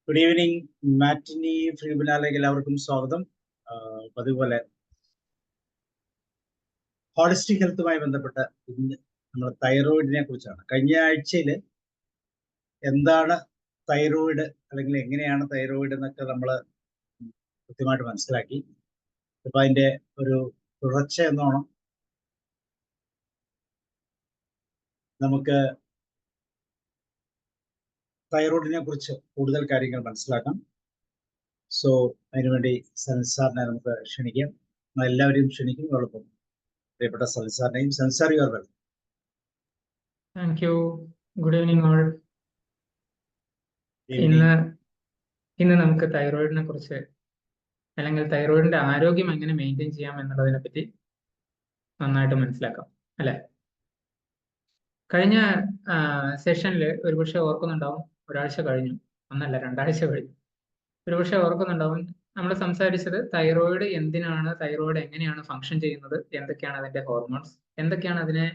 Good evening. മാറ്റിനി ട്രിബ്യൂണലിലേക്ക് എല്ലാവർക്കും സ്വാഗതം. അതുപോലെ ഹോളിസ്റ്റിക് ഹെൽത്തുമായി ബന്ധപ്പെട്ട ഇന്ന് നമ്മൾ തൈറോയിഡിനെ കുറിച്ചാണ്. കഴിഞ്ഞ ആഴ്ചയിൽ എന്താണ് തൈറോയിഡ് അല്ലെങ്കിൽ എങ്ങനെയാണ് തൈറോയിഡ് എന്നൊക്കെ നമ്മൾ കൃത്യമായിട്ട് മനസ്സിലാക്കി. ഇപ്പം അതിൻ്റെ ഒരു തുടർച്ച എന്നോണം നമുക്ക് തൈറോയിഡിനെ കുറിച്ച് കൂടുതൽ കാര്യങ്ങൾ മനസ്സിലാക്കാം. സോ അതിനുവേണ്ടി സൻസാറിനെ നമുക്ക് ക്ഷണിക്കാം. എല്ലാവരെയും ക്ഷണിക്കും. അതോടൊപ്പം പ്രിയപ്പെട്ട സൻസാറിനെയും. Sansar you are welcome. Thank you. Good evening all. Evening. ഇന്ന് നമുക്ക് തൈറോയിഡിനെ കുറിച്ച് അല്ലെങ്കിൽ തൈറോയിഡിന്റെ ആരോഗ്യം എങ്ങനെ മെയിൻറ്റെയിൻ ചെയ്യാം എന്നുള്ളതിനെ പറ്റി നന്നായിട്ട് മനസ്സിലാക്കാം അല്ലെ. കഴിഞ്ഞ സെഷനിൽ ഒരുപക്ഷെ ഓർക്കുന്നുണ്ടാവും, ഒരാഴ്ച കഴിഞ്ഞു, ഒന്നല്ല 2 ആഴ്ച കഴിഞ്ഞു. ഒരുപക്ഷെ ഓർക്കുന്നുണ്ടാവും, നമ്മൾ സംസാരിച്ചത് തൈറോയിഡ് എന്തിനാണ്, തൈറോയിഡ് എങ്ങനെയാണ് ഫങ്ഷൻ ചെയ്യുന്നത്, എന്തൊക്കെയാണ് അതിന്റെ ഹോർമോൺസ്, എന്തൊക്കെയാണ് അതിനെ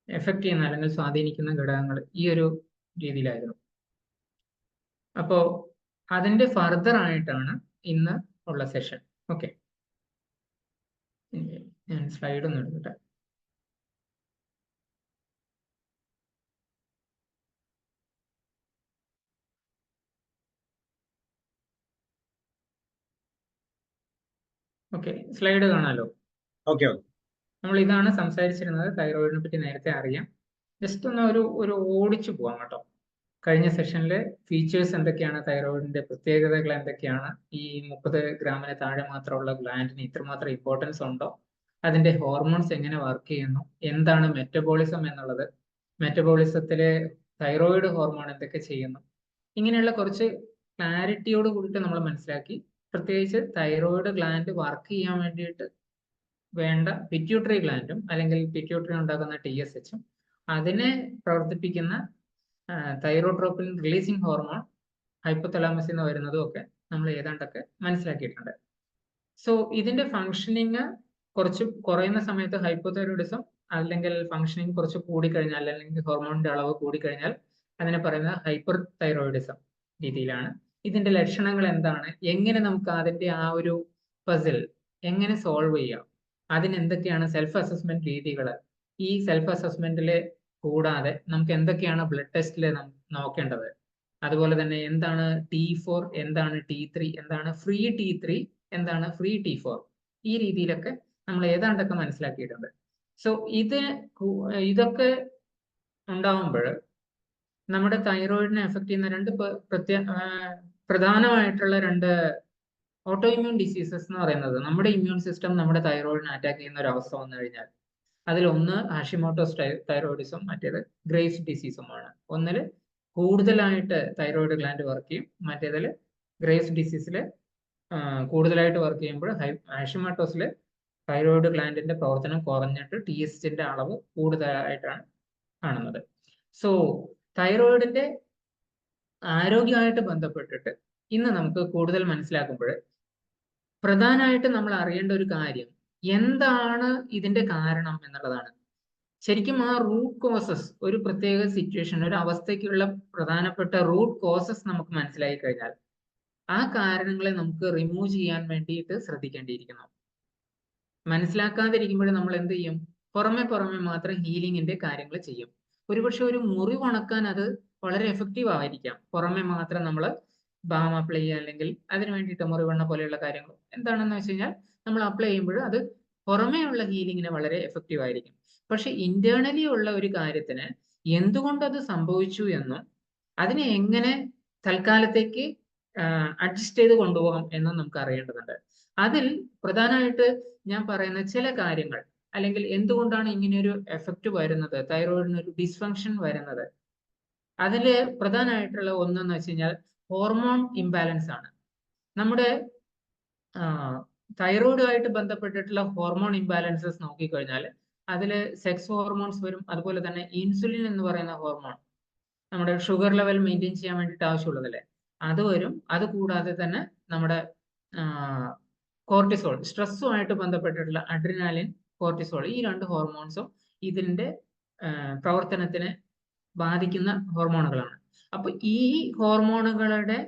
എഫക്ട് ചെയ്യുന്ന അല്ലെങ്കിൽ സ്വാധീനിക്കുന്ന ഘടകങ്ങൾ, ഈ ഒരു രീതിയിലായിരുന്നു. അപ്പോ അതിന്റെ ഫർദർ ആയിട്ടാണ് ഇന്ന് ഉള്ള സെഷൻ. ഓക്കെ, ഞാൻ സ്ലൈഡ് ഒന്ന് എടുക്കട്ടെ. ഓക്കെ, സ്ലൈഡ് കാണാലോ. ഓക്കെ. നമ്മൾ ഇതാണ് സംസാരിച്ചിരുന്നത്. തൈറോയിഡിനെ പറ്റി നേരത്തെ അറിയാം. ജസ്റ്റ് ഒന്ന് ഒരു ഓടിച്ചു പോവാം കേട്ടോ. കഴിഞ്ഞ സെഷനിലെ ഫീച്ചേഴ്സ് എന്തൊക്കെയാണ്, തൈറോയിഡിന്റെ പ്രത്യേകതകൾ എന്തൊക്കെയാണ്, ഈ 30 ഗ്രാമിന് താഴെ മാത്രമുള്ള ഗ്ലാൻഡിന് ഇത്രമാത്രം ഇമ്പോർട്ടൻസ് ഉണ്ടോ, അതിന്റെ ഹോർമോൺസ് എങ്ങനെ വർക്ക് ചെയ്യുന്നു, എന്താണ് മെറ്റബോളിസം എന്നുള്ളത്, മെറ്റബോളിസത്തിലെ തൈറോയിഡ് ഹോർമോൺ എന്തൊക്കെ ചെയ്യുന്നു, ഇങ്ങനെയുള്ള കുറച്ച് ക്ലാരിറ്റിയോട് കൂടിയിട്ട് നമ്മൾ മനസ്സിലാക്കി. പ്രത്യേകിച്ച് തൈറോയിഡ് ഗ്ലാൻഡ് വർക്ക് ചെയ്യാൻ വേണ്ടിയിട്ട് വേണ്ട പിറ്റ്യൂട്ടറി ഗ്ലാൻഡും അല്ലെങ്കിൽ പിറ്റ്യൂട്ടറി ഉണ്ടാക്കുന്ന TSH ഉം അതിനെ പ്രവർത്തിപ്പിക്കുന്ന തൈറോട്രോപ്പിൻ റിലീസിങ് ഹോർമോൺ ഹൈപ്പോതലാമസിൽ നിന്ന് വരുന്നതും ഒക്കെ നമ്മൾ ഏതാണ്ടൊക്കെ മനസ്സിലാക്കിയിട്ടുണ്ട്. സോ ഇതിന്റെ ഫങ്ഷനിങ് കുറച്ച് കുറയുന്ന സമയത്ത് ഹൈപ്പോതൈറോയിഡിസം, അല്ലെങ്കിൽ ഫങ്ഷനിങ് കുറച്ച് കൂടിക്കഴിഞ്ഞാൽ അല്ലെങ്കിൽ ഹോർമോണിന്റെ അളവ് കൂടിക്കഴിഞ്ഞാൽ അതിനെ പറയുന്നത് ഹൈപ്പർ തൈറോയിഡിസം രീതിയിലാണ്. ഇതിന്റെ ലക്ഷണങ്ങൾ എന്താണ്, എങ്ങനെ നമുക്ക് അതിന്റെ ആ ഒരു പസിൽ എങ്ങനെ സോൾവ് ചെയ്യാം, അതിന് എന്തൊക്കെയാണ് സെൽഫ് അസസ്മെന്റ് രീതികൾ, ഈ സെൽഫ് അസസ്മെന്റില് കൂടാതെ നമുക്ക് എന്തൊക്കെയാണ് ബ്ലഡ് ടെസ്റ്റിൽ നോക്കേണ്ടത്, അതുപോലെ തന്നെ എന്താണ് T4, എന്താണ് T3, എന്താണ് ഫ്രീ T3, എന്താണ് ഫ്രീ T4, ഈ രീതിയിലൊക്കെ നമ്മൾ ഏതാണ്ടൊക്കെ മനസ്സിലാക്കിയിട്ടുണ്ട്. സോ ഇതൊക്കെ ഉണ്ടാവുമ്പോൾ നമ്മുടെ തൈറോയിഡിനെ എഫക്ട് ചെയ്യുന്ന പ്രധാനമായിട്ടുള്ള 2 ഓട്ടോ ഇമ്മ്യൂൺ ഡിസീസസ് എന്ന് പറയുന്നത്, നമ്മുടെ ഇമ്മ്യൂൺ സിസ്റ്റം നമ്മുടെ തൈറോയിഡിനെ അറ്റാക്ക് ചെയ്യുന്ന ഒരു അവസ്ഥ വന്നു കഴിഞ്ഞാൽ അതിലൊന്ന് ഹാഷിമോട്ടോസ് തൈറോയിഡിസം, മറ്റേത് ഗ്രേവ്സ് ഡിസീസുമാണ്. ഒന്നിൽ കൂടുതലായിട്ട് തൈറോയിഡ് ഗ്ലാൻഡ് വർക്ക് ചെയ്യും, മറ്റേതിൽ ഗ്രേവ്സ് ഡിസീസിൽ കൂടുതലായിട്ട് വർക്ക് ചെയ്യുമ്പോൾ ഹാഷിമോട്ടോസിൽ തൈറോയിഡ് ഗ്ലാൻഡിന്റെ പ്രവർത്തനം കുറഞ്ഞിട്ട് TSHന്റെ അളവ് കൂടുതലായിട്ടാണ് കാണുന്നത്. സോ തൈറോയിഡിന്റെ ആരോഗ്യമായിട്ട് ബന്ധപ്പെട്ടിട്ട് ഇന്ന് നമുക്ക് കൂടുതൽ മനസ്സിലാക്കുമ്പോൾ പ്രധാനമായിട്ട് നമ്മൾ അറിയേണ്ട ഒരു കാര്യം എന്താണ് ഇതിന്റെ കാരണം എന്നുള്ളതാണ്. ശരിക്കും ആ റൂട്ട് കോസസ്, ഒരു പ്രത്യേക സിറ്റുവേഷൻ, ഒരു അവസ്ഥയ്ക്കുള്ള പ്രധാനപ്പെട്ട റൂട്ട് കോസസ് നമുക്ക് മനസ്സിലായി കഴിഞ്ഞാൽ ആ കാരണങ്ങളെ നമുക്ക് റിമൂവ് ചെയ്യാൻ വേണ്ടിയിട്ട് ശ്രദ്ധിക്കേണ്ടിയിരിക്കുന്നു. മനസ്സിലാക്കാതിരിക്കുമ്പോൾ നമ്മൾ എന്ത് ചെയ്യും, പുറമെ മാത്രം ഹീലിങ്ങിന്റെ കാര്യങ്ങൾ ചെയ്യും. ഒരുപക്ഷെ ഒരു മുറിവ് ഉണക്കാൻ അത് വളരെ എഫക്റ്റീവ് ആയിരിക്കാം, പുറമെ മാത്രം നമ്മൾ ബാം അപ്ലൈ ചെയ്യുക, അല്ലെങ്കിൽ അതിന് വേണ്ടിയിട്ട് മുറിവെണ്ണ പോലെയുള്ള കാര്യങ്ങൾ എന്താണെന്ന് വെച്ച് കഴിഞ്ഞാൽ നമ്മൾ അപ്ലൈ ചെയ്യുമ്പോൾ അത് പുറമേയുള്ള ഹീലിങ്ങിന് വളരെ എഫക്റ്റീവ് ആയിരിക്കും. പക്ഷെ ഇന്റേണലി ഉള്ള ഒരു കാര്യത്തിന് എന്തുകൊണ്ട് അത് സംഭവിച്ചു എന്നും അതിനെ എങ്ങനെ തൽക്കാലത്തേക്ക് അഡ്ജസ്റ്റ് ചെയ്ത് കൊണ്ടുപോകാം എന്നും നമുക്ക് അറിയേണ്ടതുണ്ട്. അതിൽ പ്രധാനമായിട്ട് ഞാൻ പറയുന്ന ചില കാര്യങ്ങൾ, അല്ലെങ്കിൽ എന്തുകൊണ്ടാണ് ഇങ്ങനെയൊരു എഫക്റ്റ് വരുന്നത്, തൈറോയിഡിന് ഒരു ഡിസ്ഫങ്ഷൻ വരുന്നത്, അതിൽ പ്രധാനമായിട്ടുള്ള ഒന്നെന്ന് വെച്ച് കഴിഞ്ഞാൽ ഹോർമോൺ ഇംബാലൻസ് ആണ്. നമ്മുടെ തൈറോയിഡുമായിട്ട് ബന്ധപ്പെട്ടിട്ടുള്ള ഹോർമോൺ ഇംബാലൻസസ് നോക്കിക്കഴിഞ്ഞാൽ അതിൽ സെക്സ് ഹോർമോൺസ് വരും, അതുപോലെ തന്നെ ഇൻസുലിൻ എന്ന് പറയുന്ന ഹോർമോൺ നമ്മുടെ ഷുഗർ ലെവൽ മെയിൻറ്റെയിൻ ചെയ്യാൻ വേണ്ടിയിട്ട് ആവശ്യമുള്ളതല്ലേ, അത് വരും. അത് കൂടാതെ തന്നെ നമ്മുടെ കോർട്ടിസോൾ, സ്ട്രെസ്സുമായിട്ട് ബന്ധപ്പെട്ടിട്ടുള്ള അഡ്രിനാലിൻ, കോർട്ടിസോൾ, ഈ 2 ഹോർമോൺസും ഇതിന്റെ പ്രവർത്തനത്തിനെ ബാധിക്കുന്ന ഹോർമോണുകളാണ്. അപ്പൊ ഈ ഹോർമോണുകളുടെ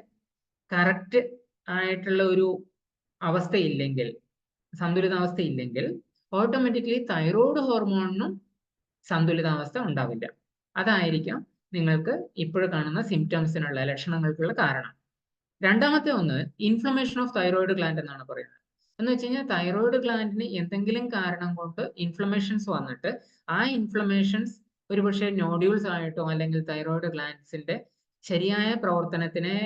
കറക്റ്റ് ആയിട്ടുള്ള ഒരു അവസ്ഥയില്ലെങ്കിൽ, സന്തുലിതാവസ്ഥ ഇല്ലെങ്കിൽ ഓട്ടോമാറ്റിക്കലി തൈറോയ്ഡ് ഹോർമോണിനും സന്തുലിതാവസ്ഥ ഉണ്ടാവില്ല. അതായിരിക്കാം നിങ്ങൾക്ക് ഇപ്പോൾ കാണുന്ന സിംറ്റംസിനുള്ള ലക്ഷണങ്ങൾക്കുള്ള കാരണം. രണ്ടാമത്തെ ഒന്ന് ഇൻഫ്ലമേഷൻ ഓഫ് തൈറോയ്ഡ് ഗ്ലാൻഡ് എന്നാണ് പറയുന്നത്. എന്ന് വെച്ച് കഴിഞ്ഞാൽ തൈറോയ്ഡ് ഗ്ലാൻഡിന് എന്തെങ്കിലും കാരണം കൊണ്ട് ഇൻഫ്ലമേഷൻസ് വന്നിട്ട് ആ ഇൻഫ്ലമേഷൻസ് ഒരുപക്ഷെ നോഡ്യൂൾസ് ആയിട്ടോ അല്ലെങ്കിൽ തൈറോയ്ഡ് ഗ്ലാൻഡ്സിന്റെ ശരിയായ പ്രവർത്തനത്തിനെ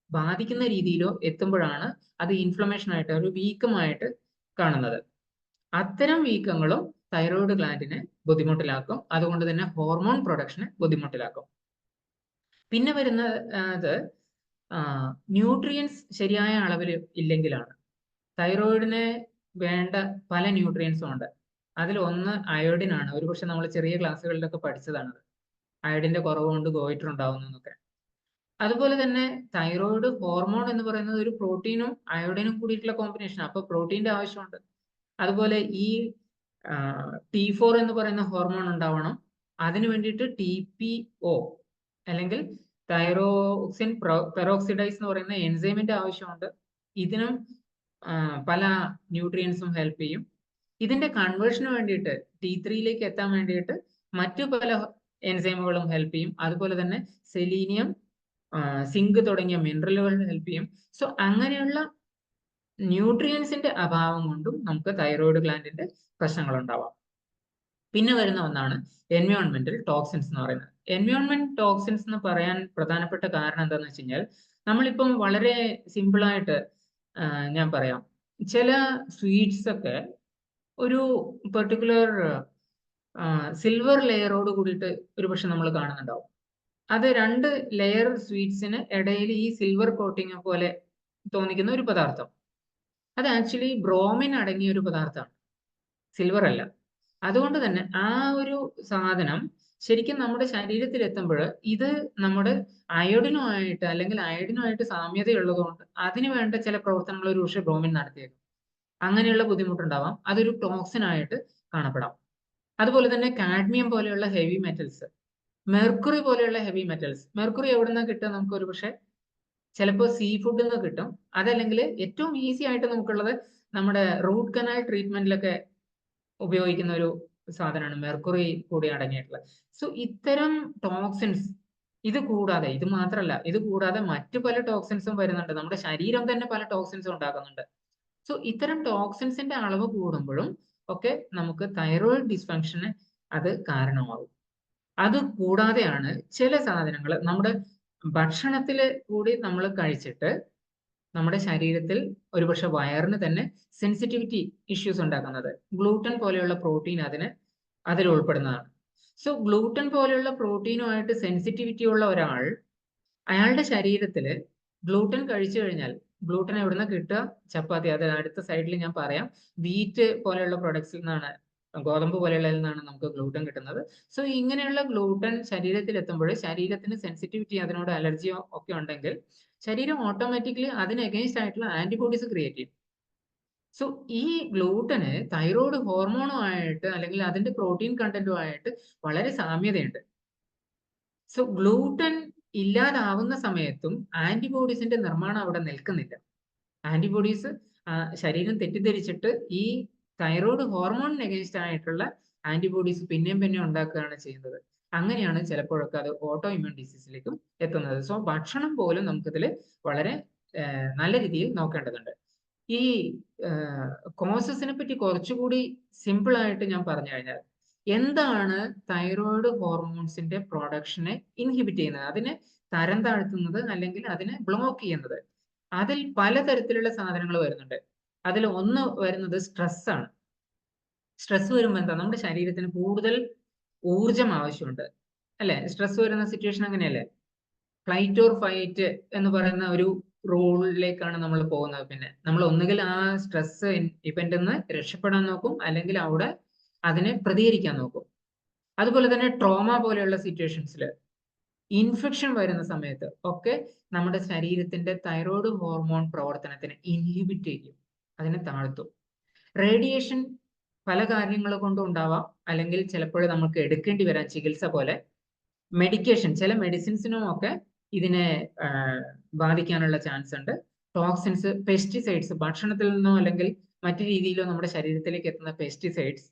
ബാധിക്കുന്ന രീതിയിലോ എത്തുമ്പോഴാണ് അത് ഇൻഫ്ലമേഷൻ ആയിട്ട് ഒരു വീക്കമായിട്ട് കാണുന്നത്. അത്തരം വീക്കങ്ങളും തൈറോയ്ഡ് ഗ്ലാൻഡിനെ ബുദ്ധിമുട്ടിലാക്കും. അതുകൊണ്ട് തന്നെ ഹോർമോൺ പ്രൊഡക്ഷനെ ബുദ്ധിമുട്ടിലാക്കും. പിന്നെ വരുന്നത് ന്യൂട്രിയൻസ് ശരിയായ അളവിൽ ഇല്ലെങ്കിലാണ്. തൈറോയിഡിന് വേണ്ട പല ന്യൂട്രിയൻസും ഉണ്ട്. അതിൽ ഒന്ന് അയോഡിൻ ആണ്. ഒരുപക്ഷെ നമ്മൾ ചെറിയ ക്ലാസ്സുകളിലൊക്കെ പഠിച്ചതാണത്. അയോഡിന്റെ കുറവ് കൊണ്ട് ഗോയിറ്റർ ഉണ്ടാവുന്നു എന്നൊക്കെ. അതുപോലെ തന്നെ തൈറോയിഡ് ഹോർമോൺ എന്ന് പറയുന്നത് ഒരു പ്രോട്ടീനും അയോഡിനും കൂടിയിട്ടുള്ള കോമ്പിനേഷൻ. അപ്പൊ പ്രോട്ടീന്റെ ആവശ്യമുണ്ട്. അതുപോലെ ഈ T4 എന്ന് പറയുന്ന ഹോർമോൺ ഉണ്ടാവണം. അതിനു വേണ്ടിയിട്ട് TPO അല്ലെങ്കിൽ തൈറോക്സിൻ പെറോക്സിഡൈസ് എന്ന് പറയുന്ന എൻസൈമിന്റെ ആവശ്യമുണ്ട്. ഇതിനും പല ന്യൂട്രിയൻസും ഹെൽപ്പ് ചെയ്യും. ഇതിന്റെ കൺവേർഷന് വേണ്ടിയിട്ട് T3യിലേക്ക് എത്താൻ വേണ്ടിയിട്ട് മറ്റു പല എൻസൈമുകളും ഹെൽപ്പ് ചെയ്യും. അതുപോലെ തന്നെ സെലീനിയം, സിങ്ക് തുടങ്ങിയ മിനറലുകൾ ഹെൽപ്പ് ചെയ്യും. സോ അങ്ങനെയുള്ള ന്യൂട്രിയൻസിന്റെ അഭാവം കൊണ്ടും നമുക്ക് തൈറോയ്ഡ് ഗ്ലാൻഡിന്റെ പ്രശ്നങ്ങൾ ഉണ്ടാവാം. പിന്നെ വരുന്ന ഒന്നാണ് എൻവയോൺമെന്റൽ ടോക്സിൻസ് എന്ന് പറയുന്നത്. എൻവയോൺമെന്റ് ടോക്സിൻസ് എന്ന് പറയാൻ പ്രധാനപ്പെട്ട കാരണം എന്താണെന്ന് വെച്ച് കഴിഞ്ഞാൽ, നമ്മളിപ്പം വളരെ സിമ്പിളായിട്ട് ഞാൻ പറയാം, ചില സ്വീറ്റ്സ് ഒക്കെ ഒരു പെർട്ടിക്കുലർ സിൽവർ ലെയറോട് കൂടിയിട്ട് ഒരുപക്ഷെ നമ്മൾ കാണുന്നുണ്ടാവും. അത് 2 ലെയർ സ്വീറ്റ്സിന് ഇടയിൽ ഈ സിൽവർ കോട്ടിങ് പോലെ തോന്നിക്കുന്ന ഒരു പദാർത്ഥം, അത് ആക്ച്വലി ബ്രോമിൻ അടങ്ങിയ ഒരു പദാർത്ഥമാണ്, സിൽവർ അല്ല. അതുകൊണ്ട് തന്നെ ആ ഒരു സാധനം ശരിക്കും നമ്മുടെ ശരീരത്തിൽ എത്തുമ്പോൾ ഇത് നമ്മുടെ അയോഡിനുമായിട്ട് അല്ലെങ്കിൽ അയോഡിനുമായിട്ട് സാമ്യതയുള്ളതുകൊണ്ട് അതിന് വേണ്ട ചില പ്രവർത്തനങ്ങൾ ഒരു പക്ഷേ ബ്രോമിൻ നടത്തിയേക്കും. അങ്ങനെയുള്ള ബുദ്ധിമുട്ടുണ്ടാവാം. അതൊരു ടോക്സിൻ ആയിട്ട് കാണപ്പെടാം. അതുപോലെ തന്നെ കാഡ്മിയം പോലെയുള്ള ഹെവി മെറ്റൽസ്, മെർക്കുറി പോലെയുള്ള ഹെവി മെറ്റൽസ്, മെർക്കുറി എവിടെ നിന്നാണ് കിട്ടുക? നമുക്ക് ഒരു പക്ഷേ ചിലപ്പോൾ സീ ഫുഡിൽ നിന്ന് കിട്ടും. അതല്ലെങ്കിൽ ഏറ്റവും ഈസി ആയിട്ട് നമുക്കുള്ളത് നമ്മുടെ റൂട്ട് കനാൽ ട്രീറ്റ്മെന്റിലൊക്കെ ഉപയോഗിക്കുന്ന ഒരു സാധനമാണ് മെർക്കുറി കൂടി അടങ്ങിയിട്ടുള്ളത്. സോ ഇത്തരം ടോക്സിൻസ്, ഇത് കൂടാതെ, ഇത് മാത്രമല്ല, ഇത് കൂടാതെ മറ്റു പല ടോക്സിൻസും വരുന്നുണ്ട്. നമ്മുടെ ശരീരം തന്നെ പല ടോക്സിൻസും ഉണ്ടാക്കുന്നുണ്ട്. സോ ഇത്തരം ടോക്സിൻസിന്റെ അളവ് കൂടുമ്പോഴും ഒക്കെ നമുക്ക് തൈറോയിഡ് ഡിസ്ഫങ്ഷന് അത് കാരണമാകും. അത് കൂടാതെയാണ് ചില സാധനങ്ങൾ നമ്മുടെ ഭക്ഷണത്തിൽ കൂടി നമ്മൾ കഴിച്ചിട്ട് നമ്മുടെ ശരീരത്തിൽ ഒരുപക്ഷെ വയറിന് തന്നെ സെൻസിറ്റിവിറ്റി ഇഷ്യൂസ് ഉണ്ടാക്കുന്നത്. ഗ്ലൂട്ടൻ പോലെയുള്ള പ്രോട്ടീൻ അതിൽ ഉൾപ്പെടുന്നതാണ്. സോ ഗ്ലൂട്ടൻ പോലെയുള്ള പ്രോട്ടീനുമായിട്ട് സെൻസിറ്റിവിറ്റി ഉള്ള ഒരാൾ, അയാളുടെ ശരീരത്തിൽ ഗ്ലൂട്ടൻ കഴിച്ചു കഴിഞ്ഞാൽ, ഗ്ലൂട്ടൻ എവിടുന്ന കിട്ടുക? ചപ്പാത്തി, അത് അടുത്ത സൈഡിൽ ഞാൻ പറയാം. വീറ്റ് പോലെയുള്ള പ്രൊഡക്ട്സിൽ നിന്നാണ്, ഗോതമ്പ് പോലെയുള്ളതിൽ നിന്നാണ് നമുക്ക് ഗ്ലൂട്ടൻ കിട്ടുന്നത്. സോ ഇങ്ങനെയുള്ള ഗ്ലൂട്ടൻ ശരീരത്തിൽ എത്തുമ്പോൾ ശരീരത്തിന് സെൻസിറ്റിവിറ്റി, അതിനോട് അലർജിയോ ഒക്കെ ഉണ്ടെങ്കിൽ ശരീരം ഓട്ടോമാറ്റിക്കലി അതിന് അഗെയിൻസ്റ്റ് ആയിട്ടുള്ള ആന്റിബോഡീസ് ക്രിയേറ്റ് ചെയ്യും. സോ ഈ ഗ്ലൂട്ടന് തൈറോയ്ഡ് ഹോർമോണുമായിട്ട് അല്ലെങ്കിൽ അതിന്റെ പ്രോട്ടീൻ കണ്ടന്റുമായിട്ട് വളരെ സാമ്യതയുണ്ട്. സോ ഗ്ലൂട്ടൻ ഇല്ലാതാവുന്ന സമയത്തും ആന്റിബോഡീസിന്റെ നിർമ്മാണം അവിടെ നിൽക്കുന്നില്ല. ആന്റിബോഡീസ് ശരീരം തെറ്റിദ്ധരിച്ചിട്ട് ഈ തൈറോയ്ഡ് ഹോർമോണിന് അഗെയിൻസ്റ്റ് ആയിട്ടുള്ള ആന്റിബോഡീസ് പിന്നെയും ഉണ്ടാക്കുകയാണ് ചെയ്യുന്നത്. അങ്ങനെയാണ് ചിലപ്പോഴൊക്കെ അത് ഓട്ടോ ഇമ്മ്യൂൺ ഡിസീസിലേക്കും എത്തുന്നത്. സോ ഭക്ഷണം പോലും നമുക്കിതിൽ വളരെ നല്ല രീതിയിൽ നോക്കേണ്ടതുണ്ട്. ഈ കോസസിനെ പറ്റി കുറച്ചുകൂടി സിമ്പിൾ ആയിട്ട് ഞാൻ പറഞ്ഞു കഴിഞ്ഞാൽ, എന്താണ് തൈറോയ്ഡ് ഹോർമോൺസിന്റെ പ്രൊഡക്ഷനെ ഇൻഹിബിറ്റ് ചെയ്യുന്നത്, അതിനെ തരം താഴ്ത്തുന്നത് അല്ലെങ്കിൽ അതിനെ ബ്ലോക്ക് ചെയ്യുന്നത്? അതിൽ പലതരത്തിലുള്ള സാധനങ്ങൾ വരുന്നുണ്ട്. അതിൽ ഒന്ന് വരുന്നത് സ്ട്രെസ് ആണ്. സ്ട്രെസ് വരുമ്പോൾ എന്താ, നമ്മുടെ ശരീരത്തിന് കൂടുതൽ ഊർജം ആവശ്യമുണ്ട്, അല്ലെ? സ്ട്രെസ് വരുന്ന സിറ്റുവേഷൻ അങ്ങനെയല്ലേ? ഫ്ലൈറ്റ് ഓർ ഫൈറ്റ് എന്ന് പറയുന്ന ഒരു റൂളിലേക്കാണ് നമ്മൾ പോകുന്നത്. പിന്നെ നമ്മൾ ഒന്നുകിൽ ആ സ്ട്രെസ് ഇവന്റിൽ നിന്ന് രക്ഷപ്പെടാൻ നോക്കും, അല്ലെങ്കിൽ അവിടെ അതിനെ പ്രതികരിക്കാൻ നോക്കും. അതുപോലെ തന്നെ ട്രോമ പോലെയുള്ള സിറ്റുവേഷൻസിൽ, ഇൻഫെക്ഷൻ വരുന്ന സമയത്ത് ഒക്കെ നമ്മുടെ ശരീരത്തിന്റെ തൈറോയ്ഡ് ഹോർമോൺ പ്രവർത്തനത്തിന് ഇൻഹിബിറ്റ് ചെയ്യും, അതിനെ താഴ്ത്തും. റേഡിയേഷൻ പല കാര്യങ്ങൾ കൊണ്ടും ഉണ്ടാവാം, അല്ലെങ്കിൽ ചിലപ്പോൾ നമുക്ക് എടുക്കേണ്ടി വരാം ചികിത്സ പോലെ. മെഡിക്കേഷൻ, ചില മെഡിസിൻസിനും ഒക്കെ ഇതിനെ ബാധിക്കാനുള്ള ചാൻസ് ഉണ്ട്. ടോക്സിൻസ്, പെസ്റ്റിസൈഡ്സ്, ഭക്ഷണത്തിൽ നിന്നോ അല്ലെങ്കിൽ മറ്റു രീതിയിലോ നമ്മുടെ ശരീരത്തിലേക്ക് എത്തുന്ന പെസ്റ്റിസൈഡ്സ്,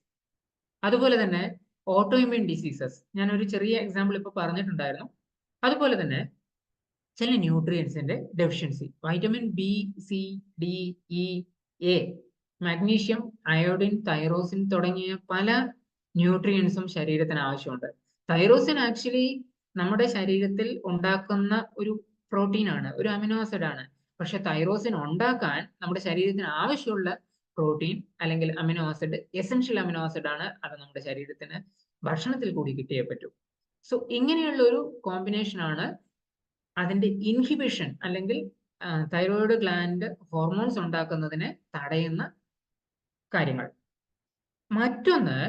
അതുപോലെ തന്നെ ഓട്ടോ ഇമ്മ്യൂൺ ഡിസീസസ്, ഞാൻ ഒരു ചെറിയ എക്സാമ്പിൾ ഇപ്പോൾ പറഞ്ഞിട്ടുണ്ടായിരുന്നു. അതുപോലെ തന്നെ ചില ന്യൂട്രിയൻസിന്റെ deficiency, vitamin B, C, D, E, A, magnesium, iodine, tyrosine തുടങ്ങിയ പല ന്യൂട്രിയൻസും ശരീരത്തിന് ആവശ്യമുണ്ട്. തൈറോസിൻ ആക്ച്വലി നമ്മുടെ ശരീരത്തിൽ ഉണ്ടാക്കുന്ന ഒരു പ്രോട്ടീൻ ആണ്, ഒരു അമിനോ ആസിഡ് ആണ്. പക്ഷെ തൈറോസിൻ ഉണ്ടാക്കാൻ നമ്മുടെ ശരീരത്തിന് ആവശ്യമുള്ള പ്രോട്ടീൻ അല്ലെങ്കിൽ amino acid, essential amino acid ആണ്. അത് നമ്മുടെ ശരീരത്തിന് ഭക്ഷണത്തിൽ കൂടി കിട്ടിയേ പറ്റൂ. സോ ഇങ്ങനെയുള്ള ഒരു കോമ്പിനേഷൻ ആണ് അതിന്റെ ഇൻഹിബിഷൻ അല്ലെങ്കിൽ തൈറോയിഡ് ഗ്ലാൻഡ് ഹോർമോൺസ് ഉണ്ടാക്കുന്നതിനെ തടയുന്ന കാര്യങ്ങൾ. മറ്റൊന്ന്,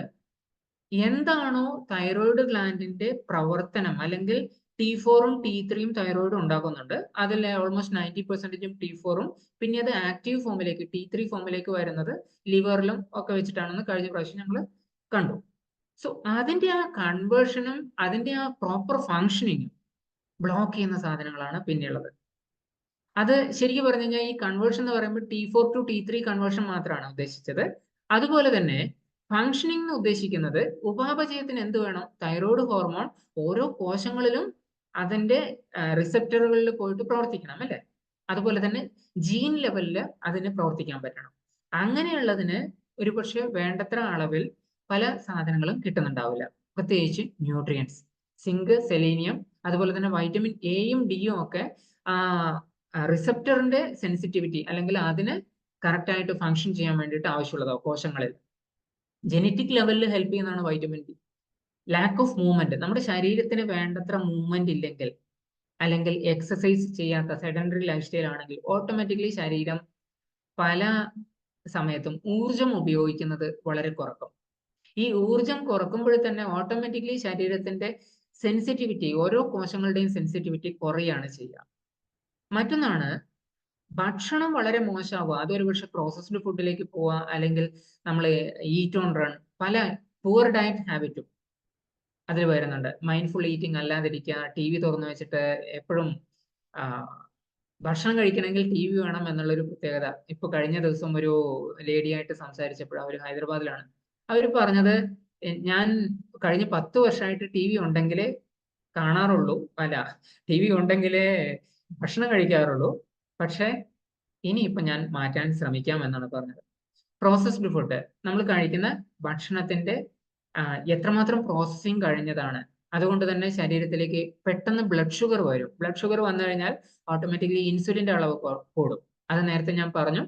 എന്താണോ തൈറോയിഡ് ഗ്ലാൻഡിന്റെ പ്രവർത്തനം, അല്ലെങ്കിൽ T4ഉം T3യും തൈറോയിഡ് ഉണ്ടാക്കുന്നുണ്ട്. അതിൽ ഓൾമോസ്റ്റ് 90% T4ഉം പിന്നെ അത് ആക്റ്റീവ് ഫോമിലേക്ക് T3 ഫോമിലേക്ക് വരുന്നത് ലിവറിലും ഒക്കെ വെച്ചിട്ടാണെന്ന് കഴിഞ്ഞ പ്രാവശ്യം ഞങ്ങൾ കണ്ടു. സോ അതിന്റെ ആ കൺവേർഷനും അതിന്റെ ആ പ്രോപ്പർ ഫങ്ഷനിങ്ങും ബ്ലോക്ക് ചെയ്യുന്ന സാധനങ്ങളാണ് പിന്നെയുള്ളത്. അത് ശരിക്കും പറഞ്ഞു കഴിഞ്ഞാൽ ഈ കൺവേർഷൻ എന്ന് പറയുമ്പോൾ T4 to T3 കൺവേർഷൻ മാത്രമാണ് ഉദ്ദേശിച്ചത്. അതുപോലെ തന്നെ ഫങ്ഷനിങ് എന്ന് ഉദ്ദേശിക്കുന്നത് ഉപാപചയത്തിന് എന്ത് വേണം? തൈറോയ്ഡ് ഹോർമോൺ ഓരോ കോശങ്ങളിലും അതിന്റെ റിസപ്റ്ററുകളിൽ പോയിട്ട് പ്രവർത്തിക്കണം, അല്ലേ? അതുപോലെ തന്നെ ജീൻ ലെവലിൽ അതിന് പ്രവർത്തിക്കാൻ പറ്റണം. അങ്ങനെയുള്ളതിന് ഒരുപക്ഷെ വേണ്ടത്ര അളവിൽ പല സാധനങ്ങളും കിട്ടുന്നുണ്ടാവില്ല, പ്രത്യേകിച്ച് ന്യൂട്രിയൻസ്, സിങ്ക്, സെലീനിയം, അതുപോലെ തന്നെ വൈറ്റമിൻ എയും ഡിയും ഒക്കെ റിസപ്റ്ററിന്റെ സെൻസിറ്റിവിറ്റി അല്ലെങ്കിൽ അതിന് കറക്റ്റ് ആയിട്ട് ഫങ്ഷൻ ചെയ്യാൻ വേണ്ടിയിട്ട് ആവശ്യമുള്ളതോ കോശങ്ങളിൽ. ജനറ്റിക് ലെവലിൽ ഹെൽപ്പ് ചെയ്യുന്നതാണ് vitamin D. Lack of movement, നമ്മുടെ ശരീരത്തിന് വേണ്ടത്ര മൂവ്മെന്റ് ഇല്ലെങ്കിൽ അല്ലെങ്കിൽ എക്സസൈസ് ചെയ്യാത്ത സെഡൻഡറി ലൈഫ് സ്റ്റൈൽ ആണെങ്കിൽ ഓട്ടോമാറ്റിക്കലി ശരീരം പല സമയത്തും ഊർജം ഉപയോഗിക്കുന്നത് വളരെ കുറക്കും. ഈ ഊർജം കുറക്കുമ്പോൾ തന്നെ ഓട്ടോമാറ്റിക്കലി ശരീരത്തിന്റെ സെൻസിറ്റിവിറ്റി, ഓരോ കോശങ്ങളുടെയും സെൻസിറ്റിവിറ്റി കുറയാണ് ചെയ്യുക. മറ്റൊന്നാണ്, ഭക്ഷണം വളരെ മോശമാവുക. അതൊരു പക്ഷെ പ്രോസസ്ഡ് ഫുഡിലേക്ക് പോവുക, അല്ലെങ്കിൽ നമ്മൾ ഈറ്റ് ഓൺ റൺ, പല പുവർ ഡയറ്റ് ഹാബിറ്റും അതിൽ വരുന്നുണ്ട്. മൈൻഡ്ഫുൾ ഈറ്റിംഗ് അല്ലാതിരിക്കുക, TV തുറന്നു വെച്ചിട്ട് എപ്പോഴും ഭക്ഷണം കഴിക്കണമെങ്കിൽ TV വേണം എന്നുള്ളൊരു പ്രത്യേകത. ഇപ്പൊ കഴിഞ്ഞ ദിവസം ഒരു ലേഡിയായിട്ട് സംസാരിച്ചപ്പോൾ, അവർ ഹൈദരാബാദിലാണ്, അവർ പറഞ്ഞത്, ഞാൻ കഴിഞ്ഞ 10 വർഷമായിട്ട് TV ഉണ്ടെങ്കിലേ കാണാറുള്ളൂ, അല്ല TV ഉണ്ടെങ്കിലേ ഭക്ഷണം കഴിക്കാറുള്ളൂ, പക്ഷെ ഇനിയിപ്പൊ ഞാൻ മാറ്റാൻ ശ്രമിക്കാം എന്നാണ് പറഞ്ഞത്. പ്രോസസ്ഡ് ഫുഡ്, നമ്മൾ കഴിക്കുന്ന ഭക്ഷണത്തിന്റെ എത്രമാത്രം പ്രോസസ്സിങ് കഴിഞ്ഞതാണ്. അതുകൊണ്ട് തന്നെ ശരീരത്തിലേക്ക് പെട്ടെന്ന് ബ്ലഡ് ഷുഗർ വരും. ബ്ലഡ് ഷുഗർ വന്നു കഴിഞ്ഞാൽ ഓട്ടോമാറ്റിക്കലി ഇൻസുലിന്റെ അളവ് കൂടും. അത് നേരത്തെ ഞാൻ പറഞ്ഞു.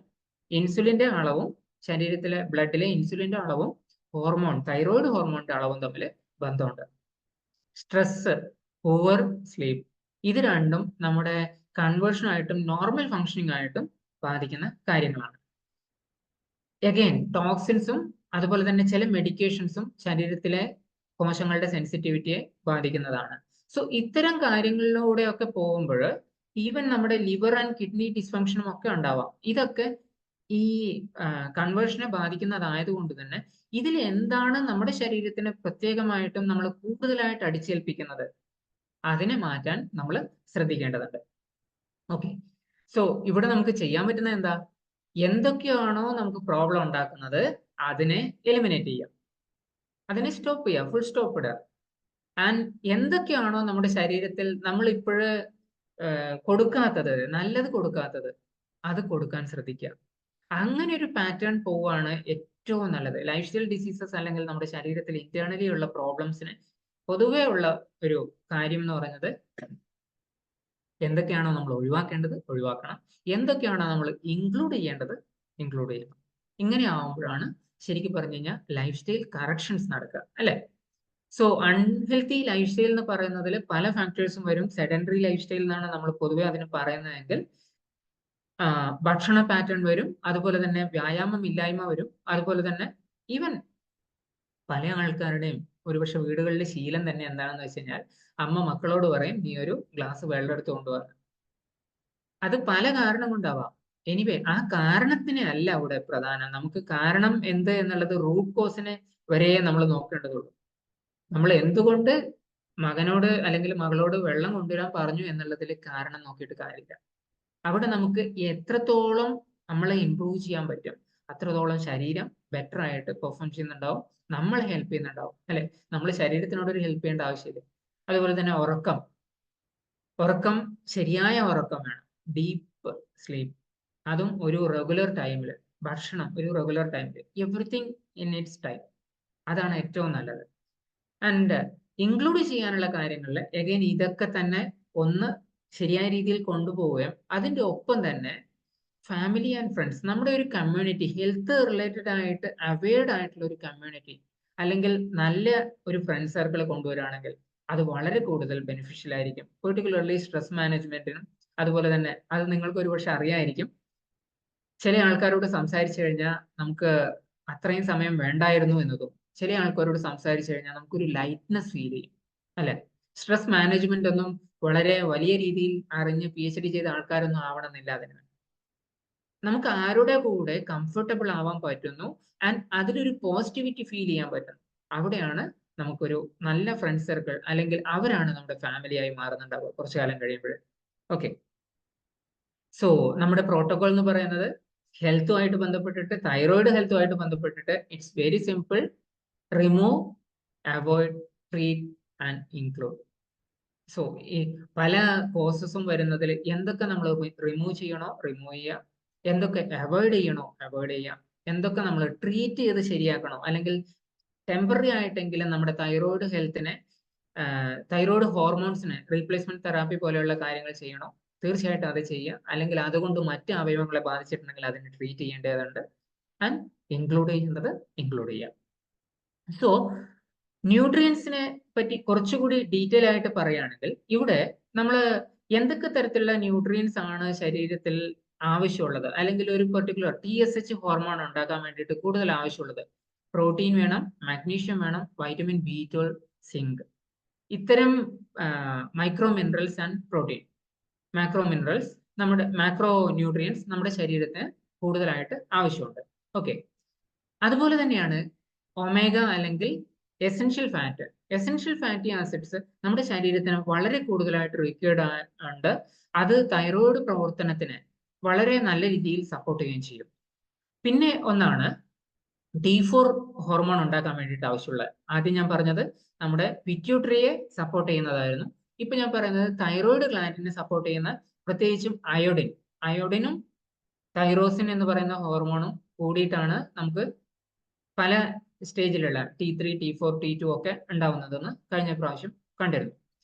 ഇൻസുലിന്റെ അളവും ശരീരത്തിലെ ബ്ലഡിലെ ഇൻസുലിന്റെ അളവും ഹോർമോൺ, തൈറോയിഡ് ഹോർമോണിന്റെ അളവും തമ്മിൽ ബന്ധമുണ്ട്. സ്ട്രെസ്, പുവർ സ്ലീപ്പ്, ഇത് രണ്ടും നമ്മുടെ കൺവേർഷനായിട്ടും നോർമൽ ഫങ്ഷനിങ് ആയിട്ടും ബാധിക്കുന്ന കാര്യങ്ങളാണ്. അഗൈൻ ടോക്സിൻസും അതുപോലെ തന്നെ ചില മെഡിക്കേഷൻസും ശരീരത്തിലെ കോശങ്ങളുടെ സെൻസിറ്റിവിറ്റിയെ ബാധിക്കുന്നതാണ്. സോ ഇത്തരം കാര്യങ്ങളിലൂടെയൊക്കെ പോകുമ്പോൾ ഈവൻ നമ്മുടെ ലിവർ ആൻഡ് കിഡ്നി ഡിസ്ഫങ്ഷനും ഒക്കെ ഉണ്ടാവാം. ഇതൊക്കെ ഈ കൺവേർഷനെ ബാധിക്കുന്നതായതുകൊണ്ട് തന്നെ ഇതിൽ എന്താണ് നമ്മുടെ ശരീരത്തിന് പ്രത്യേകമായിട്ടും നമ്മൾ കൂടുതലായിട്ട് അടിച്ചേൽപ്പിക്കുന്നത്, അതിനെ മാറ്റാൻ നമ്മൾ ശ്രദ്ധിക്കേണ്ടതുണ്ട്. ഓക്കെ, സോ ഇവിടെ നമുക്ക് ചെയ്യാൻ പറ്റുന്ന എന്താ? എന്തൊക്കെയാണോ നമുക്ക് പ്രോബ്ലം ഉണ്ടാക്കുന്നത് അതിനെ എലിമിനേറ്റ് ചെയ്യുക, അതിനെ സ്റ്റോപ്പ് ചെയ്യുക, ഫുൾ സ്റ്റോപ്പ് ഇടുക. ആൻഡ് എന്തൊക്കെയാണോ നമ്മുടെ ശരീരത്തിൽ നമ്മൾ ഇപ്പോഴ് കൊടുക്കാത്തത്, നല്ലത് കൊടുക്കാത്തത്, അത് കൊടുക്കാൻ ശ്രദ്ധിക്കുക. അങ്ങനെ ഒരു പാറ്റേൺ പോവുകയാണ് ഏറ്റവും നല്ലത്. ലൈഫ് സ്റ്റൈൽ ഡിസീസസ് അല്ലെങ്കിൽ നമ്മുടെ ശരീരത്തിൽ ഇന്റേണലി ഉള്ള പ്രോബ്ലംസിന് പൊതുവേ ഉള്ള ഒരു കാര്യം എന്ന് പറയുന്നത്, എന്തൊക്കെയാണോ നമ്മൾ ഒഴിവാക്കേണ്ടത് ഒഴിവാക്കണം, എന്തൊക്കെയാണോ നമ്മൾ ഇൻക്ലൂഡ് ചെയ്യേണ്ടത് ഇൻക്ലൂഡ് ചെയ്യണം. ഇങ്ങനെ ആവുമ്പോഴാണ് ശരിക്കും പറഞ്ഞു കഴിഞ്ഞാൽ ലൈഫ് സ്റ്റൈൽ കറക്ഷൻസ് നടക്കുക, അല്ലെ? സോ അൺഹെൽത്തി ലൈഫ് സ്റ്റൈൽ എന്ന് പറയുന്നതിൽ പല ഫാക്ടേഴ്സും വരും. സെഡൻഡറി ലൈഫ് സ്റ്റൈൽ എന്നാണ് നമ്മൾ പൊതുവെ അതിന് പറയുന്നതെങ്കിൽ ഭക്ഷണ പാറ്റേൺ വരും, അതുപോലെ തന്നെ വ്യായാമം ഇല്ലായ്മ വരും, അതുപോലെ തന്നെ ഈവൻ പല ആൾക്കാരുടെയും ഒരുപക്ഷെ വീടുകളിലെ ശീലം തന്നെ എന്താണെന്ന് വെച്ച് കഴിഞ്ഞാൽ, അമ്മ മക്കളോട് പറയും നീ ഒരു ഗ്ലാസ് വെള്ളം എടുത്ത് കൊണ്ടുപോകാൻ. അത് പല കാരണം കൊണ്ടാവാം. എനിവേ ആ കാരണത്തിനെ അല്ല അവിടെ പ്രധാനം. നമുക്ക് കാരണം എന്ത് എന്നുള്ളത് റൂട്ട് കോസിനെ വരെ നമ്മൾ നോക്കേണ്ടതുള്ളൂ. നമ്മൾ എന്തുകൊണ്ട് മകനോട് അല്ലെങ്കിൽ മകളോട് വെള്ളം കൊണ്ടുവരാൻ പറഞ്ഞു എന്നുള്ളതിൽ കാരണം നോക്കിയിട്ട് കാര്യമില്ല. അവിടെ നമുക്ക് എത്രത്തോളം നമ്മളെ ഇമ്പ്രൂവ് ചെയ്യാൻ പറ്റും അത്രത്തോളം ശരീരം ബെറ്റർ ആയിട്ട് പെർഫോം ചെയ്യുന്നുണ്ടാവും, നമ്മളെ ഹെൽപ്പ് ചെയ്യുന്നുണ്ടാവും അല്ലെ. നമ്മൾ ശരീരത്തിനോട് ഒരു ഹെൽപ്പ് ചെയ്യേണ്ട ആവശ്യമില്ല. അതുപോലെ തന്നെ ഉറക്കം ശരിയായ ഉറക്കം വേണം, ഡീപ്പ് സ്ലീപ്പ്, അതും ഒരു റെഗുലർ ടൈമിൽ. ഭക്ഷണം ഒരു റെഗുലർ ടൈമിൽ, എവറിത്തിങ് ഇൻ ഇറ്റ്സ് ടൈം, അതാണ് ഏറ്റവും നല്ലത്. ആൻഡ് ഇൻക്ലൂഡ് ചെയ്യാനുള്ള കാര്യങ്ങളിൽ എഗൈൻ ഇതൊക്കെ തന്നെ ഒന്ന് ശരിയായ രീതിയിൽ കൊണ്ടുപോവുകയും അതിൻ്റെ ഒപ്പം തന്നെ ഫാമിലി ആൻഡ് ഫ്രണ്ട്സ്, നമ്മുടെ ഒരു കമ്മ്യൂണിറ്റി, ഹെൽത്ത് റിലേറ്റഡ് ആയിട്ട് അവെയർഡ് ആയിട്ടുള്ള ഒരു കമ്മ്യൂണിറ്റി അല്ലെങ്കിൽ നല്ല ഒരു ഫ്രണ്ട് സർക്കിൾ കൊണ്ടുവരികയാണെങ്കിൽ അത് വളരെ കൂടുതൽ ബെനിഫിഷ്യൽ ആയിരിക്കും. പെർട്ടിക്കുലർലി സ്ട്രെസ് മാനേജ്മെന്റിനും. അതുപോലെ തന്നെ അത് നിങ്ങൾക്ക് ഒരുപക്ഷെ അറിയായിരിക്കും, ചില ആൾക്കാരോട് സംസാരിച്ചു കഴിഞ്ഞാൽ നമുക്ക് അത്രയും സമയം വേണ്ടായിരുന്നു എന്ന് തോന്നും. ചില ആൾക്കാരോട് സംസാരിച്ചു കഴിഞ്ഞാൽ നമുക്കൊരു ലൈറ്റ്നെസ് ഫീൽ ചെയ്യും അല്ലെ. സ്ട്രെസ് മാനേജ്മെന്റ് ഒന്നും വളരെ വലിയ രീതിയിൽ അറിഞ്ഞ് PhD ചെയ്ത ആൾക്കാരൊന്നും ആവണമെന്നില്ല അതിന്. നമുക്ക് ആരുടെ കൂടെ കംഫർട്ടബിൾ ആവാൻ പറ്റുന്നു ആൻഡ് അതിലൊരു പോസിറ്റിവിറ്റി ഫീൽ ചെയ്യാൻ പറ്റുന്നു, അവിടെയാണ് നമുക്കൊരു നല്ല ഫ്രണ്ട് സർക്കിൾ അല്ലെങ്കിൽ അവരാണ് നമ്മുടെ ഫാമിലി ആയി മാറുന്നുണ്ടാവുക കുറച്ചു കാലം കഴിയുമ്പോൾ. ഓക്കെ, സോ നമ്മുടെ പ്രോട്ടോകോൾ എന്ന് പറയുന്നത് ഹെൽത്തുമായിട്ട് ബന്ധപ്പെട്ടിട്ട്, തൈറോയിഡ് ഹെൽത്തുമായിട്ട് ബന്ധപ്പെട്ടിട്ട് it's very simple. Remove, avoid, treat and include. So ഈ പല കോസസും വരുന്നതിൽ എന്തൊക്കെ നമ്മൾ റിമൂവ് ചെയ്യണോ റിമൂവ് ചെയ്യുക, എന്തൊക്കെ അവോയ്ഡ് ചെയ്യണോ അവോയ്ഡ് ചെയ്യാം, എന്തൊക്കെ നമ്മൾ ട്രീറ്റ് ചെയ്ത് ശരിയാക്കണോ അല്ലെങ്കിൽ ടെമ്പററി ആയിട്ടെങ്കിലും നമ്മുടെ തൈറോയിഡ് ഹെൽത്തിനെ, തൈറോയിഡ് ഹോർമോൺസിന് റീപ്ലേസ്മെന്റ് തെറാപ്പി പോലെയുള്ള കാര്യങ്ങൾ ചെയ്യണോ, തീർച്ചയായിട്ടും അത് ചെയ്യുക. അല്ലെങ്കിൽ അതുകൊണ്ട് മറ്റ് അവയവങ്ങളെ ബാധിച്ചിട്ടുണ്ടെങ്കിൽ അതിനെ ട്രീറ്റ് ചെയ്യേണ്ടതുണ്ട്. ആൻഡ് ഇൻക്ലൂഡ് ചെയ്യുന്നത് ഇൻക്ലൂഡ് ചെയ്യാം. സോ ന്യൂട്രിയൻസിനെ പറ്റി കുറച്ചുകൂടി ഡീറ്റെയിൽ ആയിട്ട് പറയുകയാണെങ്കിൽ ഇവിടെ നമ്മൾ എന്തൊക്കെ തരത്തിലുള്ള ന്യൂട്രിയൻസ് ആണ് ശരീരത്തിൽ ആവശ്യമുള്ളത്, അല്ലെങ്കിൽ ഒരു പെർട്ടിക്കുലർ TSH ഹോർമോൺ ഉണ്ടാക്കാൻ വേണ്ടിയിട്ട് കൂടുതൽ ആവശ്യമുള്ളത്. പ്രോട്ടീൻ വേണം, മാഗ്നീഷ്യം വേണം, വൈറ്റമിൻ B12, സിങ്ക്, ഇത്തരം micro minerals and protein, macro minerals, നമ്മുടെ മാക്രോ ന്യൂട്രിയൻസ് നമ്മുടെ ശരീരത്തിന് കൂടുതലായിട്ട് ആവശ്യമുണ്ട്. ഓക്കെ, അതുപോലെ തന്നെയാണ് ഒമേഗ അല്ലെങ്കിൽ essential fat, essential fatty acids നമ്മുടെ ശരീരത്തിന് വളരെ കൂടുതലായിട്ട് റിക്വയർഡ് ഉണ്ട്. അത് തൈറോയിഡ് പ്രവർത്തനത്തിന് വളരെ നല്ല രീതിയിൽ സപ്പോർട്ട് ചെയ്യുകയും ചെയ്യും. പിന്നെ ഒന്നാണ് T4 ഹോർമോൺ ഉണ്ടാക്കാൻ വേണ്ടിയിട്ട് ആവശ്യമുള്ള. ആദ്യം ഞാൻ പറഞ്ഞത് നമ്മുടെ പിറ്റ്യൂട്ടറിയെ സപ്പോർട്ട് ചെയ്യുന്നതായിരുന്നു. ഇപ്പൊ ഞാൻ പറയുന്നത് തൈറോയിഡ് ഗ്ലാൻഡിനെ സപ്പോർട്ട് ചെയ്യുന്ന പ്രത്യേകിച്ചും അയോഡിനും തൈറോസിൻ എന്ന് പറയുന്ന ഹോർമോണും കൂടിയിട്ടാണ് നമുക്ക് പല സ്റ്റേജിലുള്ള T3, T4, T2 ഒക്കെ ഉണ്ടാവുന്നതെന്ന് കഴിഞ്ഞ പ്രാവശ്യം കണ്ടിരുന്നു.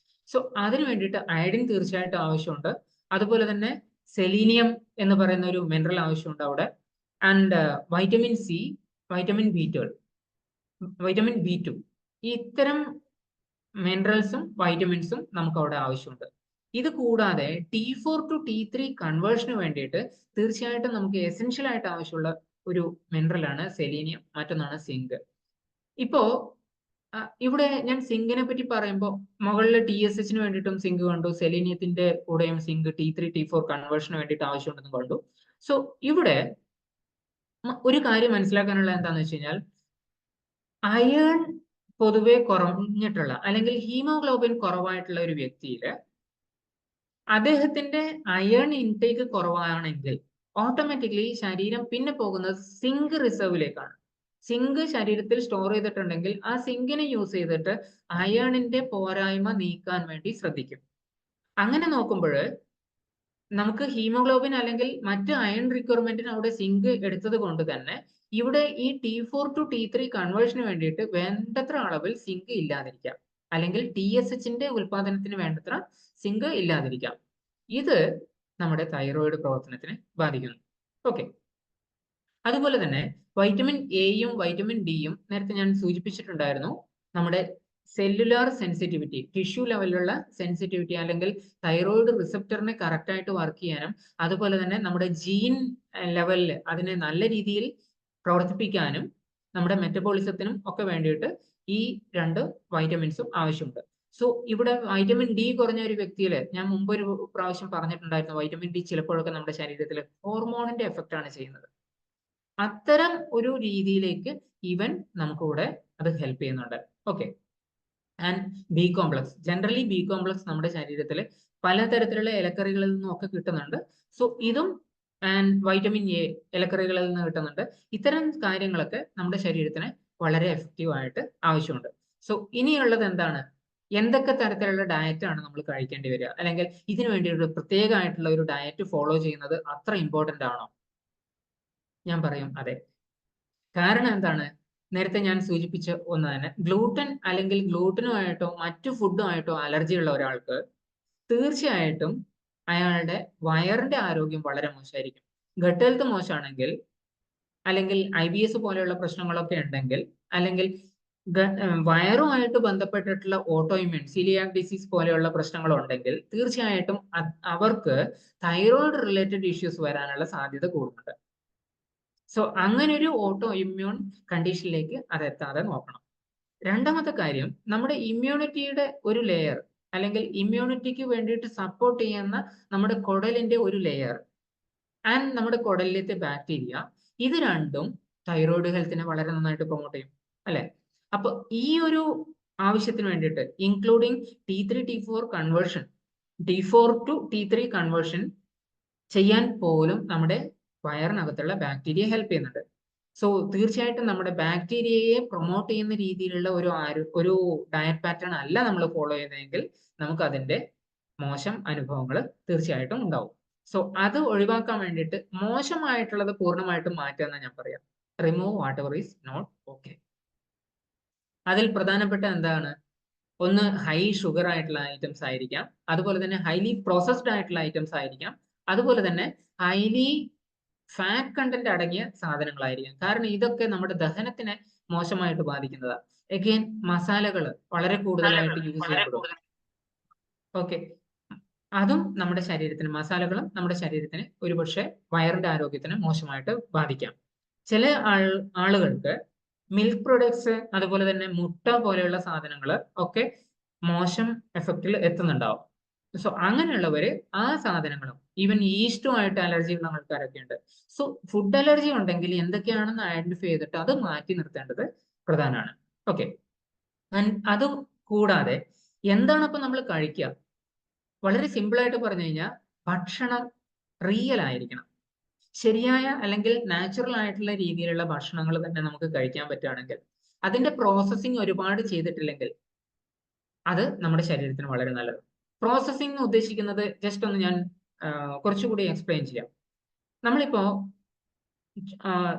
സോ അതിനു വേണ്ടിയിട്ട് അയഡിൻ തീർച്ചയായിട്ടും ആവശ്യമുണ്ട്. അതുപോലെ തന്നെ സെലീനിയം എന്ന് പറയുന്ന ഒരു മിനറൽ ആവശ്യമുണ്ട് അവിടെ. And vitamin C, vitamin B12, vitamin B2, ഇത്തരം മിനറൽസും വൈറ്റമിൻസും നമുക്ക് അവിടെ ആവശ്യമുണ്ട്. ഇത് കൂടാതെ T4 to T3 കൺവേർഷന് വേണ്ടിയിട്ട് തീർച്ചയായിട്ടും നമുക്ക് എസെൻഷ്യൽ ആയിട്ട് ആവശ്യമുള്ള ഒരു മിനറൽ ആണ് സെലീനിയം, മറ്റൊന്നാണ് സിങ്ക്. ഇപ്പോ ഇവിടെ ഞാൻ സിങ്കിനെ പറ്റി പറയുമ്പോൾ മുകളിൽ TSH വേണ്ടിയിട്ടും സിങ്ക് കണ്ടു, സെലീനിയത്തിന്റെ കൂടെയും സിങ്ക് T3, T4 കൺവേർഷന് വേണ്ടിയിട്ട് ആവശ്യമുണ്ടെന്ന് കണ്ടു. സോ ഇവിടെ ഒരു കാര്യം മനസ്സിലാക്കാനുള്ള എന്താണെന്ന് വെച്ച് കഴിഞ്ഞാൽ, അയൺ പൊതുവെ കുറഞ്ഞിട്ടുള്ള അല്ലെങ്കിൽ ഹീമോഗ്ലോബിൻ കുറവായിട്ടുള്ള ഒരു വ്യക്തിയിൽ അദ്ദേഹത്തിന്റെ അയൺ ഇൻടേക്ക് കുറവാണെങ്കിൽ ഓട്ടോമാറ്റിക്കലി ശരീരം പിന്നെ പോകുന്നത് സിങ്ക് റിസർവിലേക്കാണ്. സിങ്ക് ശരീരത്തിൽ സ്റ്റോർ ചെയ്തിട്ടുണ്ടെങ്കിൽ ആ സിങ്കിനെ യൂസ് ചെയ്തിട്ട് അയണിന്റെ പോരായ്മ നീക്കാൻ വേണ്ടി ശ്രദ്ധിക്കും. അങ്ങനെ നോക്കുമ്പോൾ നമുക്ക് ഹീമോഗ്ലോബിൻ അല്ലെങ്കിൽ മറ്റ് അയൺ റിക്വയർമെന്റിന് അവിടെ സിങ്ക് എടുത്തത് കൊണ്ട് തന്നെ ഇവിടെ ഈ T4 to T3 കൺവേർഷന് വേണ്ടിയിട്ട് വേണ്ടത്ര അളവിൽ സിങ്ക് ഇല്ലാതിരിക്കാം, അല്ലെങ്കിൽ TSHന്റെ ഉൽപാദനത്തിന് വേണ്ടത്ര സിങ്ക് ഇല്ലാതിരിക്കാം. ഇത് നമ്മുടെ തൈറോയിഡ് പ്രവർത്തനത്തിനെ ബാധിക്കുന്നു. ഓക്കെ, അതുപോലെ തന്നെ വൈറ്റമിൻ എയും വൈറ്റമിൻ ഡിയും നേരത്തെ ഞാൻ സൂചിപ്പിച്ചിട്ടുണ്ടായിരുന്നു. നമ്മുടെ സെല്ലുലാർ സെൻസിറ്റിവിറ്റി, ടിഷ്യൂ ലെവലിലുള്ള സെൻസിറ്റിവിറ്റി അല്ലെങ്കിൽ തൈറോയിഡ് റിസപ്റ്ററിനെ കറക്റ്റ് ആയിട്ട് വർക്ക് ചെയ്യാനും അതുപോലെ തന്നെ നമ്മുടെ ജീൻ ലെവലിൽ അതിനെ നല്ല രീതിയിൽ പ്രവർത്തിപ്പിക്കാനും നമ്മുടെ മെറ്റബോളിസത്തിനും ഒക്കെ വേണ്ടിയിട്ട് ഈ രണ്ട് വൈറ്റമിൻസും ആവശ്യമുണ്ട്. സോ ഇവിടെ വൈറ്റമിൻ ഡി കുറഞ്ഞ ഒരു വ്യക്തിയിൽ ഞാൻ മുമ്പ് ഒരു പ്രാവശ്യം പറഞ്ഞിട്ടുണ്ടായിരുന്നു, വൈറ്റമിൻ ഡി ചിലപ്പോഴൊക്കെ നമ്മുടെ ശരീരത്തിൽ ഹോർമോണിന്റെ എഫക്റ്റ് ആണ് ചെയ്യുന്നത്. അത്തരം ഒരു രീതിയിലേക്ക് ഈവൻ നമുക്കിവിടെ അത് ഹെൽപ്പ് ചെയ്യുന്നുണ്ട്. Okay, and B complex. Generally B complex നമ്മുടെ ശരീരത്തിൽ പലതരത്തിലുള്ള ഇലക്കറികളിൽ നിന്നും ഒക്കെ കിട്ടുന്നുണ്ട്. സോ ഇതും ആൻഡ് വൈറ്റമിൻ എ ഇലക്കറികളിൽ നിന്ന് കിട്ടുന്നുണ്ട്. ഇത്തരം കാര്യങ്ങളൊക്കെ നമ്മുടെ ശരീരത്തിന് വളരെ എഫക്റ്റീവ് ആയിട്ട് ആവശ്യമുണ്ട്. സോ ഇനിയുള്ളത് എന്താണ്? എന്തൊക്കെ തരത്തിലുള്ള ഡയറ്റ് ആണ് നമ്മൾ കഴിക്കേണ്ടി വരിക, അല്ലെങ്കിൽ ഇതിനു വേണ്ടി ഒരു പ്രത്യേകമായിട്ടുള്ള ഒരു ഡയറ്റ് ഫോളോ ചെയ്യുന്നത് അത്ര ഇമ്പോർട്ടന്റ് ആണോ? ഞാൻ പറയും അതെ. കാരണം എന്താണ്? നേരത്തെ ഞാൻ സൂചിപ്പിച്ച ഒന്ന് തന്നെ, ഗ്ലൂട്ടൻ അല്ലെങ്കിൽ ഗ്ലൂട്ടനുമായിട്ടോ മറ്റു ഫുഡുമായിട്ടോ അലർജി ഉള്ള ഒരാൾക്ക് തീർച്ചയായിട്ടും അയാളുടെ വയറിന്റെ ആരോഗ്യം വളരെ മോശമായിരിക്കും. ഗട്ട് ഹെൽത്ത് മോശമാണെങ്കിൽ, അല്ലെങ്കിൽ IBS പോലെയുള്ള പ്രശ്നങ്ങളൊക്കെ ഉണ്ടെങ്കിൽ, അല്ലെങ്കിൽ വയറുമായിട്ട് ബന്ധപ്പെട്ടിട്ടുള്ള ഓട്ടോ ഇമ്യൂൺ സീലിയാക് ഡിസീസ് പോലെയുള്ള പ്രശ്നങ്ങൾ ഉണ്ടെങ്കിൽ തീർച്ചയായിട്ടും അവർക്ക് തൈറോയിഡ് റിലേറ്റഡ് ഇഷ്യൂസ് വരാനുള്ള സാധ്യത കൂടുന്നുണ്ട്. സോ അങ്ങനെ ഒരു ഓട്ടോ ഇമ്മ്യൂൺ കണ്ടീഷനിലേക്ക് അത് എത്താതെ നോക്കണം. രണ്ടാമത്തെ കാര്യം, നമ്മുടെ ഇമ്മ്യൂണിറ്റിയുടെ ഒരു ലെയർ, അല്ലെങ്കിൽ ഇമ്മ്യൂണിറ്റിക്ക് വേണ്ടിയിട്ട് സപ്പോർട്ട് ചെയ്യുന്ന നമ്മുടെ കുടലിന്റെ ഒരു ലെയർ ആൻഡ് നമ്മുടെ കുടലിലത്തെ ബാക്ടീരിയ, ഇത് രണ്ടും തൈറോയിഡ് ഹെൽത്തിനെ വളരെ നന്നായിട്ട് പ്രൊമോട്ട് ചെയ്യും, അല്ലെ? അപ്പൊ ഈ ഒരു ആവശ്യത്തിന് വേണ്ടിയിട്ട് including T3 T4 conversion, T4 to T3 conversion ചെയ്യാൻ പോലും നമ്മുടെ വയറിനകത്തുള്ള ബാക്ടീരിയ ഹെൽപ്പ് ചെയ്യുന്നുണ്ട്. സോ തീർച്ചയായിട്ടും നമ്മുടെ ബാക്ടീരിയയെ പ്രൊമോട്ട് ചെയ്യുന്ന രീതിയിലുള്ള ഒരു ഡയറ്റ് പാറ്റേൺ അല്ല നമ്മൾ ഫോളോ ചെയ്യുന്നതെങ്കിൽ നമുക്ക് അതിന്റെ മോശം അനുഭവങ്ങൾ തീർച്ചയായിട്ടും ഉണ്ടാവും. സോ അത് ഒഴിവാക്കാൻ വേണ്ടിയിട്ട് മോശമായിട്ടുള്ളത് പൂർണ്ണമായിട്ടും മാറ്റുക എന്നാണ് ഞാൻ പറയാം. Remove whatever is not okay. അതിൽ പ്രധാനപ്പെട്ട എന്താണ്? ഒന്ന്, ഹൈ ഷുഗർ ആയിട്ടുള്ള ഐറ്റംസ് ആയിരിക്കാം, അതുപോലെ തന്നെ ഹൈലി പ്രോസസ്ഡ് ആയിട്ടുള്ള ഐറ്റംസ് ആയിരിക്കാം, അതുപോലെ തന്നെ ഹൈലി ഫാറ്റ് കണ്ടന്റ് അടങ്ങിയ സാധനങ്ങളായിരിക്കും. കാരണം ഇതൊക്കെ നമ്മുടെ ദഹനത്തിനെ മോശമായിട്ട് ബാധിക്കുന്നതാണ്. എഗെയിൻ, മസാലകൾ വളരെ കൂടുതലായിട്ട് യൂസ് ചെയ്യപ്പെടും. ഓക്കെ, അതും നമ്മുടെ ശരീരത്തിന്, മസാലകളും നമ്മുടെ ശരീരത്തിന് ഒരുപക്ഷെ വയറിന്റെ ആരോഗ്യത്തിന് മോശമായിട്ട് ബാധിക്കാം. ചില ആളുകൾക്ക് മിൽക്ക് പ്രൊഡക്ട്സ്, അതുപോലെ തന്നെ മുട്ട പോലെയുള്ള സാധനങ്ങൾ ഒക്കെ മോശം എഫക്റ്റിൽ എത്തുന്നുണ്ടാവും. സോ അങ്ങനെയുള്ളവര് ആ സാധനങ്ങളും, ഈവൻ ഈസ്റ്റുമായിട്ട് അലർജി ഉള്ള ആൾക്കാരൊക്കെ ഉണ്ട്. സോ ഫുഡ് അലർജി ഉണ്ടെങ്കിൽ എന്തൊക്കെയാണെന്ന് ഐഡന്റിഫൈ ചെയ്തിട്ട് അത് മാറ്റി നിർത്തേണ്ടത് പ്രധാനമാണ്. ഓക്കെ, അത് കൂടാതെ എന്താണ് ഇപ്പൊ നമ്മൾ കഴിക്കുക? വളരെ സിമ്പിൾ ആയിട്ട് പറഞ്ഞു കഴിഞ്ഞാൽ ഭക്ഷണം റിയൽ ആയിരിക്കണം. ശരിയായ അല്ലെങ്കിൽ നാച്ചുറൽ ആയിട്ടുള്ള രീതിയിലുള്ള ഭക്ഷണങ്ങൾ തന്നെ നമുക്ക് കഴിക്കാൻ പറ്റുകയാണെങ്കിൽ, അതിന്റെ പ്രോസസ്സിങ് ഒരുപാട് ചെയ്തിട്ടില്ലെങ്കിൽ അത് നമ്മുടെ ശരീരത്തിന് വളരെ നല്ലത്. പ്രോസസ്സിംഗ് ഉദ്ദേശിക്കുന്നത് ജസ്റ്റ് ഒന്ന് ഞാൻ കുറച്ചുകൂടി എക്സ്പ്ലെയിൻ ചെയ്യാം. നമ്മളിപ്പോ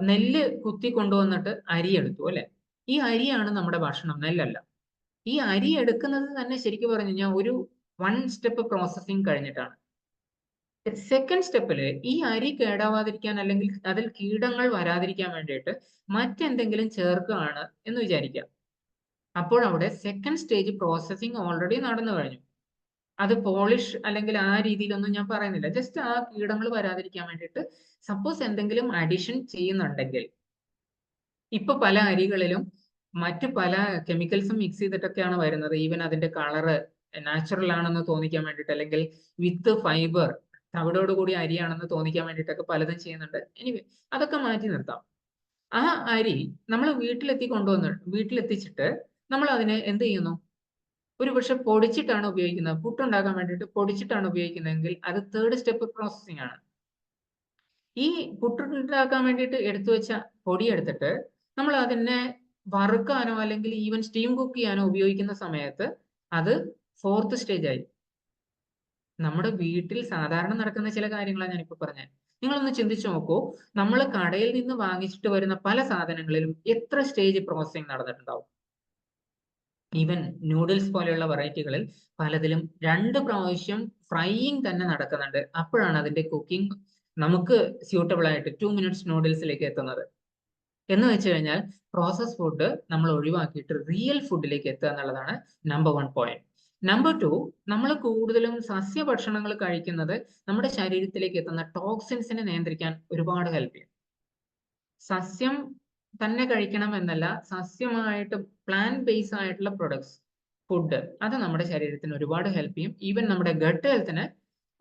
നെല്ല് കുത്തി കൊണ്ടുവന്നിട്ട് അരി എടുത്തു, അല്ലെ? ഈ അരിയാണ് നമ്മുടെ ഭക്ഷണം, നെല്ലല്ല. ഈ അരി എടുക്കുന്നത് തന്നെ ശരിക്കും പറഞ്ഞു കഴിഞ്ഞാൽ ഒരു 1 സ്റ്റെപ്പ് പ്രോസസ്സിംഗ് കഴിഞ്ഞിട്ടാണ്. സെക്കൻഡ് സ്റ്റെപ്പില് ഈ അരി കേടാവാതിരിക്കാൻ, അല്ലെങ്കിൽ അതിൽ കീടങ്ങൾ വരാതിരിക്കാൻ വേണ്ടിയിട്ട് മറ്റെന്തെങ്കിലും ചേർക്കുകയാണ് എന്ന് വിചാരിക്കുക. അപ്പോൾ അവിടെ സെക്കൻഡ് സ്റ്റേജ് പ്രോസസ്സിംഗ് ഓൾറെഡി നടന്നു കഴിഞ്ഞു. അത് പോളിഷ് അല്ലെങ്കിൽ ആ രീതിയിലൊന്നും ഞാൻ പറയുന്നില്ല. ജസ്റ്റ് ആ കീടങ്ങൾ വരാതിരിക്കാൻ വേണ്ടിയിട്ട് സപ്പോസ് എന്തെങ്കിലും അഡിഷൻ ചെയ്യുന്നുണ്ടെങ്കിൽ, ഇപ്പൊ പല അരികളിലും മറ്റു പല കെമിക്കൽസും മിക്സ് ചെയ്തിട്ടൊക്കെയാണ് വരുന്നത്. ഈവൻ അതിന്റെ കളറ് നാച്ചുറൽ ആണെന്ന് തോന്നിക്കാൻ വേണ്ടിയിട്ട്, അല്ലെങ്കിൽ വിത്ത് ഫൈബർ തവിടോട് കൂടി അരിയാണെന്ന് തോന്നിക്കാൻ വേണ്ടിയിട്ടൊക്കെ പലതും ചെയ്യുന്നുണ്ട്. എനിവേ, അതൊക്കെ മാറ്റി നിർത്താം. ആ അരി നമ്മൾ വീട്ടിലെത്തിച്ചിട്ട് നമ്മൾ അതിനെ എന്ത് ചെയ്യുന്നു? ഒരുപക്ഷെ പൊടിച്ചിട്ടാണ് ഉപയോഗിക്കുന്നത്, പുട്ടുണ്ടാക്കാൻ വേണ്ടിയിട്ട് പൊടിച്ചിട്ടാണ് ഉപയോഗിക്കുന്നതെങ്കിൽ അത് തേർഡ് സ്റ്റെപ്പ് പ്രോസസ്സിംഗ് ആണ്. ഈ പുട്ടുണ്ടാക്കാൻ വേണ്ടിയിട്ട് എടുത്തു വെച്ച പൊടി എടുത്തിട്ട് നമ്മൾ അതിനെ വറുക്കാനോ അല്ലെങ്കിൽ ഈവൻ സ്റ്റീം കുക്ക് ചെയ്യാനോ ഉപയോഗിക്കുന്ന സമയത്ത് അത് ഫോർത്ത് സ്റ്റേജ് ആയി. നമ്മുടെ വീട്ടിൽ സാധാരണ നടക്കുന്ന ചില കാര്യങ്ങളാണ് ഞാനിപ്പോ പറഞ്ഞത്. നിങ്ങളൊന്ന് ചിന്തിച്ചു നോക്കൂ, നമ്മൾ കടയിൽ നിന്ന് വാങ്ങിച്ചിട്ട് വരുന്ന പല സാധനങ്ങളിലും എത്ര സ്റ്റേജ് പ്രോസസ്സിംഗ് നടന്നിട്ടുണ്ടാവും? ഈവൻ നൂഡിൽസ് പോലെയുള്ള വെറൈറ്റികളിൽ പലതിലും 2 പ്രാവശ്യം ഫ്രൈയിങ് തന്നെ നടക്കുന്നുണ്ട്. അപ്പോഴാണ് അതിന്റെ കുക്കിംഗ് നമുക്ക് സ്യൂട്ടബിൾ ആയിട്ട് 2 മിനിറ്റ്സ് നൂഡിൽസിലേക്ക് എത്തുന്നത്. എന്ന് വെച്ച് കഴിഞ്ഞാൽ പ്രോസസ് ഫുഡ് നമ്മൾ ഒഴിവാക്കിയിട്ട് റിയൽ ഫുഡിലേക്ക് എത്തുക എന്നുള്ളതാണ് നമ്പർ 1 പോയിന്റ്. നമ്പർ 2, നമ്മൾ കൂടുതലും സസ്യഭക്ഷണങ്ങൾ കഴിക്കുന്നത് നമ്മുടെ ശരീരത്തിലേക്ക് എത്തുന്ന ടോക്സിൻസിനെ നിയന്ത്രിക്കാൻ ഒരുപാട് ഹെൽപ്പ് ചെയ്യും. സസ്യം തന്നെ കഴിക്കണം എന്നല്ല, സസ്യമായിട്ട് പ്ലാന്റ് ബേസ് ആയിട്ടുള്ള പ്രൊഡക്ട്സ്, ഫുഡ്, അത് നമ്മുടെ ശരീരത്തിന് ഒരുപാട് ഹെൽപ്പ് ചെയ്യും. ഈവൻ നമ്മുടെ ഗട്ട് ഹെൽത്തിന്,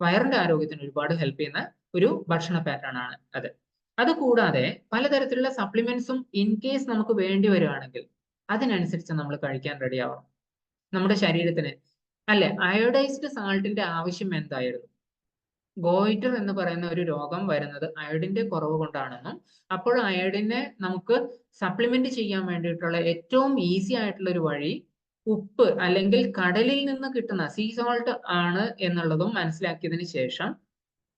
വയറിന്റെ ആരോഗ്യത്തിന് ഒരുപാട് ഹെൽപ്പ് ചെയ്യുന്ന ഒരു ഭക്ഷണ പാറ്റേൺ ആണ് അത്. അതുകൂടാതെ പലതരത്തിലുള്ള സപ്ലിമെന്റ്സും ഇൻ കേസ് നമുക്ക് വേണ്ടി വരുവാണെങ്കിൽ അതിനനുസരിച്ച് നമ്മൾ കഴിക്കാൻ റെഡി ആവണം. നമ്മുടെ ശരീരത്തിന് അല്ലെ അയോഡൈസ്ഡ് സാൾട്ടിന്റെ ആവശ്യം എന്തായിരുന്നു? ഗോയിറ്റർ എന്ന് പറയുന്ന ഒരു രോഗം വരുന്നത് അയോഡിന്റെ കുറവ് കൊണ്ടാണെന്നും അപ്പോൾ അയോഡിനെ നമുക്ക് സപ്ലിമെന്റ് ചെയ്യാൻ വേണ്ടിയിട്ടുള്ള ഏറ്റവും ഈസി ആയിട്ടുള്ള ഒരു വഴി ഉപ്പ് അല്ലെങ്കിൽ കടലിൽ നിന്ന് കിട്ടുന്ന സീ സോൾട്ട് ആണ് എന്നുള്ളതും മനസ്സിലാക്കിയതിന് ശേഷം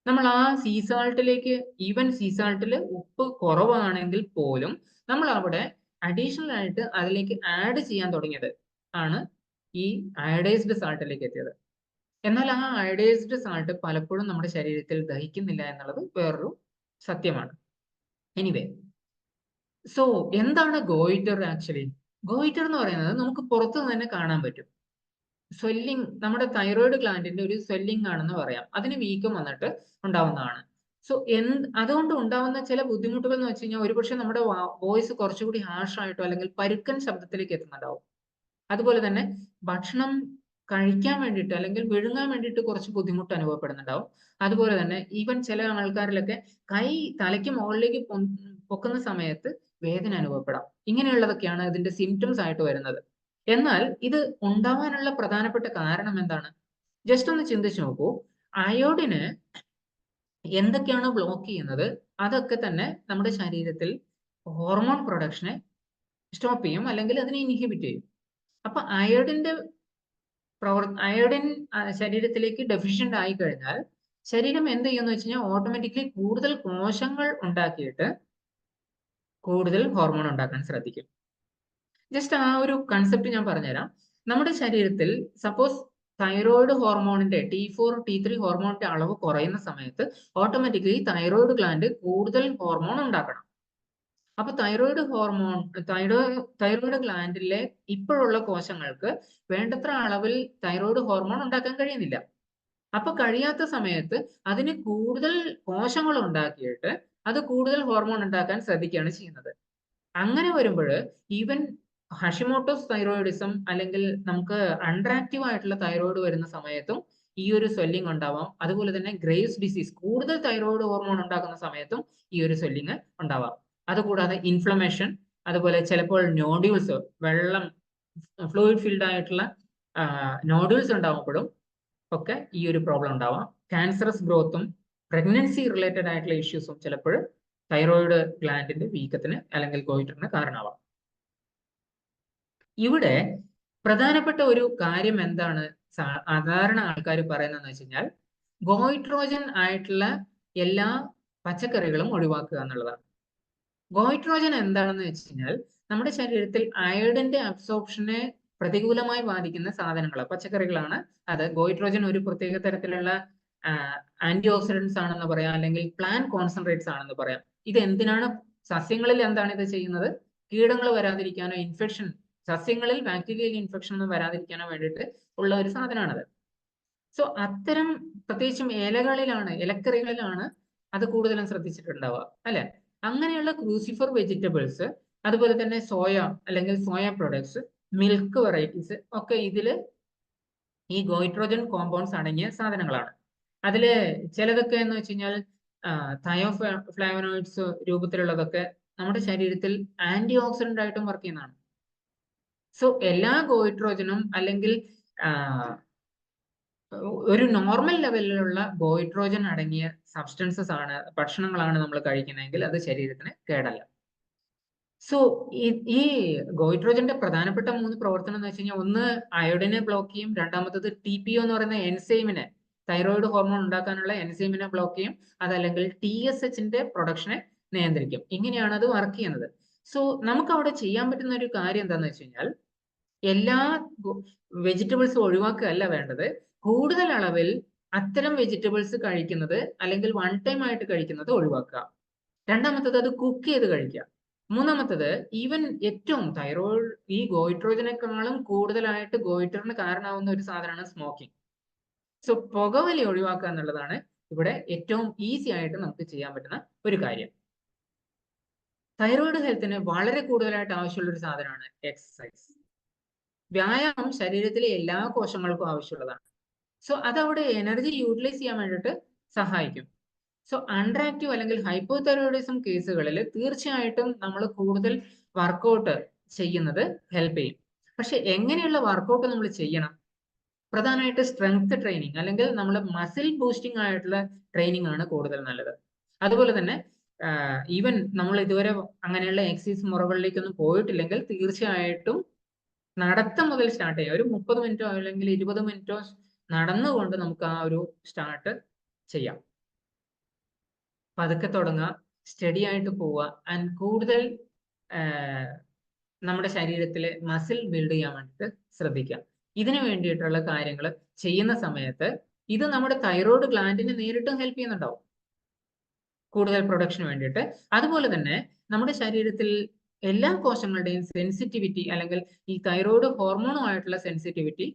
നമ്മൾ ആ സീ സാൾട്ടിലേക്ക് ഈവൻ സീ സാൾട്ടിൽ ഉപ്പ് കുറവാണെങ്കിൽ പോലും നമ്മൾ അവിടെ അഡീഷണൽ ആയിട്ട് അതിലേക്ക് ആഡ് ചെയ്യാൻ തുടങ്ങിയത് ആണ് ഈ അയഡൈസ്ഡ് സാൾട്ടിലേക്ക് എത്തിയത്. എന്നാൽ ആ അയഡൈസ്ഡ് സാൾട്ട് പലപ്പോഴും നമ്മുടെ ശരീരത്തിൽ ദഹിക്കുന്നില്ല എന്നുള്ളത് വേറൊരു സത്യമാണ്. എനിവേ, സോ എന്താണ് ഗോയിറ്റർ ആക്ച്വലി? ഗോയിറ്റർ എന്ന് പറയുന്നത് നമുക്ക് പുറത്തു തന്നെ കാണാൻ പറ്റും. സ്വെല്ലിംഗ്, നമ്മുടെ തൈറോയിഡ് ഗ്ലാൻഡിന്റെ ഒരു സ്വെല്ലിംഗ് ആണെന്ന് പറയാം. അതിന് വീക്കം വന്നിട്ട് ഉണ്ടാവുന്നതാണ്. സോ അതുകൊണ്ട് ഉണ്ടാവുന്ന ചില ബുദ്ധിമുട്ടുകൾ എന്ന് വെച്ച് കഴിഞ്ഞാൽ ഒരുപക്ഷെ നമ്മുടെ വോയിസ് കുറച്ചുകൂടി ഹാർഷ് ആയിട്ടോ അല്ലെങ്കിൽ പരുക്കൻ ശബ്ദത്തിലേക്ക് എത്തുന്നുണ്ടാവും. അതുപോലെ തന്നെ ഭക്ഷണം കഴിക്കാൻ വേണ്ടിയിട്ട് അല്ലെങ്കിൽ വിഴുങ്ങാൻ വേണ്ടിയിട്ട് കുറച്ച് ബുദ്ധിമുട്ട് അനുഭവപ്പെടുന്നുണ്ടാവും. അതുപോലെ തന്നെ ഈവൻ ചില ആൾക്കാരിലൊക്കെ കൈ തലയ്ക്ക് മുകളിലേക്ക് പൊക്കുന്ന സമയത്ത് വേദന അനുഭവപ്പെടാം. ഇങ്ങനെയുള്ളതൊക്കെയാണ് ഇതിന്റെ സിംറ്റംസ് ആയിട്ട് വരുന്നത്. എന്നാൽ ഇത് ഉണ്ടാവാനുള്ള പ്രധാനപ്പെട്ട കാരണം എന്താണ്? ജസ്റ്റ് ഒന്ന് ചിന്തിച്ചു നോക്കൂ. അയോഡിന് എന്തൊക്കെയാണ് ബ്ലോക്ക് ചെയ്യുന്നത് അതൊക്കെ തന്നെ നമ്മുടെ ശരീരത്തിൽ ഹോർമോൺ പ്രൊഡക്ഷനെ സ്റ്റോപ്പ് ചെയ്യും അല്ലെങ്കിൽ അതിനെ ഇൻഹിബിറ്റ് ചെയ്യും. അപ്പൊ അയോഡിൻ ശരീരത്തിലേക്ക് ഡെഫിഷ്യന്റ് ആയി കഴിഞ്ഞാൽ ശരീരം എന്ത് ചെയ്യുമെന്ന് വെച്ച് കഴിഞ്ഞാൽ ഓട്ടോമാറ്റിക്കലി കൂടുതൽ കോശങ്ങൾ ഉണ്ടാക്കിയിട്ട് കൂടുതൽ ഹോർമോൺ ഉണ്ടാക്കാൻ ശ്രദ്ധിക്കും. ജസ്റ്റ് ആ ഒരു കൺസെപ്റ്റ് ഞാൻ പറഞ്ഞുതരാം. നമ്മുടെ ശരീരത്തിൽ സപ്പോസ് തൈറോയിഡ് ഹോർമോണിന്റെ T4 T3 ഹോർമോണിന്റെ അളവ് കുറയുന്ന സമയത്ത് ഓട്ടോമാറ്റിക്കലി തൈറോയിഡ് ഗ്ലാൻഡ് കൂടുതൽ ഹോർമോൺ ഉണ്ടാക്കണം. അപ്പൊ തൈറോയിഡ് ഗ്ലാൻഡിലെ ഇപ്പോഴുള്ള കോശങ്ങൾക്ക് വേണ്ടത്ര അളവിൽ തൈറോയിഡ് ഹോർമോൺ ഉണ്ടാക്കാൻ കഴിയുന്നില്ല. അപ്പൊ കഴിയാത്ത സമയത്ത് അതിന് കൂടുതൽ കോശങ്ങൾ ഉണ്ടാക്കിയിട്ട് അത് കൂടുതൽ ഹോർമോൺ ഉണ്ടാക്കാൻ ശ്രദ്ധിക്കുകയാണ് ചെയ്യുന്നത്. അങ്ങനെ വരുമ്പോൾ ഈവൻ ഹഷിമോട്ടോസ് തൈറോയിഡിസം അല്ലെങ്കിൽ നമുക്ക് അൺട്രാക്റ്റീവ് ആയിട്ടുള്ള തൈറോയിഡ് വരുന്ന സമയത്തും ഈ ഒരു സ്വെല്ലിംഗ് ഉണ്ടാവാം. അതുപോലെ തന്നെ ഗ്രേവ്സ് ഡിസീസ്, കൂടുതൽ തൈറോയിഡ് ഹോർമോൺ ഉണ്ടാക്കുന്ന സമയത്തും ഈ ഒരു സ്വെല്ലിംഗ് ഉണ്ടാവാം. അതുകൂടാതെ ഇൻഫ്ലമേഷൻ, അതുപോലെ ചിലപ്പോൾ നോഡ്യൂൾസ്, വെള്ളം ഫ്ലൂയിഡ് ഫിൽഡ് ആയിട്ടുള്ള നോഡ്യൂൾസ് ഉണ്ടാവുമ്പോഴും ഒക്കെ ഈ ഒരു പ്രോബ്ലം ഉണ്ടാവാം. ക്യാൻസറസ് ഗ്രോത്തും പ്രഗ്നൻസി റിലേറ്റഡ് ആയിട്ടുള്ള ഇഷ്യൂസും ചിലപ്പോൾ തൈറോയിഡ് ഗ്ലാൻഡിന്റെ വീക്കത്തിന് അല്ലെങ്കിൽ ഗോയിറ്ററിന് കാരണമാവാം. ഇവിടെ പ്രധാനപ്പെട്ട ഒരു കാര്യം എന്താണ് സാധാരണ ആൾക്കാർ പറയുന്നതെന്ന് വെച്ച് കഴിഞ്ഞാൽ ഗോയിട്രോജൻ ആയിട്ടുള്ള എല്ലാ പച്ചക്കറികളും ഒഴിവാക്കുക എന്നുള്ളതാണ്. ഗോയിട്രോജൻ എന്താണെന്ന് വെച്ച് കഴിഞ്ഞാൽ നമ്മുടെ ശരീരത്തിൽ അയോഡിന്റെ അബ്സോർപ്ഷനെ പ്രതികൂലമായി ബാധിക്കുന്ന സാധനങ്ങൾ, പച്ചക്കറികളാണ്. അത് ഗോയിട്രോജൻ ഒരു പ്രത്യേക തരത്തിലുള്ള ആന്റി ഓക്സിഡൻസ് ആണെന്ന് പറയാം, അല്ലെങ്കിൽ പ്ലാന്റ് കോൺസെൻട്രേറ്റ്സ് ആണെന്ന് പറയാം. ഇത് എന്തിനാണ്? സസ്യങ്ങളിൽ എന്താണ് ഇത് ചെയ്യുന്നത്? കീടങ്ങൾ വരാതിരിക്കാനോ ഇൻഫെക്ഷൻ, സസ്യങ്ങളിൽ ബാക്ടീരിയൽ ഇൻഫെക്ഷൻ ഒന്നും വരാതിരിക്കാനോ വേണ്ടിയിട്ട് ഉള്ള ഒരു സാധനമാണത്. സോ അത്തരം പ്രത്യേകിച്ചും ഇലക്കറികളിലാണ് അത് കൂടുതലും ശ്രദ്ധിച്ചിട്ടുണ്ടാവുക, അല്ലെ? അങ്ങനെയുള്ള ക്രൂസിഫർ വെജിറ്റബിൾസ്, അതുപോലെ തന്നെ സോയ അല്ലെങ്കിൽ സോയ പ്രൊഡക്ട്സ്, മിൽക്ക് വെറൈറ്റീസ് ഒക്കെ ഇതില് ഈ ഗോയിട്രോജൻ കോമ്പൗണ്ട്സ് അടങ്ങിയ സാധനങ്ങളാണ്. അതില് ചിലതൊക്കെ എന്ന് വെച്ച് കഴിഞ്ഞാൽ തയോഫ്ലാവനോയിഡ്സ് രൂപത്തിലുള്ളതൊക്കെ നമ്മുടെ ശരീരത്തിൽ ആന്റി ഓക്സിഡന്റ് ആയിട്ടും വർക്ക് ചെയ്യുന്നതാണ്. സോ എല്ലാ ഗോയിട്രോജനും അല്ലെങ്കിൽ ഒരു നോർമൽ ലെവലിലുള്ള ഗോയിട്രോജൻ അടങ്ങിയ സബ്സ്റ്റൻസസ് ആണ്, ഭക്ഷണങ്ങളാണ് നമ്മൾ കഴിക്കുന്നതെങ്കിൽ അത് ശരീരത്തിന് കേടല്ല. സോ ഈ ഗോയിട്രോജന്റെ പ്രധാനപ്പെട്ട 3 പ്രവർത്തനം എന്ന് വെച്ച് കഴിഞ്ഞാൽ ഒന്ന് അയോഡിനെ ബ്ലോക്ക് ചെയ്യും, രണ്ടാമത്തത് TPO എന്ന് പറയുന്ന എൻസൈമിനെ, തൈറോയിഡ് ഹോർമോൺ ഉണ്ടാക്കാനുള്ള എൻസൈമിനെ ബ്ലോക്ക് ചെയ്യും, അതല്ലെങ്കിൽ TSHന്റെ പ്രൊഡക്ഷനെ നിയന്ത്രിക്കും. ഇങ്ങനെയാണ് അത് വർക്ക് ചെയ്യുന്നത്. സോ നമുക്ക് അവിടെ ചെയ്യാൻ പറ്റുന്ന ഒരു കാര്യം എന്താണെന്ന് വെച്ച് കഴിഞ്ഞാൽ എല്ലാ വെജിറ്റബിൾസും ഒഴിവാക്കുകയല്ല വേണ്ടത്, കൂടുതൽ അളവിൽ അത്തരം വെജിറ്റബിൾസ് കഴിക്കുന്നത് അല്ലെങ്കിൽ വൺ ടൈം ആയിട്ട് കഴിക്കുന്നത് ഒഴിവാക്കുക. രണ്ടാമത്തത് അത് കുക്ക് ചെയ്ത് കഴിക്കുക. മൂന്നാമത്തത് ഈവൻ ഏറ്റവും തൈറോയിഡ് ഈ ഗോയിട്രോജനേക്കാളും കൂടുതലായിട്ട് ഗോയിറ്ററിന് കാരണമാവുന്ന ഒരു സാധനമാണ് സ്മോക്കിംഗ്. സോ പുകവലി ഒഴിവാക്കുക എന്നുള്ളതാണ് ഇവിടെ ഏറ്റവും ഈസി ആയിട്ട് നമുക്ക് ചെയ്യാൻ പറ്റുന്ന ഒരു കാര്യം. തൈറോയിഡ് ഹെൽത്തിന് വളരെ കൂടുതലായിട്ട് ആവശ്യമുള്ള ഒരു സാധനമാണ് എക്സസൈസ്. വ്യായാമം ശരീരത്തിലെ എല്ലാ കോശങ്ങൾക്കും ആവശ്യമുള്ളതാണ്. സോ അതവിടെ എനർജി യൂട്ടിലൈസ് ചെയ്യാൻ വേണ്ടിയിട്ട് സഹായിക്കും. സോ അൺട്രാക്റ്റീവ് അല്ലെങ്കിൽ ഹൈപ്പോതൈറോയിഡിസം കേസുകളിൽ തീർച്ചയായിട്ടും നമ്മൾ കൂടുതൽ വർക്കൗട്ട് ചെയ്യുന്നത് ഹെൽപ്പ് ചെയ്യും. പക്ഷെ എങ്ങനെയുള്ള വർക്കൗട്ട് നമ്മൾ ചെയ്യണം? പ്രധാനമായിട്ട് സ്ട്രെങ്ത് ട്രെയിനിങ് അല്ലെങ്കിൽ നമ്മൾ മസിൽ ബൂസ്റ്റിംഗ് ആയിട്ടുള്ള ട്രെയിനിങ് ആണ് കൂടുതൽ നല്ലത്. അതുപോലെ തന്നെ ഈവൻ നമ്മൾ ഇതുവരെ അങ്ങനെയുള്ള എക്സസൈസ് മുറകളിലേക്കൊന്നും പോയിട്ടില്ലെങ്കിൽ തീർച്ചയായിട്ടും നടത്തം മുതൽ സ്റ്റാർട്ട് ചെയ്യാം. ഒരു 30 മിനിറ്റോ അല്ലെങ്കിൽ 20 മിനിറ്റോ നടന്നുകൊണ്ട് നമുക്ക് ആ ഒരു സ്റ്റാർട്ട് ചെയ്യാം. പതുക്കെ തുടങ്ങുക, സ്റ്റഡി ആയിട്ട് പോവുക ആൻഡ് കൂടുതൽ നമ്മുടെ ശരീരത്തിലെ മസിൽ ബിൽഡ് ചെയ്യാൻ വേണ്ടിയിട്ട് ശ്രദ്ധിക്കുക. ഇതിനു വേണ്ടിയിട്ടുള്ള കാര്യങ്ങൾ ചെയ്യുന്ന സമയത്ത് ഇത് നമ്മുടെ തൈറോയ്ഡ് ഗ്ലാൻഡിനെ നേരിട്ടും ഹെൽപ്പ് ചെയ്യുന്നുണ്ടാവും കൂടുതൽ പ്രൊഡക്ഷന് വേണ്ടിയിട്ട്. അതുപോലെ തന്നെ നമ്മുടെ ശരീരത്തിൽ എല്ലാ കോശങ്ങളുടെയും സെൻസിറ്റിവിറ്റി അല്ലെങ്കിൽ ഈ തൈറോയ്ഡ് ഹോർമോണുമായിട്ടുള്ള സെൻസിറ്റിവിറ്റി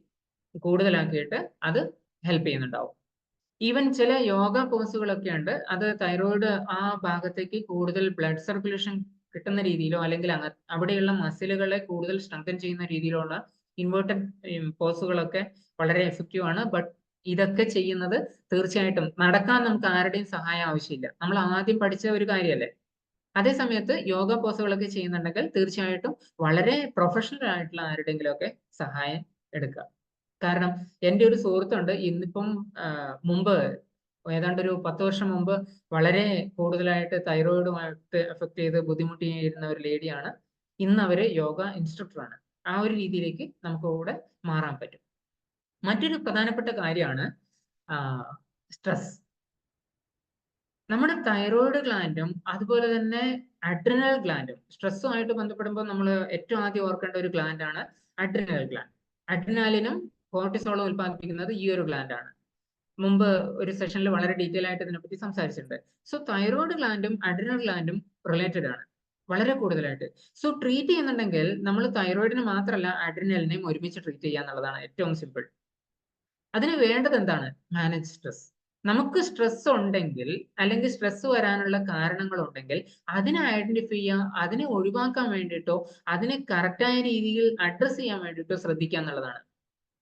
കൂടുതലാക്കിയിട്ട് അത് ഹെൽപ്പ് ചെയ്യുന്നുണ്ടാവും. ഈവൻ ചില യോഗ പോസുകളൊക്കെ ഉണ്ട്, അത് തൈറോയ്ഡ് ആ ഭാഗത്തേക്ക് കൂടുതൽ ബ്ലഡ് സർക്കുലേഷൻ കിട്ടുന്ന രീതിയിലോ അല്ലെങ്കിൽ അവിടെയുള്ള മസിലുകളെ കൂടുതൽ സ്ട്രെങ്തൻ ചെയ്യുന്ന രീതിയിലുള്ള ഇൻവേർട്ടഡ് പോസുകളൊക്കെ വളരെ എഫക്റ്റീവ് ആണ്. ബട്ട് ഇതൊക്കെ ചെയ്യുന്നത് തീർച്ചയായിട്ടും നടക്കാൻ നമുക്ക് ആരുടെയും സഹായം ആവശ്യമില്ല. നമ്മൾ ആദ്യം പഠിച്ച ഒരു കാര്യമല്ലേ. അതേ സമയത്ത് യോഗ പോസുകളൊക്കെ ചെയ്യുന്നുണ്ടെങ്കിൽ തീർച്ചയായിട്ടും വളരെ പ്രൊഫഷണൽ ആയിട്ടുള്ള ആരുടെയെങ്കിലും ഒക്കെ സഹായം എടുക്കുക. കാരണം എൻ്റെ ഒരു സുഹൃത്തുണ്ട്, ഇന്നിപ്പം മുമ്പ് ഏതാണ്ട് ഒരു 10 വർഷം മുമ്പ് വളരെ കൂടുതലായിട്ട് തൈറോയിഡുമായിട്ട് എഫക്ട് ചെയ്ത് ബുദ്ധിമുട്ടിയിരുന്ന ഒരു ലേഡിയാണ്. ഇന്ന് അവര് യോഗ ഇൻസ്ട്രക്ടറാണ്. ആ ഒരു രീതിയിലേക്ക് നമുക്ക് കൂടെ മാറാൻ പറ്റും. മറ്റൊരു പ്രധാനപ്പെട്ട കാര്യമാണ് സ്ട്രെസ്. നമ്മുടെ തൈറോയ്ഡ് ഗ്ലാൻഡും അതുപോലെ തന്നെ അഡ്രിനൽ ഗ്ലാൻഡും സ്ട്രെസ്സുമായിട്ട് ബന്ധപ്പെടുമ്പോൾ നമ്മൾ ഏറ്റവും ആദ്യം ഓർക്കേണ്ട ഒരു ഗ്ലാൻഡാണ് അഡ്രിനൽ ഗ്ലാൻഡ്. അഡ്രിനാലിനും കോർട്ടിസോളും ഉൽപ്പാദിപ്പിക്കുന്നത് ഈ ഒരു ഗ്ലാൻഡാണ്. മുമ്പ് ഒരു സെഷനിൽ വളരെ ഡീറ്റെയിൽ ആയിട്ട് ഇതിനെപ്പറ്റി സംസാരിച്ചിട്ടുണ്ട്. സോ തൈറോയ്ഡ് ഗ്ലാൻഡും അഡ്രിനൽ ഗ്ലാൻഡും റിലേറ്റഡ് ആണ് വളരെ കൂടുതലായിട്ട്. സോ ട്രീറ്റ് ചെയ്യുന്നുണ്ടെങ്കിൽ നമ്മൾ തൈറോയിഡിനെ മാത്രമല്ല അഡ്രിനലിനെയും ഒരുമിച്ച് ട്രീറ്റ് ചെയ്യുക എന്നുള്ളതാണ് ഏറ്റവും സിമ്പിൾ. അതിന് വേണ്ടത് എന്താണ്? Manage stress. നമുക്ക് സ്ട്രെസ് ഉണ്ടെങ്കിൽ അല്ലെങ്കിൽ സ്ട്രെസ് വരാനുള്ള കാരണങ്ങൾ ഉണ്ടെങ്കിൽ അതിനെ ഐഡന്റിഫൈ ചെയ്യുക, അതിനെ ഒഴിവാക്കാൻ വേണ്ടിയിട്ടോ അതിനെ കറക്റ്റായ രീതിയിൽ അഡ്രസ് ചെയ്യാൻ വേണ്ടിയിട്ടോ ശ്രദ്ധിക്കുക എന്നുള്ളതാണ്.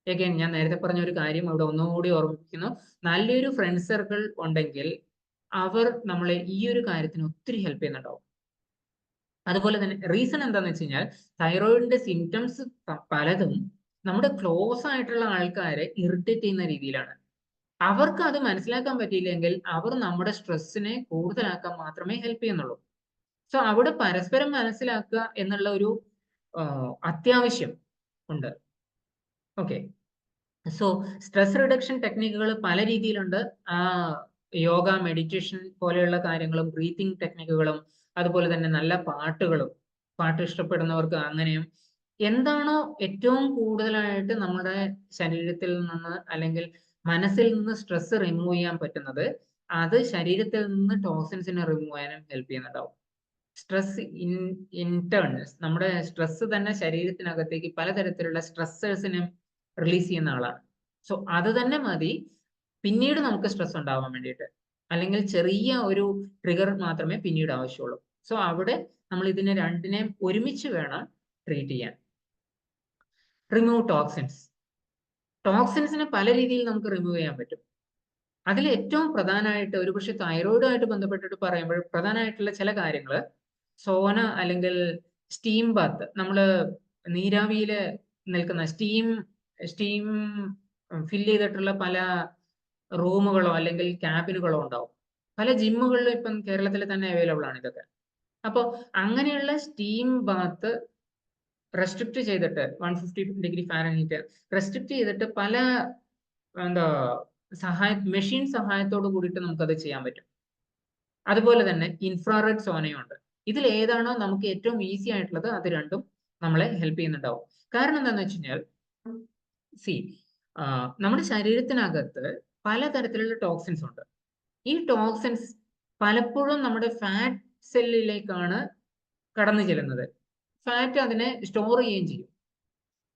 അഗൈൻ ഞാൻ നേരത്തെ പറഞ്ഞ ഒരു കാര്യം ഇവിടെ ഒന്നുകൂടി ഓർമ്മിപ്പിക്കുന്നു. നല്ലൊരു ഫ്രണ്ട് സർക്കിൾ ഉണ്ടെങ്കിൽ അവർ നമ്മളെ ഈ ഒരു കാര്യത്തിന് ഒത്തിരി ഹെൽപ്പ് ചെയ്യുന്നുണ്ടാവും. അതുപോലെ തന്നെ റീസൺ എന്താണെന്ന് വെച്ച് കഴിഞ്ഞാൽ തൈറോയിഡിന്റെ സിംറ്റംസ് പലതും നമ്മുടെ ക്ലോസ് ആയിട്ടുള്ള ആൾക്കാരെ ഇറിറ്റേറ്റ് ചെയ്യുന്ന രീതിയിലാണ്. അവർക്ക് അത് മനസ്സിലാക്കാൻ പറ്റിയില്ലെങ്കിൽ അവർ നമ്മുടെ സ്ട്രെസ്സിനെ കൂടുതലാക്കാൻ മാത്രമേ ഹെൽപ്പ് ചെയ്യുന്നുള്ളൂ. സോ അവിടെ പരസ്പരം മനസ്സിലാക്കുക എന്നുള്ള ഒരു അത്യാവശ്യം ഉണ്ട്. ഓക്കെ, സോ സ്ട്രെസ് റിഡക്ഷൻ ടെക്നിക്കുകൾ പല രീതിയിലുണ്ട്. യോഗ, മെഡിറ്റേഷൻ പോലെയുള്ള കാര്യങ്ങളും ബ്രീത്തിങ് ടെക്നിക്കുകളും അതുപോലെ തന്നെ നല്ല പാട്ടുകളും, പാട്ട് ഇഷ്ടപ്പെടുന്നവർക്ക് അങ്ങനെയും. എന്താണോ ഏറ്റവും കൂടുതലായിട്ട് നമ്മുടെ ശരീരത്തിൽ നിന്ന് അല്ലെങ്കിൽ മനസ്സിൽ നിന്ന് സ്ട്രെസ് റിമൂവ് ചെയ്യാൻ പറ്റുന്നത് അത് ശരീരത്തിൽ നിന്ന് ടോക്സിൻസിനെ റിമൂവ് ചെയ്യാനും ഹെൽപ്പ് ചെയ്യുന്നുണ്ടാവും. സ്ട്രെസ് ഇൻടേൺ നമ്മുടെ സ്ട്രെസ് തന്നെ ശരീരത്തിനകത്തേക്ക് പലതരത്തിലുള്ള സ്ട്രെസ്സേഴ്സിനെ റിലീസ് ചെയ്യുന്ന ആളാണ്. സോ അത് തന്നെ മതി പിന്നീട് നമുക്ക് സ്ട്രെസ് ഉണ്ടാവാൻ വേണ്ടിയിട്ട്, അല്ലെങ്കിൽ ചെറിയ ഒരു ട്രിഗർ മാത്രമേ പിന്നീട് ആവശ്യമുള്ളൂ. സോ അവിടെ നമ്മൾ ഇതിനെ രണ്ടിനെയും ഒരുമിച്ച് വേണം ട്രീറ്റ് ചെയ്യാൻ. Remove toxins. ടോക്സിൻസിനെ പല രീതിയിൽ നമുക്ക് റിമൂവ് ചെയ്യാൻ പറ്റും. അതിൽ ഏറ്റവും പ്രധാനമായിട്ട് ഒരുപക്ഷെ തൈറോയിഡുമായിട്ട് ബന്ധപ്പെട്ടിട്ട് പറയുമ്പോൾ പ്രധാനമായിട്ടുള്ള ചില കാര്യങ്ങൾ സോന അല്ലെങ്കിൽ സ്റ്റീം ബാത്ത്, നമ്മൾ നീരാവിയിൽ നിൽക്കുന്ന സ്റ്റീം ഫില്ല് ചെയ്തിട്ടുള്ള പല റൂമുകളോ അല്ലെങ്കിൽ ക്യാബിനുകളോ ഉണ്ടാവും. പല ജിമ്മുകളിലും ഇപ്പം കേരളത്തിൽ തന്നെ അവൈലബിൾ ആണ് ഇതൊക്കെ. അപ്പോൾ അങ്ങനെയുള്ള സ്റ്റീം ബാത്ത് റെസ്ട്രിക്ട് ചെയ്തിട്ട് 150 ഡിഗ്രി ഫാരൻഹീറ്റ് റെസ്ട്രിക്ട് ചെയ്തിട്ട് പല എന്താ മെഷീൻ സഹായത്തോട് കൂടിയിട്ട് നമുക്കത് ചെയ്യാൻ പറ്റും. അതുപോലെ തന്നെ ഇൻഫ്രാറെഡ് സോനയും ഉണ്ട്. ഇതിൽ ഏതാണോ നമുക്ക് ഏറ്റവും ഈസി ആയിട്ടുള്ളത് അത് രണ്ടും നമ്മളെ ഹെൽപ്പ് ചെയ്യുന്നുണ്ടാവും. കാരണം എന്താണെന്ന് വെച്ച് കഴിഞ്ഞാൽ നമ്മുടെ ശരീരത്തിനകത്ത് പലതരത്തിലുള്ള ടോക്സിൻസ് ഉണ്ട്. ഈ ടോക്സിൻസ് പലപ്പോഴും നമ്മുടെ ഫാറ്റ് സെല്ലിലേക്കാണ് കടന്നു ചെല്ലുന്നത്. ഫാറ്റ് അതിനെ സ്റ്റോർ ചെയ്യുകയും ചെയ്യും.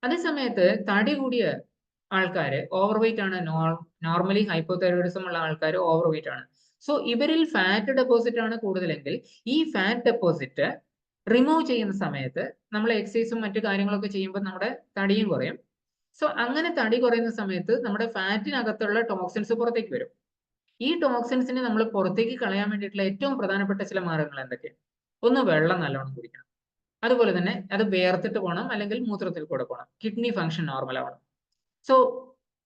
അതേസമയത്ത് തടി കൂടിയ ആൾക്കാർ ഓവർ വെയിറ്റ് ആണ്. നോർമലി ഹൈപ്പോതൈറോയിഡിസം ഉള്ള ആൾക്കാർ ഓവർ വെയിറ്റ് ആണ്. സോ ഇവരിൽ ഫാറ്റ് ഡെപ്പോസിറ്റ് ആണ് കൂടുതലെങ്കിൽ ഈ ഫാറ്റ് ഡെപ്പോസിറ്റ് റിമൂവ് ചെയ്യുന്ന സമയത്ത് നമ്മൾ എക്സസൈസും മറ്റു കാര്യങ്ങളൊക്കെ ചെയ്യുമ്പോൾ നമ്മുടെ തടിയും കുറയും. സോ അങ്ങനെ തടി കുറയുന്ന സമയത്ത് നമ്മുടെ ഫാറ്റിനകത്തുള്ള ടോക്സിൻസ് പുറത്തേക്ക് വരും. ഈ ടോക്സിൻസിനെ നമ്മൾ പുറത്തേക്ക് കളയാൻ വേണ്ടിയിട്ടുള്ള ഏറ്റവും പ്രധാനപ്പെട്ട ചില മാർഗങ്ങൾ എന്തൊക്കെയാണ്? ഒന്ന്, വെള്ളം നല്ലോണം കുടിക്കണം. അതുപോലെ തന്നെ അത് വേർത്തിട്ട് പോകണം, അല്ലെങ്കിൽ മൂത്രത്തിൽ കൂടെ പോകണം. കിഡ്നി ഫംഗ്ഷൻ നോർമൽ ആവണം. സോ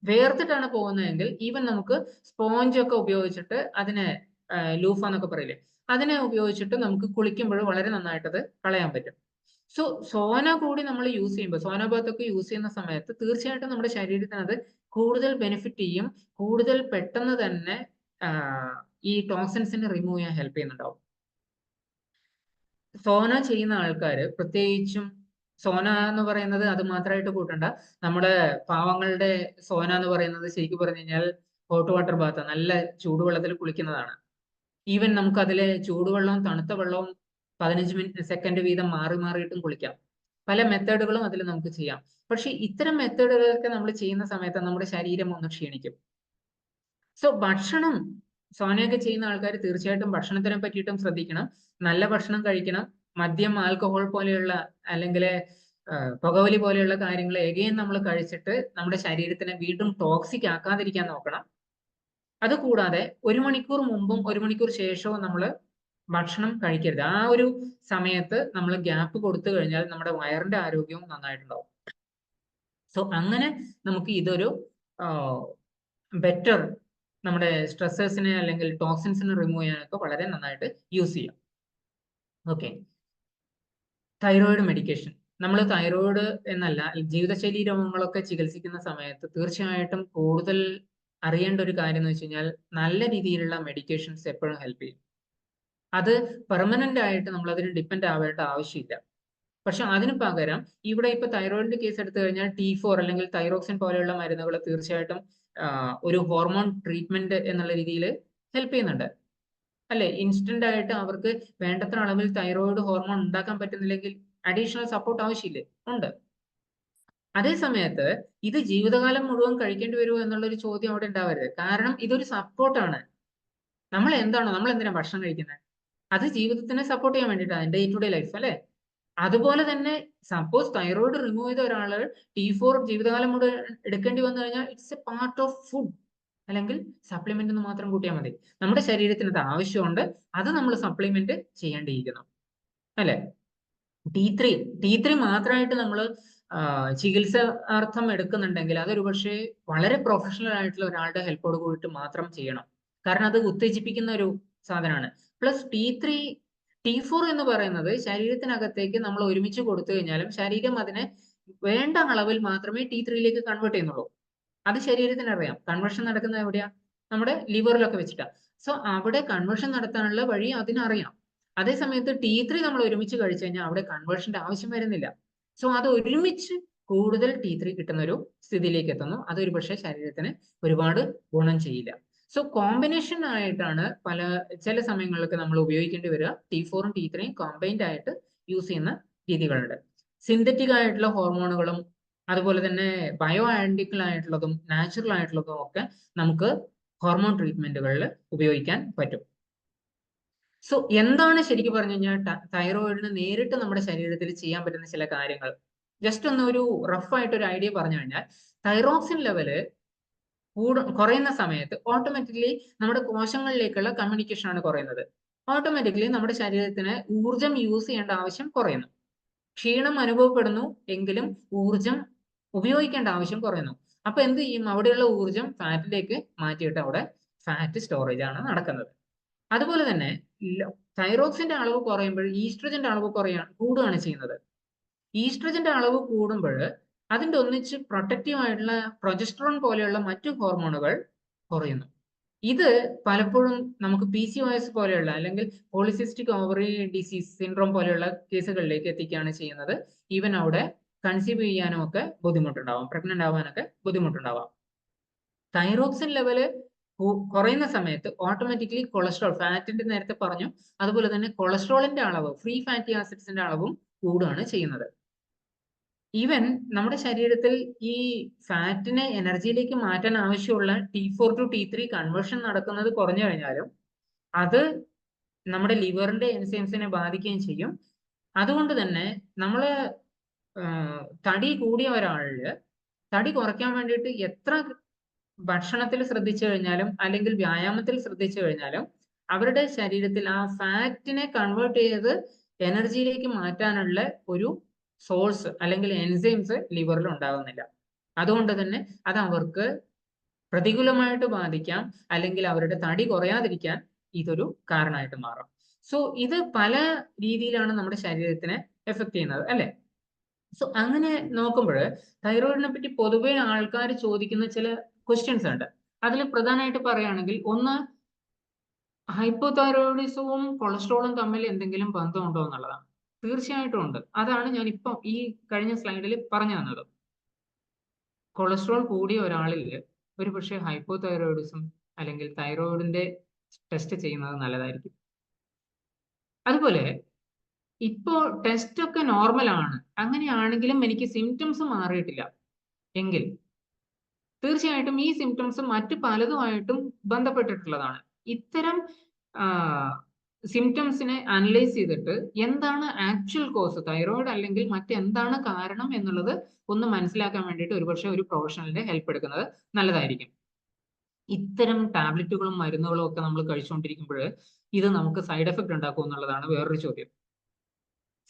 വേർത്തിട്ടാണ് പോകുന്നതെങ്കിൽ ഈവൻ നമുക്ക് സ്പോഞ്ച് ഒക്കെ ഉപയോഗിച്ചിട്ട് അതിനെ ലൂഫ എന്നൊക്കെ പറയില്ലേ, അതിനെ ഉപയോഗിച്ചിട്ട് നമുക്ക് കുളിക്കുമ്പോൾ വളരെ നന്നായിട്ട് അത് കളയാൻ പറ്റും. സോ സോന കൂടി നമ്മൾ യൂസ് ചെയ്യുമ്പോൾ, സോന ബാത്ത് ഒക്കെ യൂസ് ചെയ്യുന്ന സമയത്ത് തീർച്ചയായിട്ടും നമ്മുടെ ശരീരത്തിന് അത് കൂടുതൽ ബെനിഫിറ്റ് ചെയ്യും, കൂടുതൽ പെട്ടെന്ന് തന്നെ ഈ ടോക്സിൻസിനെ റിമൂവ് ചെയ്യാൻ ഹെൽപ്പ് ചെയ്യുന്നുണ്ടാവും. സോന ചെയ്യുന്ന ആൾക്കാർ പ്രത്യേകിച്ചും, സോന എന്ന് പറയുന്നത് അത് മാത്രമായിട്ട് കൂട്ടണ്ട, നമ്മുടെ പാവങ്ങളുടെ സോന എന്ന് പറയുന്നത് ശരിക്കും പറഞ്ഞു കഴിഞ്ഞാൽ ഹോട്ട് വാട്ടർ ബാത്ത്, നല്ല ചൂടുവെള്ളത്തിൽ കുളിക്കുന്നതാണ്. ഈവൻ നമുക്ക് അതിലെ ചൂടുവെള്ളവും തണുത്ത വെള്ളവും 15 സെക്കൻഡ് വീതം മാറി മാറിയിട്ടും കുളിക്കാം. പല മെത്തേഡുകളും അതിൽ നമുക്ക് ചെയ്യാം. പക്ഷെ ഇത്തരം മെത്തേഡുകളൊക്കെ നമ്മൾ ചെയ്യുന്ന സമയത്ത് നമ്മുടെ ശരീരം ഒന്ന് ക്ഷീണിക്കും. സോ ഭക്ഷണം, സോനയൊക്കെ ചെയ്യുന്ന ആൾക്കാർ തീർച്ചയായിട്ടും ഭക്ഷണത്തിനെ പറ്റിയിട്ടും ശ്രദ്ധിക്കണം. നല്ല ഭക്ഷണം കഴിക്കണം. മദ്യം, ആൽക്കഹോൾ പോലെയുള്ള അല്ലെങ്കിൽ പുകവലി പോലെയുള്ള കാര്യങ്ങൾ എഗെയിൻ നമ്മൾ കഴിച്ചിട്ട് നമ്മുടെ ശരീരത്തിനെ വീണ്ടും ടോക്സിക് ആക്കാതിരിക്കാൻ നോക്കണം. അതുകൂടാതെ 1 മണിക്കൂർ മുമ്പും 1 മണിക്കൂർ ശേഷവും നമ്മൾ ഭക്ഷണം കഴിക്കരുത്. ആ ഒരു സമയത്ത് നമ്മൾ ഗ്യാപ്പ് കൊടുത്തു കഴിഞ്ഞാൽ നമ്മുടെ വയറിന്റെ ആരോഗ്യവും നന്നായിട്ടുണ്ടാവും. സോ അങ്ങനെ നമുക്ക് ഇതൊരു ബെറ്റർ നമ്മുടെ സ്ട്രെസ്സേഴ്സിനെ അല്ലെങ്കിൽ ടോക്സിൻസിനെ റിമൂവ് ചെയ്യാനൊക്കെ വളരെ നന്നായിട്ട് യൂസ് ചെയ്യാം. Okay, thyroid medication. നമ്മൾ തൈറോയിഡ് എന്നല്ല, ജീവിതശൈലി രോഗങ്ങളൊക്കെ ചികിത്സിക്കുന്ന സമയത്ത് തീർച്ചയായിട്ടും കൂടുതൽ അറിയേണ്ട ഒരു കാര്യം എന്ന് വെച്ച് കഴിഞ്ഞാൽ നല്ല രീതിയിലുള്ള മെഡിക്കേഷൻസ് എപ്പോഴും ഹെൽപ്പ് ചെയ്യും. അത് പെർമനന്റ് ആയിട്ട് നമ്മൾ അതിന് ഡിപ്പെൻഡ് ആവേണ്ട ആവശ്യമില്ല. പക്ഷെ അതിന് പകരം ഇവിടെ ഇപ്പൊ തൈറോയിഡിന്റെ കേസ് എടുത്തു കഴിഞ്ഞാൽ T4 അല്ലെങ്കിൽ തൈറോക്സിൻ പോലെയുള്ള മരുന്നുകൾ തീർച്ചയായിട്ടും ഒരു ഹോർമോൺ ട്രീറ്റ്മെന്റ് എന്നുള്ള രീതിയിൽ ഹെൽപ്പ് ചെയ്യുന്നുണ്ട്, അല്ലെ? ഇൻസ്റ്റന്റ് ആയിട്ട് അവർക്ക് വേണ്ടത്ര അളവിൽ തൈറോയിഡ് ഹോർമോൺ ഉണ്ടാക്കാൻ പറ്റുന്നില്ലെങ്കിൽ അഡീഷണൽ സപ്പോർട്ട് ആവശ്യമില്ലേ? ഉണ്ട്. അതേ സമയത്ത് ഇത് ജീവിതകാലം മുഴുവൻ കഴിക്കേണ്ടി വരുമോ എന്നുള്ളൊരു ചോദ്യം അവിടെ ഉണ്ടാവരുത്. കാരണം ഇതൊരു സപ്പോർട്ടാണ്. നമ്മൾ എന്തിനാ ഭക്ഷണം കഴിക്കുന്നത്? അത് ജീവിതത്തിനെ സപ്പോർട്ട് ചെയ്യാൻ വേണ്ടിയിട്ടാണ്, ഡേ ടു ഡേ ലൈഫ്, അല്ലെ? അതുപോലെ തന്നെ സപ്പോസ് തൈറോയിഡ് റിമൂവ് ചെയ്ത ഒരാള് T4 ജീവിതകാലം മുഴുവൻ എടുക്കേണ്ടി വന്നു കഴിഞ്ഞാൽ it's a part of food, അല്ലെങ്കിൽ സപ്ലിമെന്റ് എന്ന് മാത്രം കൂട്ടിയാൽ മതി. നമ്മുടെ ശരീരത്തിന് അത് ആവശ്യമുണ്ട്, അത് നമ്മൾ സപ്ലിമെന്റ് ചെയ്യേണ്ടിയിരിക്കുന്നു, അല്ലെ? T3 മാത്രമായിട്ട് നമ്മൾ ചികിത്സാർത്ഥം എടുക്കുന്നുണ്ടെങ്കിൽ അതൊരു പക്ഷേ വളരെ പ്രൊഫഷണൽ ആയിട്ടുള്ള ഒരാളുടെ ഹെൽപ്പോട് കൂടിയിട്ട് മാത്രം ചെയ്യണം. കാരണം അത് ഉത്തേജിപ്പിക്കുന്ന ഒരു സാധനമാണ്. പ്ലസ് T4 എന്ന് പറയുന്നത് ശരീരത്തിനകത്തേക്ക് നമ്മൾ ഒരുമിച്ച് കൊടുത്തു കഴിഞ്ഞാലും ശരീരം അതിനെ വേണ്ട അളവിൽ മാത്രമേ T3യിലേക്ക് കൺവേർട്ട് ചെയ്യുന്നുള്ളൂ. അത് ശരീരത്തിന് അറിയാം. കൺവേർഷൻ നടക്കുന്നത് എവിടെയാ? നമ്മുടെ ലിവറിലൊക്കെ വെച്ചിട്ടാണ്. സോ അവിടെ കൺവേർഷൻ നടത്താനുള്ള വഴി അതിനറിയാം. അതേ സമയത്ത് T3 നമ്മൾ ഒരുമിച്ച് കഴിച്ചു കഴിഞ്ഞാൽ അവിടെ കൺവേർഷന്റെ ആവശ്യം വരുന്നില്ല. സോ അത് ഒരുമിച്ച് കൂടുതൽ T3 കിട്ടുന്ന ഒരു സ്ഥിതിയിലേക്ക് എത്തുന്നു. അതൊരു പക്ഷേ ശരീരത്തിന് ഒരുപാട് ഗുണം ചെയ്യില്ല. സോ കോമ്പിനേഷൻ ആയിട്ടാണ് ചില സമയങ്ങളിലൊക്കെ നമ്മൾ ഉപയോഗിക്കേണ്ടി വരിക. T4ഉം T3യും കോമ്പൈൻഡ് ആയിട്ട് യൂസ് ചെയ്യുന്ന രീതികളുണ്ട്. സിന്തറ്റിക് ആയിട്ടുള്ള ഹോർമോണുകളും അതുപോലെ തന്നെ ബയോ ഐഡന്റിക്കൽ ആയിട്ടുള്ളതും നാച്ചുറൽ ആയിട്ടുള്ളതും ഒക്കെ നമുക്ക് ഹോർമോൺ ട്രീറ്റ്മെന്റുകളിൽ ഉപയോഗിക്കാൻ പറ്റും. സോ എന്താണ് ശരിക്കും പറഞ്ഞു കഴിഞ്ഞാൽ തൈറോയിഡിന് നേരിട്ട് നമ്മുടെ ശരീരത്തിൽ ചെയ്യാൻ പറ്റുന്ന ചില കാര്യങ്ങൾ? ജസ്റ്റ് ഒന്ന് ഒരു റഫ് ആയിട്ട് ഒരു ഐഡിയ പറഞ്ഞു കഴിഞ്ഞാൽ, തൈറോക്സിൻ ലെവല് കുറയുന്ന സമയത്ത് ഓട്ടോമാറ്റിക്കലി നമ്മുടെ കോശങ്ങളിലേക്കുള്ള കമ്മ്യൂണിക്കേഷൻ ആണ് കുറയുന്നത്. ഓട്ടോമാറ്റിക്കലി നമ്മുടെ ശരീരത്തിന് ഊർജം യൂസ് ചെയ്യേണ്ട ആവശ്യം കുറയുന്നു. ക്ഷീണം അനുഭവപ്പെടുന്നു എങ്കിലും ഊർജം ഉപയോഗിക്കേണ്ട ആവശ്യം കുറയുന്നു. അപ്പൊ എന്ത് ചെയ്യും? അവിടെയുള്ള ഊർജം ഫാറ്റിലേക്ക് മാറ്റിയിട്ട് അവിടെ ഫാറ്റ് സ്റ്റോറേജ് ആണ് നടക്കുന്നത്. അതുപോലെ തന്നെ തൈറോക്സിന്റെ അളവ് കുറയുമ്പോൾ ഈസ്ട്രജന്റെ അളവ് കൂടുകയാണ് ചെയ്യുന്നത്. ഈസ്ട്രജന്റെ അളവ് കൂടുമ്പോൾ അതിന്റെ ഒന്നിച്ച് പ്രൊട്ടക്റ്റീവ് ആയിട്ടുള്ള പ്രൊജസ്ട്രോൺ പോലെയുള്ള മറ്റു ഹോർമോണുകൾ കുറയുന്നു. ഇത് പലപ്പോഴും നമുക്ക് PCOS പോലെയുള്ള അല്ലെങ്കിൽ പോളിസിസ്റ്റിക് ഓവറി ഡിസീസ് സിൻഡ്രോം പോലെയുള്ള കേസുകളിലേക്ക് എത്തിക്കുകയാണ് ചെയ്യുന്നത്. ഈവൻ അവിടെ കൺസീവ് ചെയ്യാനും ഒക്കെ ബുദ്ധിമുട്ടുണ്ടാവാം, പ്രഗ്നന്റ് ആവാനൊക്കെ ബുദ്ധിമുട്ടുണ്ടാവാം. തൈറോക്സിൻ ലെവല് കുറയുന്ന സമയത്ത് ഓട്ടോമാറ്റിക്കലി കൊളസ്ട്രോൾ, ഫാറ്റിന്റെ നേരത്തെ പറഞ്ഞു, അതുപോലെ തന്നെ കൊളസ്ട്രോളിന്റെ അളവ്, ഫ്രീ ഫാറ്റി ആസിഡ്സിന്റെ അളവും കൂടുകയാണ് ചെയ്യുന്നത്. ഈവൻ നമ്മുടെ ശരീരത്തിൽ ഈ ഫാറ്റിനെ എനർജിയിലേക്ക് മാറ്റാൻ ആവശ്യമുള്ള T4 to T3 കൺവേർഷൻ നടക്കുന്നത് കുറഞ്ഞു കഴിഞ്ഞാലും അത് നമ്മുടെ ലിവറിന്റെ എൻസൈംസിനെ ബാധിക്കുകയും ചെയ്യും. അതുകൊണ്ട് തന്നെ നമ്മള് തടി കൂടിയ ഒരാളില് തടി കുറയ്ക്കാൻ വേണ്ടിയിട്ട് എത്ര ഭക്ഷണത്തിൽ ശ്രദ്ധിച്ചു കഴിഞ്ഞാലും അല്ലെങ്കിൽ വ്യായാമത്തിൽ ശ്രദ്ധിച്ചു കഴിഞ്ഞാലും അവരുടെ ശരീരത്തിൽ ആ ഫാറ്റിനെ കൺവേർട്ട് ചെയ്ത് എനർജിയിലേക്ക് മാറ്റാനുള്ള ഒരു സോഴ്സ് അല്ലെങ്കിൽ എൻസൈംസ് ലിവറിൽ ഉണ്ടാകുന്നില്ല. അതുകൊണ്ട് തന്നെ അത് അവർക്ക് പ്രതികൂലമായിട്ട് ബാധിക്കാം, അല്ലെങ്കിൽ അവരുടെ തടി കുറയാതിരിക്കാൻ ഇതൊരു കാരണമായിട്ട് മാറാം. സോ ഇത് പല രീതിയിലാണ് നമ്മുടെ ശരീരത്തിനെ എഫക്ട് ചെയ്യുന്നത്, അല്ലെ? സോ അങ്ങനെ നോക്കുമ്പോൾ തൈറോയിഡിനെ പറ്റി പൊതുവെ ആൾക്കാർ ചോദിക്കുന്ന ചില ക്വസ്റ്റ്യൻസ് ഉണ്ട്. അതിൽ പ്രധാനമായിട്ട് പറയുകയാണെങ്കിൽ, ഒന്ന്, ഹൈപ്പോതൈറോയിഡിസവും കൊളസ്ട്രോളും തമ്മിൽ എന്തെങ്കിലും ബന്ധമുണ്ടോ എന്നുള്ളതാണ്. തീർച്ചയായിട്ടും ഉണ്ട്. അതാണ് ഞാൻ ഇപ്പം ഈ കഴിഞ്ഞ സ്ലൈഡിൽ പറഞ്ഞു തന്നത്. കൊളസ്ട്രോൾ കൂടിയ ഒരാളിൽ ഒരു പക്ഷേ ഹൈപ്പോതൈറോയിഡിസം അല്ലെങ്കിൽ തൈറോയിഡിന്റെ ടെസ്റ്റ് ചെയ്യുന്നത് നല്ലതായിരിക്കും. അതുപോലെ ഇപ്പോൾ ടെസ്റ്റ് ഒക്കെ നോർമൽ ആണ്, അങ്ങനെയാണെങ്കിലും എനിക്ക് സിംറ്റംസ് മാറിയിട്ടില്ല എങ്കിൽ തീർച്ചയായിട്ടും ഈ സിംറ്റംസ് മറ്റു പലതുമായിട്ടും ബന്ധപ്പെട്ടിട്ടുള്ളതാണ്. ഇത്തരം സിംറ്റംസിനെ അനലൈസ് ചെയ്തിട്ട് എന്താണ് ആക്ച്വൽ കോസ്, തൈറോയിഡ് അല്ലെങ്കിൽ മറ്റെന്താണ് കാരണം എന്നുള്ളത് ഒന്ന് മനസ്സിലാക്കാൻ വേണ്ടിയിട്ട് ഒരുപക്ഷെ ഒരു പ്രൊഫഷണലിന്റെ ഹെൽപ്പ് എടുക്കുന്നത് നല്ലതായിരിക്കും. ഇത്തരം ടാബ്ലറ്റുകളും മരുന്നുകളും ഒക്കെ നമ്മൾ കഴിച്ചുകൊണ്ടിരിക്കുമ്പോൾ ഇത് നമുക്ക് സൈഡ് എഫക്ട് ഉണ്ടാക്കും എന്നുള്ളതാണ് വേറൊരു ചോദ്യം.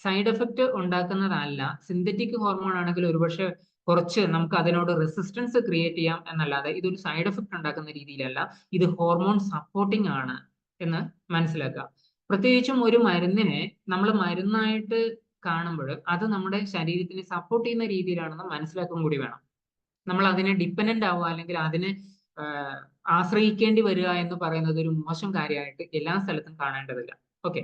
സൈഡ് എഫക്ട് ഉണ്ടാക്കുന്നതല്ല, സിന്തറ്റിക് ഹോർമോൺ ആണെങ്കിൽ ഒരുപക്ഷെ കുറച്ച് നമുക്ക് അതിനോട് റെസിസ്റ്റൻസ് ക്രിയേറ്റ് ചെയ്യാം എന്നല്ലാതെ ഇതൊരു സൈഡ് എഫക്ട് ഉണ്ടാക്കുന്ന രീതിയിലല്ല. ഇത് ഹോർമോൺ സപ്പോർട്ടിംഗ് ആണ് എന്ന് മനസ്സിലാക്കുക. പ്രത്യേകിച്ചും ഒരു മരുന്നിനെ നമ്മൾ മരുന്നായിട്ട് കാണുമ്പോൾ അത് നമ്മുടെ ശരീരത്തിനെ സപ്പോർട്ട് ചെയ്യുന്ന രീതിയിലാണെന്ന് മനസ്സിലാക്കുകയും കൂടി വേണം. നമ്മൾ അതിനെ ഡിപ്പെൻഡന്റ് ആവുക അല്ലെങ്കിൽ അതിനെ ആശ്രയിക്കേണ്ടി വരിക എന്ന് പറയുന്നത് ഒരു മോശം കാര്യമായിട്ട് എല്ലാ സ്ഥലത്തും കാണേണ്ടതില്ല. ഓക്കെ,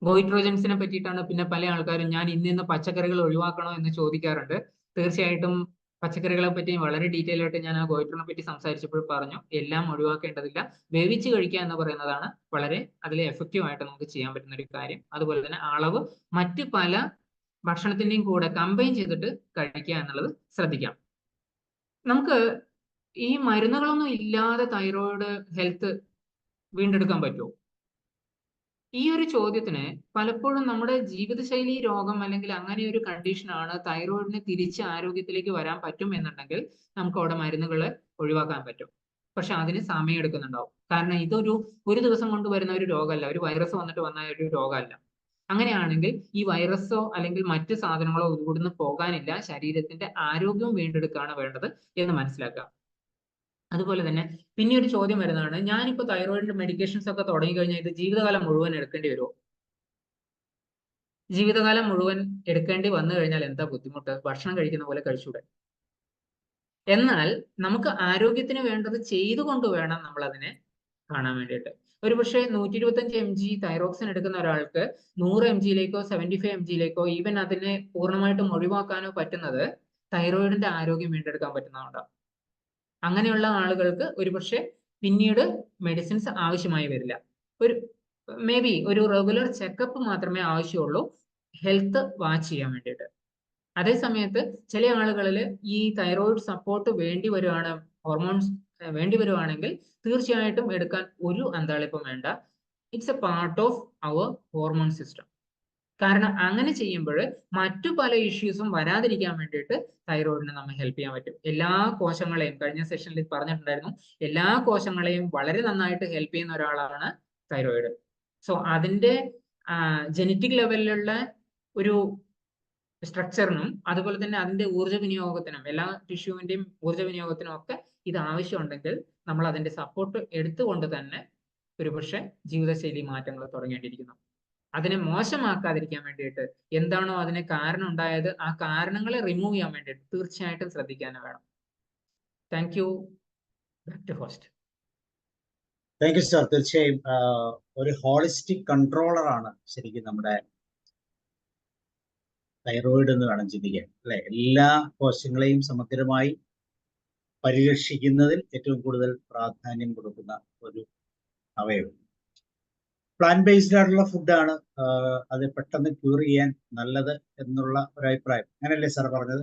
ഗോയിട്രോജൻസിനെ പറ്റിയിട്ടാണ് പിന്നെ പല ആൾക്കാരും ഞാൻ ഇന്ന് പച്ചക്കറികൾ ഒഴിവാക്കണോ എന്ന് ചോദിക്കാറുണ്ട്. തീർച്ചയായിട്ടും പച്ചക്കറികളെ പറ്റി വളരെ ഡീറ്റെയിൽ ആയിട്ട് ഞാൻ ആ ഗോയിട്രോനെ പറ്റി സംസാരിച്ചപ്പോൾ പറഞ്ഞു, എല്ലാം ഒഴിവാക്കേണ്ടതില്ല. വേവിച്ച് കഴിക്കുക എന്ന് പറയുന്നതാണ് വളരെ അതിൽ എഫക്റ്റീവ് ആയിട്ട് നമുക്ക് ചെയ്യാൻ പറ്റുന്ന ഒരു കാര്യം. അതുപോലെ തന്നെ അളവ് മറ്റ് പല ഭക്ഷണത്തിന്റെയും കൂടെ കമ്പൈൻ ചെയ്തിട്ട് കഴിക്കുക എന്നുള്ളത് ശ്രദ്ധിക്കാം. നമുക്ക് ഈ മരുന്നുകളൊന്നും ഇല്ലാതെ തൈറോയിഡ് ഹെൽത്ത് വീണ്ടെടുക്കാൻ പറ്റുമോ? ഈ ഒരു ചോദ്യത്തിന് പലപ്പോഴും നമ്മുടെ ജീവിതശൈലി രോഗം അല്ലെങ്കിൽ അങ്ങനെ ഒരു കണ്ടീഷനാണ് തൈറോയിഡിന് തിരിച്ച് ആരോഗ്യത്തിലേക്ക് വരാൻ പറ്റും എന്നുണ്ടെങ്കിൽ നമുക്ക് അവിടെ മരുന്നുകൾ ഒഴിവാക്കാൻ പറ്റും. പക്ഷെ അതിന് സമയം എടുക്കുന്നുണ്ടാവും. കാരണം ഒരു ദിവസം കൊണ്ട് വരുന്ന ഒരു രോഗമല്ല, ഒരു വൈറസ് വന്നിട്ട് വന്ന ഒരു രോഗമല്ല. അങ്ങനെയാണെങ്കിൽ ഈ വൈറസോ അല്ലെങ്കിൽ മറ്റ് സാധനങ്ങളോ ഇവിടുന്ന് പോകാനില്ല, ശരീരത്തിന്റെ ആരോഗ്യവും വീണ്ടെടുക്കുകയാണ് വേണ്ടത് എന്ന് മനസ്സിലാക്കുക. അതുപോലെ തന്നെ പിന്നെ ഒരു ചോദ്യം വരുന്നതാണ്, ഞാനിപ്പോ തൈറോയിഡിന്റെ മെഡിക്കേഷൻസ് ഒക്കെ തുടങ്ങി കഴിഞ്ഞാൽ ഇത് ജീവിതകാലം മുഴുവൻ എടുക്കേണ്ടി വരുമോ? ജീവിതകാലം മുഴുവൻ എടുക്കേണ്ടി വന്നു കഴിഞ്ഞാൽ എന്താ ബുദ്ധിമുട്ട്? ഭക്ഷണം കഴിക്കുന്ന പോലെ കഴിച്ചൂടെ? എന്നാൽ നമുക്ക് ആരോഗ്യത്തിന് വേണ്ടത് ചെയ്തുകൊണ്ട് വേണം നമ്മൾ അതിനെ കാണാൻ വേണ്ടിയിട്ട്. ഒരു പക്ഷേ 125 mg തൈറോക്സിൻ എടുക്കുന്ന ഒരാൾക്ക് 100 mg-യിലേക്കോ 75 mg-യിലേക്കോ ഈവൻ അതിനെ പൂർണ്ണമായിട്ടും ഒഴിവാക്കാനോ പറ്റുന്നത് തൈറോയിഡിന്റെ ആരോഗ്യം വീണ്ടെടുക്കാൻ പറ്റുന്നതുകൊണ്ടാണ്. അങ്ങനെയുള്ള ആളുകൾക്ക് ഒരുപക്ഷെ പിന്നീട് മെഡിസിൻസ് ആവശ്യമായി വരില്ല. മേ ബി ഒരു റെഗുലർ ചെക്കപ്പ് മാത്രമേ ആവശ്യമുള്ളൂ ഹെൽത്ത് വാച്ച് ചെയ്യാൻ വേണ്ടിയിട്ട്. അതേ സമയത്ത് ചില ആളുകളിൽ ഈ തൈറോയിഡ് സപ്പോർട്ട് വേണ്ടി വരുവാണ്, ഹോർമോൺസ് വേണ്ടി വരുവാണെങ്കിൽ തീർച്ചയായിട്ടും എടുക്കാൻ ഒരു അന്താളിപ്പും വേണ്ട. It's a part of our hormone system. കാരണം അങ്ങനെ ചെയ്യുമ്പോൾ മറ്റു പല ഇഷ്യൂസും വരാതിരിക്കാൻ വേണ്ടിയിട്ട് തൈറോയിഡിനെ നമ്മൾ ഹെൽപ്പ് ചെയ്യാൻ പറ്റും. എല്ലാ കോശങ്ങളെയും, കഴിഞ്ഞ സെഷനിൽ പറഞ്ഞിട്ടുണ്ടായിരുന്നു, എല്ലാ കോശങ്ങളെയും വളരെ നന്നായിട്ട് ഹെൽപ്പ് ചെയ്യുന്ന ഒരാളാണ് തൈറോയിഡ്. സോ അതിന്റെ ജനറ്റിക് ലെവലിലുള്ള ഒരു സ്ട്രക്ചറിനും അതുപോലെ തന്നെ അതിന്റെ ഊർജ്ജ വിനിയോഗത്തിനും, എല്ലാ ടിഷ്യൂവിന്റെയും ഊർജ്ജ വിനിയോഗത്തിനും ഒക്കെ ഇത് ആവശ്യമുണ്ടെങ്കിൽ നമ്മൾ അതിന്റെ സപ്പോർട്ട് എടുത്തുകൊണ്ട് തന്നെ ഒരുപക്ഷെ ജീവിതശൈലി മാറ്റങ്ങൾ തുടങ്ങേണ്ടിയിരിക്കുന്നു. അതിനെ മോശമാക്കാതിരിക്കാൻ വേണ്ടിയിട്ട് എന്താണോ അതിന് കാരണം ഉണ്ടായത് ആ കാരണങ്ങളെ റിമൂവ് ചെയ്യാൻ വേണ്ടിയിട്ട് തീർച്ചയായിട്ടും ശ്രദ്ധിക്കാൻ വേണം. Thank you. Back to host. Thank you sir. തീർച്ചയായും ഒരു ഹോളിസ്റ്റിക് കൺട്രോളർ ആണ് ശരിക്കും നമ്മുടെ തൈറോയിഡ് എന്ന് വേണം ചിന്തിക്കാൻ, അല്ലെ? എല്ലാ കോശങ്ങളെയും സമഗ്രമായി പരിരക്ഷിക്കുന്നതിൽ ഏറ്റവും കൂടുതൽ പ്രാധാന്യം കൊടുക്കുന്ന ഒരു അവയവം. പ്ലാന്റ് ബേസ്ഡ് ആയിട്ടുള്ള ഫുഡാണ് അത് പെട്ടെന്ന് ക്യൂർ ചെയ്യാൻ നല്ലത് എന്നുള്ള ഒരു അഭിപ്രായം, അങ്ങനെയല്ലേ സാർ പറഞ്ഞത്?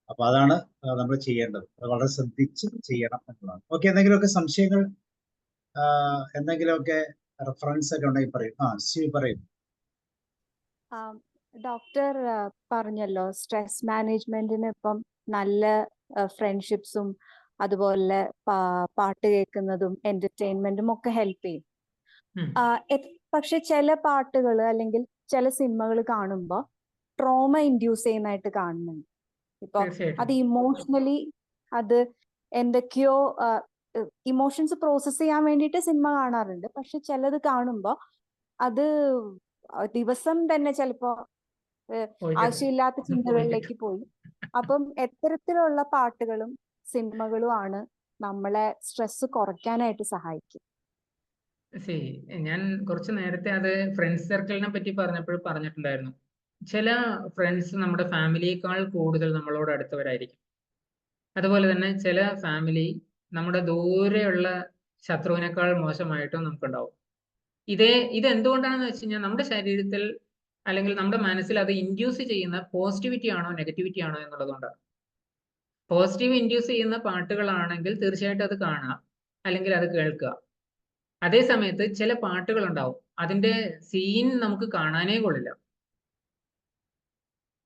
അപ്പൊ അതാണ് നമ്മൾ ചെയ്യേണ്ടത്. അത് വളരെ ശ്രദ്ധിച്ച് ചെയ്യണം എന്നുള്ളതാണ്. ഓക്കെ, എന്തെങ്കിലുമൊക്കെ സംശയങ്ങൾ, എന്തെങ്കിലുമൊക്കെ റെഫറൻസ് ഒക്കെ ഉണ്ടെങ്കിൽ പറയും. ശരി, പറയും. ഡോക്ടർ പറഞ്ഞല്ലോ സ്ട്രെസ് മാനേജ്മെന്റിന് ഇപ്പം നല്ല ഫ്രണ്ട്ഷിപ്സും അതുപോലെ പാട്ട് കേൾക്കുന്നതും എന്റർടൈൻമെന്റും ഒക്കെ ഹെൽപ്പ് ചെയ്യും. ഉം. പക്ഷെ ചില പാട്ടുകൾ അല്ലെങ്കിൽ ചില സിനിമകൾ കാണുമ്പോൾ ട്രോമ ഇൻഡ്യൂസ് ചെയ്യുന്നതായിട്ട് കാണുന്നുണ്ട്. ഇപ്പൊ അത് തീർച്ചയായിട്ടും ഇമോഷണലി അത് എന്തൊക്കെയോ ഇമോഷൻസ് പ്രോസസ് ചെയ്യാൻ വേണ്ടിയിട്ട് സിനിമ കാണാറുണ്ട്. പക്ഷെ ചിലത് കാണുമ്പോൾ അത് ദിവസം തന്നെ ചിലപ്പോ പോയി ആവശ്യമില്ലാത്ത കിട്ടും ചിന്തകളിലേക്ക് പോയി. അപ്പം എത്തരത്തിലുള്ള പാട്ടുകളും സിനിമകളും ആണ് നമ്മളെ സ്ട്രെസ് കുറയ്ക്കാനായിട്ട് സഹായിക്കും? ഞാൻ കുറച്ച് നേരത്തെ അത് ഫ്രണ്ട്സ് സർക്കിളിനെ പറ്റി പറഞ്ഞപ്പോൾ പറഞ്ഞിട്ടുണ്ടായിരുന്നു. ചില ഫ്രണ്ട്സ് നമ്മുടെ ഫാമിലിയേക്കാൾ കൂടുതൽ നമ്മളോട് അടുത്തവരായിരിക്കും. അതുപോലെ തന്നെ ചില ഫാമിലി നമ്മുടെ ദൂരെയുള്ള ശത്രുവിനേക്കാൾ മോശമായിട്ടും നമുക്കുണ്ടാവും. ഇത് എന്തുകൊണ്ടാണെന്ന് വെച്ച് കഴിഞ്ഞാൽ നമ്മുടെ ശരീരത്തിൽ അല്ലെങ്കിൽ നമ്മുടെ മനസ്സിൽ അത് ഇൻഡ്യൂസ് ചെയ്യുന്ന പോസിറ്റിവിറ്റി ആണോ നെഗറ്റിവിറ്റി ആണോ എന്നുള്ളതുകൊണ്ടാണ്. പോസിറ്റീവ് ഇൻഡ്യൂസ് ചെയ്യുന്ന പാട്ടുകളാണെങ്കിൽ തീർച്ചയായിട്ടും അത് കാണുക അല്ലെങ്കിൽ അത് കേൾക്കുക. അതേ സമയത്ത് ചില പാട്ടുകൾ ഉണ്ടാവും, അതിന്റെ സീൻ നമുക്ക് കാണാനേ കൊള്ളില്ല.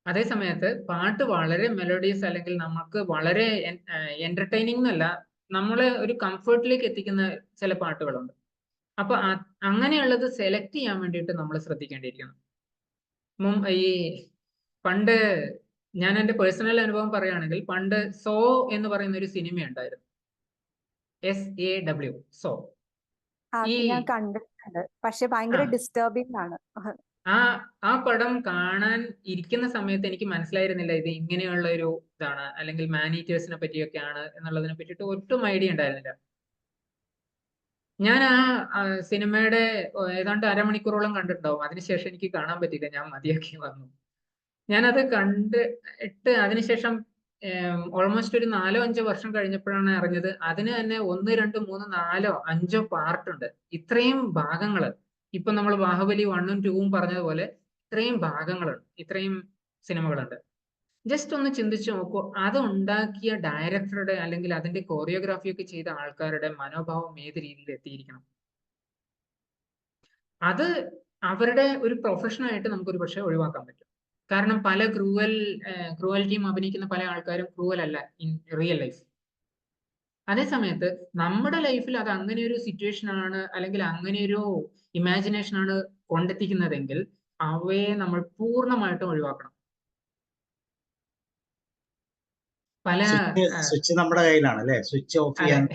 അതേ സമയത്ത് പാട്ട് വളരെ മെലോഡിയസ് അല്ലെങ്കിൽ നമുക്ക് വളരെ എന്റർടൈനിങ് എന്നല്ല, നമ്മളെ ഒരു കംഫർട്ടിലേക്ക് എത്തിക്കുന്ന ചില പാട്ടുകളുണ്ട്. അപ്പൊ അങ്ങനെയുള്ളത് സെലക്ട് ചെയ്യാൻ വേണ്ടിയിട്ട് നമ്മൾ ശ്രദ്ധിക്കേണ്ടിയിരിക്കുന്നു. ഈ പണ്ട് ഞാൻ എൻ്റെ പേഴ്സണൽ അനുഭവം പറയുകയാണെങ്കിൽ, പണ്ട് സോ എന്ന് പറയുന്ന ഒരു സിനിമ ഉണ്ടായിരുന്നു, SAW, സോ. അത് ഞാൻ കണ്ടിട്ടുണ്ട്, പക്ഷെ ഭയങ്കര ഡിസ്റ്റർബിംഗ് ആണ്. ആ പടം കാണാൻ ഇരിക്കുന്ന സമയത്ത് എനിക്ക് മനസ്സിലായിരുന്നില്ല ഇത് ഇങ്ങനെയുള്ള ഒരു ഇതാണ്, അല്ലെങ്കിൽ മാനീറ്റേഴ്സിനെ പറ്റിയൊക്കെയാണ് എന്നുള്ളതിനെ പറ്റിയിട്ട് ഒട്ടും ഐഡിയ ഉണ്ടായിരുന്നില്ല. ഞാൻ ആ സിനിമയുടെ ഏതാണ്ട് അരമണിക്കൂറോളം കണ്ടിട്ടുണ്ടാവും. അതിനുശേഷം എനിക്ക് കാണാൻ പറ്റില്ല, ഞാൻ മതിയാക്കി വന്നു. ഞാനത് കണ്ടിട്ട് അതിനുശേഷം ഓൾമോസ്റ്റ് ഒരു 4-5 വർഷം കഴിഞ്ഞപ്പോഴാണ് അറിഞ്ഞത് അതിന് തന്നെ 1, 2, 3, 4, 5 പാർട്ടുണ്ട്. ഇത്രയും ഭാഗങ്ങൾ. ഇപ്പൊ നമ്മൾ ബാഹുബലി 1ഉം 2ഉം പറഞ്ഞതുപോലെ ഇത്രയും ഭാഗങ്ങളുണ്ട്, ഇത്രയും സിനിമകളുണ്ട്. ജസ്റ്റ് ഒന്ന് ചിന്തിച്ചു നോക്കൂ, അത് ഉണ്ടാക്കിയ ഡയറക്ടറുടെ അല്ലെങ്കിൽ അതിന്റെ കോറിയോഗ്രാഫി ഒക്കെ ചെയ്ത ആൾക്കാരുടെ മനോഭാവം ഏത് രീതിയിൽ എത്തിയിരിക്കണം. അത് അവരുടെ ഒരു പ്രൊഫഷനായിട്ട് നമുക്കൊരു പക്ഷെ ഒഴിവാക്കാൻ പറ്റും. കാരണം പല ക്രൂവൽറ്റിയും അഭിനയിക്കുന്ന പല ആൾക്കാരും ക്രൂവൽ അല്ല ഇൻ റിയൽ ലൈഫ്. അതേ സമയത്ത് നമ്മുടെ ലൈഫിൽ അത് അങ്ങനെ ഒരു സിറ്റുവേഷൻ ആണ് അല്ലെങ്കിൽ അങ്ങനെ ഒരു ഇമാജിനേഷൻ ആണ് കൊണ്ടെത്തിക്കുന്നതെങ്കിൽ അവയെ നമ്മൾ പൂർണ്ണമായിട്ടും ഒഴിവാക്കണം. സ്വിച്ച് നമ്മുടെ കയ്യിലാണ് അല്ലേ, സ്വിച്ച് ഓഫ് ചെയ്യാൻ.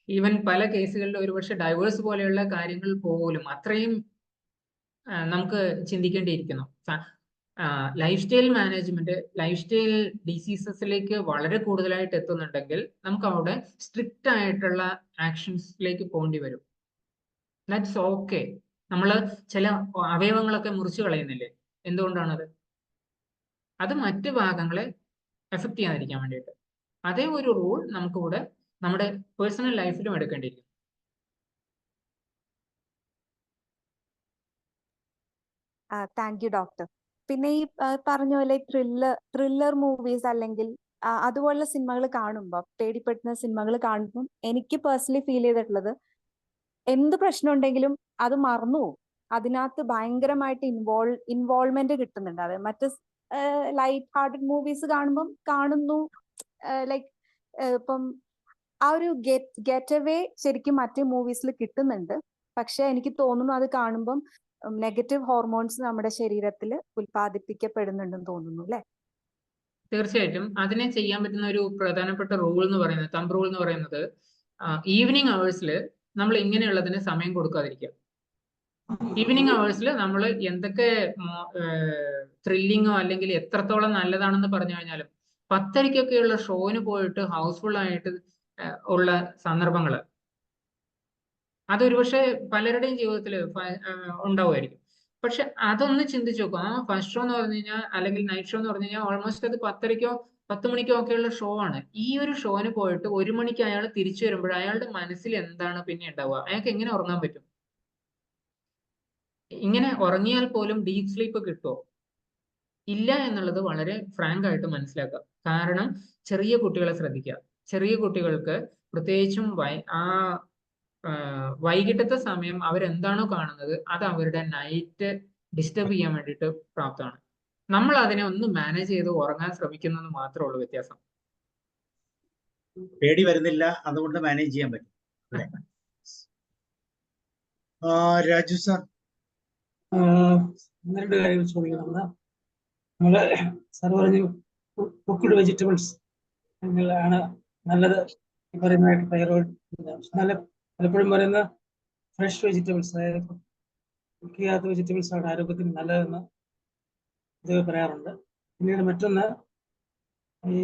ഈവൻ പല കേസുകളിൽ ഒരുപക്ഷെ ഡൈവേഴ്സ് പോലെയുള്ള കാര്യങ്ങൾ പോലും അത്രയും നമുക്ക് ചിന്തിക്കേണ്ടിയിരിക്കുന്നു. Lifestyle management, lifestyle ഡിസീസസിലേക്ക് വളരെ കൂടുതലായിട്ട് എത്തുന്നുണ്ടെങ്കിൽ നമുക്ക് അവിടെ സ്ട്രിക്റ്റ് ആയിട്ടുള്ള ആക്ഷൻസിലേക്ക് പോകേണ്ടി വരും. That's okay. നമ്മൾ ചില അവയവങ്ങളൊക്കെ മുറിച്ചു കളയുന്നില്ലേ, എന്തുകൊണ്ടാണത്? അത് മറ്റ് ഭാഗങ്ങളെ എഫക്ട് ചെയ്യാതിരിക്കാൻ വേണ്ടിയിട്ട്. അതേ ഒരു റൂൾ നമുക്കിവിടെ നമ്മുടെ പേഴ്സണൽ ലൈഫിലും എടുക്കേണ്ടിയിരിക്കും. Thank you doctor. പിന്നെ ഈ പറഞ്ഞ പോലെ ത്രില്ലർ മൂവീസ് അല്ലെങ്കിൽ അതുപോലുള്ള സിനിമകൾ കാണുമ്പോൾ, പേടിപ്പെടുത്തുന്ന സിനിമകൾ കാണുമ്പോൾ എനിക്ക് പേഴ്സണലി ഫീൽ ചെയ്തിട്ടുള്ളത്, എന്ത് പ്രശ്നം ഉണ്ടെങ്കിലും അത് മറന്നു പോകും. അതിനകത്ത് ഭയങ്കരമായിട്ട് ഇൻവോൾവ്മെന്റ് കിട്ടുന്നുണ്ട്. അത് മറ്റ് ലൈറ്റ് ഹാർട്ടഡ് മൂവീസ് കാണുന്നു, ലൈക്ക് ഇപ്പം ആ ഒരു ഗെറ്റ് അവേ ശരിക്കും മറ്റു മൂവീസിൽ കിട്ടുന്നുണ്ട്. പക്ഷെ എനിക്ക് തോന്നുന്നു അത് കാണുമ്പം നെഗറ്റീവ് ഹോർമോൺസ് നമ്മുടെ ശരീരത്തിൽ ഉൽപ്പാദിപ്പിക്കപ്പെടുന്നുണ്ടെന്ന് തോന്നുന്നു, അല്ലെ? തീർച്ചയായിട്ടും അതിനെ ചെയ്യാൻ പറ്റുന്ന ഒരു പ്രധാനപ്പെട്ട റൂൾ എന്ന് പറയുന്നത്, തമ്പ് റൂൾ എന്ന് പറയുന്നത്, ഈവനിങ് അവേഴ്സിൽ നമ്മൾ ഇങ്ങനെയുള്ളതിന് സമയം കൊടുക്കാതിരിക്കുക. ഈവനിങ് അവേഴ്സിൽ നമ്മൾ എന്തൊക്കെ ത്രില്ലിങ്ങോ അല്ലെങ്കിൽ എത്രത്തോളം നല്ലതാണെന്ന് പറഞ്ഞു കഴിഞ്ഞാലും 10:30-ക്കൊക്കെയുള്ള ഷോന് പോയിട്ട് ഹൗസ്ഫുൾ ആയിട്ട് ഉള്ള സന്ദർഭങ്ങൾ അതൊരുപക്ഷെ പലരുടെയും ജീവിതത്തിൽ ഉണ്ടാവുമായിരിക്കും. പക്ഷെ അതൊന്ന് ചിന്തിച്ചു നോക്കും. ആ ഫസ്റ്റ് ഷോ എന്ന് പറഞ്ഞു കഴിഞ്ഞാൽ അല്ലെങ്കിൽ നൈറ്റ് ഷോ എന്ന് പറഞ്ഞു കഴിഞ്ഞാൽ ഓൾമോസ്റ്റ് അത് 10:30-ക്കോ 10 മണിക്കോ ഒക്കെയുള്ള ഷോ ആണ്. ഈ ഒരു ഷോന് പോയിട്ട് 1 മണിക്ക് അയാൾ തിരിച്ചു വരുമ്പോൾ അയാളുടെ മനസ്സിൽ എന്താണ് പിന്നെ ഉണ്ടാവുക? അയാൾക്ക് എങ്ങനെ ഉറങ്ങാൻ പറ്റും? ഇങ്ങനെ ഉറങ്ങിയാൽ പോലും ഡീപ് സ്ലീപ്പ് കിട്ടുമോ? ഇല്ല എന്നുള്ളത് വളരെ ഫ്രാങ്ക് ആയിട്ട് മനസ്സിലാക്കുക. കാരണം ചെറിയ കുട്ടികളെ ശ്രദ്ധിക്കുക. ചെറിയ കുട്ടികൾക്ക് പ്രത്യേകിച്ചും വൈകിട്ടത്തെ സമയം അവരെന്താണോ കാണുന്നത് അത് അവരുടെ നൈറ്റ് ഡിസ്റ്റർബ് ചെയ്യാൻ വേണ്ടിയിട്ട് പ്രാപ്തമാണ്. നമ്മൾ അതിനെ ഒന്ന് മാനേജ് ചെയ്ത് ഉറങ്ങാൻ ശ്രമിക്കുന്നത് മാത്രമേ ഉള്ളൂ വ്യത്യാസം. പേടി വരുന്നില്ല, അതുകൊണ്ട് മാനേജ് ചെയ്യാൻ പറ്റും. രാജു സാർ. രണ്ട് കാര്യങ്ങൾ ചോദിക്കണം. നമ്മള് സാർ പറഞ്ഞു കുക്ക്ഡ് വെജിറ്റബിൾസ് ആണ് നല്ലത് പറയുന്ന തൈറോയിഡ്. നല്ല പലപ്പോഴും പറയുന്ന ഫ്രഷ് വെജിറ്റബിൾസ്, അതായത് കുക്ക് ചെയ്യാത്ത വെജിറ്റബിൾസ് ആണ് ആരോഗ്യത്തിന് നല്ലതെന്ന് ഇത് പറയാറുണ്ട്. പിന്നീട് മറ്റൊന്ന് ഈ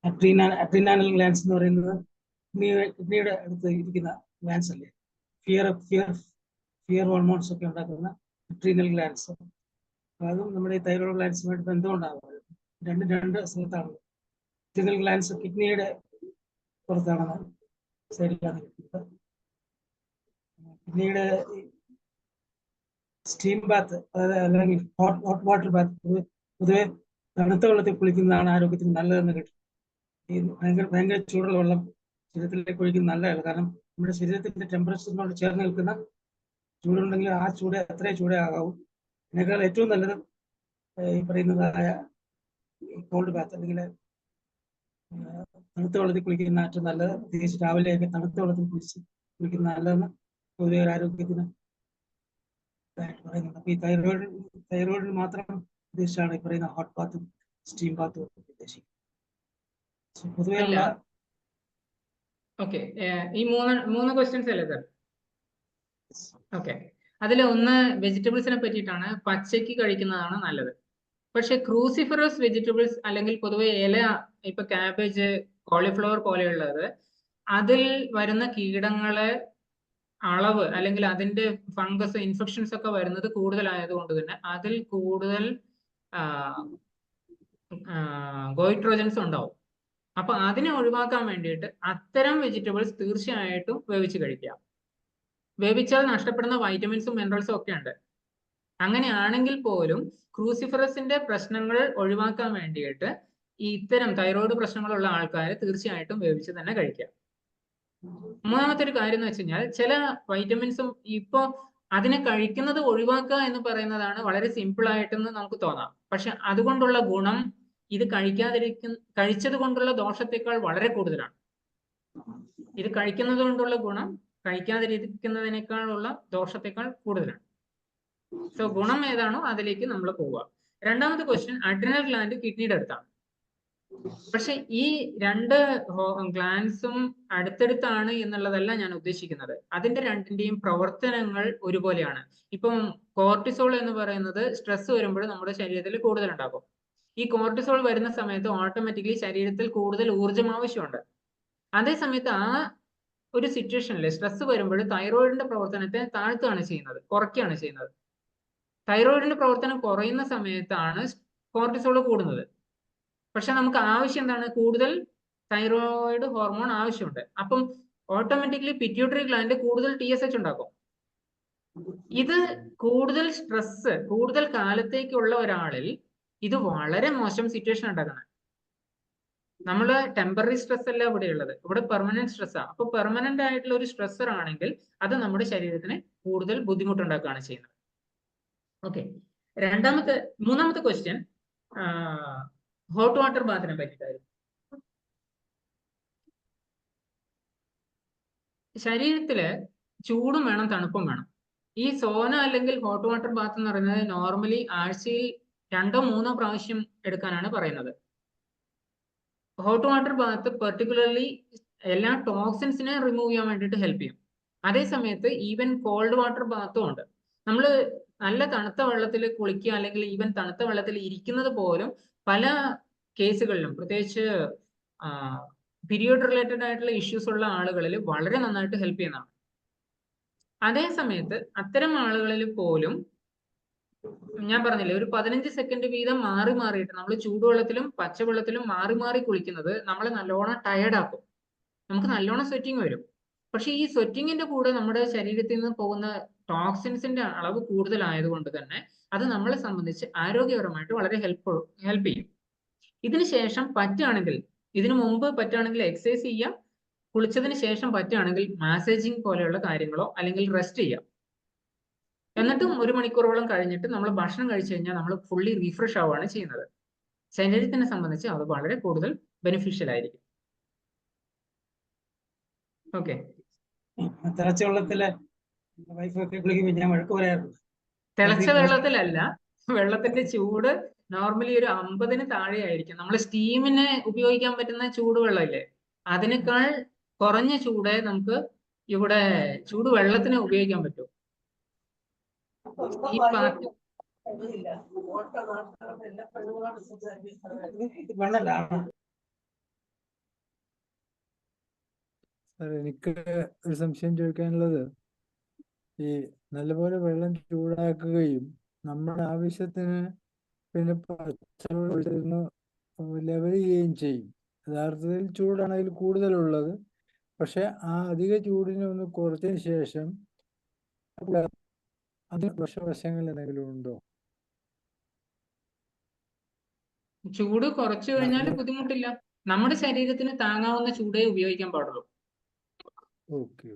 അഡ്രീനാൽ ഗ്ലാൻസ് എന്ന് പറയുന്നത് കിഡ്നിയുടെ അടുത്ത് ഇരിക്കുന്ന ഗ്ലാൻസ് അല്ലേ, ഫിയർ ഹോർമോൺസ് ഒക്കെ ഉണ്ടാക്കുന്ന അഡ്രീനൽ ഗ്ലാൻസ്. അതും നമ്മുടെ ഈ തൈറോയ്ഡ് ഗ്ലാൻസുമായിട്ട് ബന്ധമുണ്ടാകുന്നത് രണ്ട് സ്ഥലത്താണ്. അഡ്രീനൽ ഗ്ലാൻസ് കിഡ്നിയുടെ പുറത്താണ്, സൈഡിലാണ് കിട്ടുന്നത്. കിഡ്നിയുടെ സ്റ്റീം ബാത്ത്, അതായത് അല്ലെങ്കിൽ ഹോട്ട് വാട്ടർ ബാത്ത്, പൊതുവെ തണുത്ത വെള്ളത്തിൽ കുളിക്കുന്നതാണ് ആരോഗ്യത്തിന് നല്ലതെന്ന് കേട്ടു. ഈ ഭയങ്കര ചൂടുള്ള വെള്ളം ശരീരത്തിലേക്ക് ഒഴിക്കുന്നത് നല്ലതല്ല. കാരണം നമ്മുടെ ശരീരത്തിന്റെ ടെമ്പറേച്ചറിനോട് ചേർന്ന് നിൽക്കുന്ന ചൂടുണ്ടെങ്കിൽ ആ ചൂട് എത്രയും ചൂടേ ആകാവൂ. അതിനേക്കാൾ ഏറ്റവും നല്ലത് ഈ പറയുന്നതായ കോൾഡ് ബാത്ത് അല്ലെങ്കിൽ തണുത്ത വെള്ളത്തിൽ കുളിക്കുന്ന ഏറ്റവും നല്ലത്. പ്രത്യേകിച്ച് രാവിലെയൊക്കെ തണുത്ത വെള്ളത്തിൽ കുളിക്കുന്ന നല്ലതെന്ന് പൊതുവെ ആരോഗ്യത്തിന് പറയുന്നുണ്ട്. അപ്പൊ ഈ തൈറോയിഡിന് മാത്രം ഉദ്ദേശിച്ചാണ് ഈ പറയുന്ന ഹോട്ട് ബാത്തും സ്റ്റീം ബാത്തും ഉദ്ദേശിക്കുന്നത്. പൊതുവെയുള്ള ഓക്കെ, ഈ മൂന്ന് ക്വസ്റ്റ്യൻസ് അല്ലേ സാർ? ഓക്കെ, അതിൽ ഒന്ന് വെജിറ്റബിൾസിനെ പറ്റിയിട്ടാണ്. പച്ചയ്ക്ക് കഴിക്കുന്നതാണ് നല്ലത്. പക്ഷെ ക്രൂസിഫറസ് വെജിറ്റബിൾസ് അല്ലെങ്കിൽ പൊതുവെ ഇല, ഇപ്പൊ ക്യാബേജ്, കോളിഫ്ലവർ പോലെയുള്ളത്, അതിൽ വരുന്ന കീടങ്ങളെ അളവ് അല്ലെങ്കിൽ അതിന്റെ ഫംഗസ് ഇൻഫെക്ഷൻസ് ഒക്കെ വരുന്നത് കൂടുതലായതുകൊണ്ട് തന്നെ അതിൽ കൂടുതൽ ഗോയിട്രോജൻസ് ഉണ്ടാവും. അപ്പൊ അതിനെ ഒഴിവാക്കാൻ വേണ്ടിയിട്ട് അത്തരം വെജിറ്റബിൾസ് തീർച്ചയായിട്ടും വേവിച്ച് കഴിക്കാം. വേവിച്ചാൽ നഷ്ടപ്പെടുന്ന വൈറ്റമിൻസും മിനറൽസും ഒക്കെ ഉണ്ട്. അങ്ങനെയാണെങ്കിൽ പോലും ക്രൂസിഫറസിന്റെ പ്രശ്നങ്ങൾ ഒഴിവാക്കാൻ വേണ്ടിയിട്ട് ഈ ഇത്തരം തൈറോയ്ഡ് പ്രശ്നങ്ങളുള്ള ആൾക്കാർ തീർച്ചയായിട്ടും വേവിച്ച് തന്നെ കഴിക്കാം. മൂന്നാമത്തെ ഒരു കാര്യം എന്ന് വെച്ച് കഴിഞ്ഞാൽ ചില വൈറ്റമിൻസും ഇപ്പൊ അതിനെ കഴിക്കുന്നത് ഒഴിവാക്കുക എന്ന് പറയുന്നതാണ് വളരെ സിമ്പിൾ ആയിട്ടെന്ന് നമുക്ക് തോന്നാം. പക്ഷെ അതുകൊണ്ടുള്ള ഗുണം ഇത് കഴിച്ചത് കൊണ്ടുള്ള ദോഷത്തെക്കാൾ വളരെ കൂടുതലാണ്. ഇത് കഴിക്കുന്നത് കൊണ്ടുള്ള ഗുണം കഴിക്കാതിരിക്കുന്നതിനേക്കാളുള്ള ദോഷത്തെക്കാൾ കൂടുതലാണ്. സോ ഗുണം ഏതാണോ അതിലേക്ക് നമ്മൾ പോവുക. രണ്ടാമത്തെ ക്വസ്റ്റ്യൻ, അഡ്രിനൽ ഗ്ലാൻഡ് കിഡ്നിയുടെ അടുത്താണ്. പക്ഷെ ഈ രണ്ട് ഗ്ലാൻസും അടുത്തടുത്താണ് എന്നുള്ളതല്ല ഞാൻ ഉദ്ദേശിക്കുന്നത്. അതിന്റെ രണ്ടിന്റെയും പ്രവർത്തനങ്ങൾ ഒരുപോലെയാണ്. ഇപ്പം കോർട്ടിസോൾ എന്ന് പറയുന്നത് സ്ട്രെസ് വരുമ്പോൾ നമ്മുടെ ശരീരത്തിൽ കൂടുതൽ ഉണ്ടാകും. ഈ കോർട്ടിസോൾ വരുന്ന സമയത്ത് ഓട്ടോമാറ്റിക്കലി ശരീരത്തിൽ കൂടുതൽ ഊർജ്ജം ആവശ്യമുണ്ട്. അതേ സമയത്ത് ആ ഒരു സിറ്റുവേഷനിൽ സ്ട്രെസ് വരുമ്പോൾ തൈറോയിഡിന്റെ പ്രവർത്തനത്തെ താഴ്ത്തുകയാണ് ചെയ്യുന്നത്, കുറയ്ക്കുകയാണ് ചെയ്യുന്നത്. തൈറോയിഡിന്റെ പ്രവർത്തനം കുറയുന്ന സമയത്താണ് കോർട്ടിസോൾ കൂടുന്നത്. പക്ഷെ നമുക്ക് ആവശ്യം എന്താണ്? കൂടുതൽ തൈറോയിഡ് ഹോർമോൺ ആവശ്യമുണ്ട്. അപ്പം ഓട്ടോമാറ്റിക്കലി പിറ്റ്യൂട്ടറി ഗ്ലാൻഡ് കൂടുതൽ TSH ഉണ്ടാക്കും. ഇത് കൂടുതൽ സ്ട്രെസ് കൂടുതൽ കാലത്തേക്കുള്ള ഒരാളിൽ ഇത് വളരെ മോശം സിറ്റുവേഷൻ ഉണ്ടാക്കണം. നമ്മള് ടെമ്പററി സ്ട്രെസ് അല്ല ഇവിടെ ഉള്ളത്, ഇവിടെ പെർമനന്റ് സ്ട്രെസ്സാണ്. അപ്പൊ പെർമനന്റ് ആയിട്ടുള്ള ഒരു സ്ട്രെസ്സർ ആണെങ്കിൽ അത് നമ്മുടെ ശരീരത്തിന് കൂടുതൽ ബുദ്ധിമുട്ടുണ്ടാക്കുകയാണ് ചെയ്യുന്നത്. ഓക്കെ, മൂന്നാമത്തെ ക്വസ്റ്റ്യൻ ഹോട്ട് വാട്ടർ ബാത്തിനെ പറ്റിയിട്ടായിരുന്നു. ശരീരത്തില് ചൂടും വേണം തണുപ്പും വേണം. ഈ സോന അല്ലെങ്കിൽ ഹോട്ട് വാട്ടർ ബാത്ത് എന്ന് പറയുന്നത് നോർമലി ആഴ്ചയിൽ 2 or 3 പ്രാവശ്യം എടുക്കാനാണ് പറയുന്നത്. ഹോട്ട് വാട്ടർ ബാത്ത് പെർട്ടിക്കുലർലി എല്ലാ ടോക്സിൻസിനെ റിമൂവ് ചെയ്യാൻ വേണ്ടിയിട്ട് ഹെൽപ്പ് ചെയ്യും. അതേ സമയത്ത് ഈവൻ കോൾഡ് വാട്ടർ ബാത്തും ഉണ്ട്. നമ്മൾ നല്ല തണുത്ത വെള്ളത്തിൽ കുളിക്കുക അല്ലെങ്കിൽ ഈവൻ തണുത്ത വെള്ളത്തിൽ ഇരിക്കുന്നത് പോലും പല കേസുകളിലും, പ്രത്യേകിച്ച് പീരിയഡ് റിലേറ്റഡ് ആയിട്ടുള്ള ഇഷ്യൂസ് ഉള്ള ആളുകളിൽ വളരെ നന്നായിട്ട് ഹെൽപ്പ് ചെയ്യുന്നതാണ്. അതേ സമയത്ത് അത്തരം ആളുകളിൽ പോലും ഞാൻ പറഞ്ഞില്ലേ, ഒരു 15 സെക്കൻഡ് വീതം മാറിയിട്ട് നമ്മൾ ചൂടുവെള്ളത്തിലും പച്ചവെള്ളത്തിലും മാറി കുളിക്കുന്നത് നമ്മളെ നല്ലോണം ടയർഡ് ആക്കും. നമുക്ക് നല്ലോണം സ്വെറ്റിങ് വരും. പക്ഷെ ഈ സ്വെറ്റിങ്ങിന്റെ കൂടെ നമ്മുടെ ശരീരത്തിൽ നിന്ന് പോകുന്ന ടോക്സിൻസിന്റെ അളവ് കൂടുതലായതുകൊണ്ട് തന്നെ അത് നമ്മളെ സംബന്ധിച്ച് ആരോഗ്യപരമായിട്ട് വളരെ ഹെൽപ്പ് ചെയ്യും. ഇതിന് ശേഷം പറ്റുകയാണെങ്കിൽ, ഇതിനു മുമ്പ് പറ്റുകയാണെങ്കിൽ എക്സസൈസ് ചെയ്യാം, കുളിച്ചതിന് ശേഷം പറ്റുകയാണെങ്കിൽ മാസേജിങ് പോലെയുള്ള കാര്യങ്ങളോ അല്ലെങ്കിൽ റെസ്റ്റ് ചെയ്യാം. എന്നിട്ടും 1 മണിക്കൂറോളം കഴിഞ്ഞിട്ട് നമ്മൾ ഭക്ഷണം കഴിച്ചു കഴിഞ്ഞാൽ നമ്മൾ ഫുള്ളി റീഫ്രഷ് ആവുകയാണ് ചെയ്യുന്നത്. ശരീരത്തിനെ സംബന്ധിച്ച് അത് വളരെ കൂടുതൽ ബെനിഫിഷ്യൽ ആയിരിക്കും. ഓക്കെ, തിളച്ച വെള്ളത്തില് വൈഫൊക്കെ കുളിക്കുമ്പോൾ ഞാൻ വഴക്ക് പറയാറുണ്ട്. തിളച്ച വെള്ളത്തിലല്ല, വെള്ളത്തിന്റെ ചൂട് നോർമലി ഒരു 50-ന് താഴെ ആയിരിക്കും. നമ്മൾ സ്റ്റീമിന് ഉപയോഗിക്കാൻ പറ്റുന്ന ചൂടുവെള്ളം ഇല്ലേ, അതിനേക്കാൾ കുറഞ്ഞ ചൂടേ നമുക്ക് ഇവിടെ ചൂടുവെള്ളത്തിന് ഉപയോഗിക്കാൻ പറ്റൂ. ഈ പാർട്ടി വെള്ളമല്ല. സാർ, എനിക്ക് ഒരു സംശയം ചോദിക്കാനുള്ളത്, ഈ നല്ലപോലെ വെള്ളം ചൂടാക്കുകയും നമ്മുടെ ആവശ്യത്തിന് പിന്നെ പച്ചവെള്ളം ഒഴിച്ചിരുന്ന് ലെവൽ ചെയ്യുകയും ചെയ്യും. യഥാർത്ഥത്തിൽ ചൂടാണ് അതിൽ കൂടുതലുള്ളത്. പക്ഷെ ആ അധിക ചൂടിനെ ഒന്ന് കുറച്ചതിന് ശേഷം അതിന് വശവശങ്ങൾ എന്തെങ്കിലും ഉണ്ടോ? ചൂട് കുറച്ചു കഴിഞ്ഞാൽ ബുദ്ധിമുട്ടില്ല. നമ്മുടെ ശരീരത്തിന് താങ്ങാവുന്ന ചൂടേ ഉപയോഗിക്കാൻ പാടുള്ളൂ. ഓക്കെ.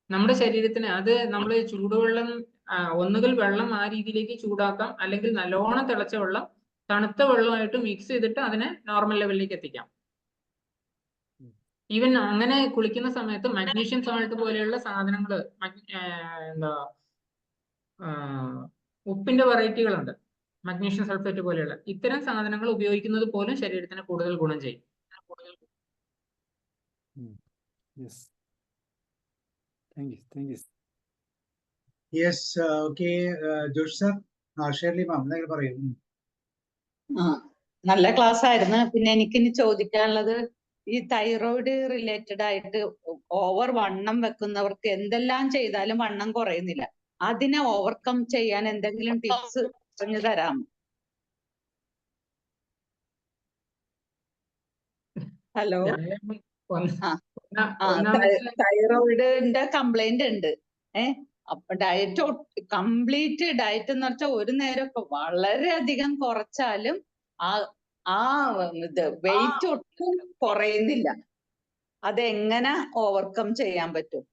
നമ്മുടെ ശരീരത്തിന് അത് നമ്മൾ ചൂടുവെള്ളം ഒന്നുകിൽ വെള്ളം ആ രീതിയിലേക്ക് ചൂടാക്കാം, അല്ലെങ്കിൽ നല്ലോണം തിളച്ച വെള്ളം തണുത്ത വെള്ളമായിട്ട് മിക്സ് ചെയ്തിട്ട് അതിനെ നോർമൽ ലെവലിലേക്ക് എത്തിക്കാം. ഈവൻ അങ്ങനെ കുളിക്കുന്ന സമയത്ത് മഗ്നീഷ്യം സോൾട്ട് പോലെയുള്ള സാധനങ്ങൾ, എന്താ ഉപ്പിന്റെ വെറൈറ്റികളുണ്ട്, മഗ്നീഷ്യം സൾഫേറ്റ് പോലെയുള്ള ഇത്തരം സാധനങ്ങൾ ഉപയോഗിക്കുന്നത് പോലും ശരീരത്തിന് കൂടുതൽ ഗുണം ചെയ്യും. Yes, okay. Josh sir, Shirley ma'am എന്തെങ്കിലും പറയൂ. നല്ല ക്ലാസ് ആയിരുന്നു. പിന്നെ എനിക്കിനി ചോദിക്കാനുള്ളത്, ഈ തൈറോയിഡ് റിലേറ്റഡ് ആയിട്ട് ഓവർ വണ്ണം വെക്കുന്നവർക്ക് എന്തെല്ലാം ചെയ്താലും വണ്ണം കുറയുന്നില്ല. അതിനെ ഓവർകം ചെയ്യാൻ എന്തെങ്കിലും ടിപ്സ് പറഞ്ഞു തരാമോ? ഹലോ. തൈറോയിഡിന്റെ കംപ്ലൈന്റ് ഉണ്ട്. അപ്പൊ ഡയറ്റ് കംപ്ലീറ്റ് ഡയറ്റ് എന്ന് വെച്ചാൽ ഒരു നേരമൊക്കെ വളരെയധികം കുറച്ചാലും ആ ഇത് വെയിറ്റ് ഒട്ടും കുറയുന്നില്ല. അതെങ്ങനെ ഓവർകം ചെയ്യാൻ പറ്റും?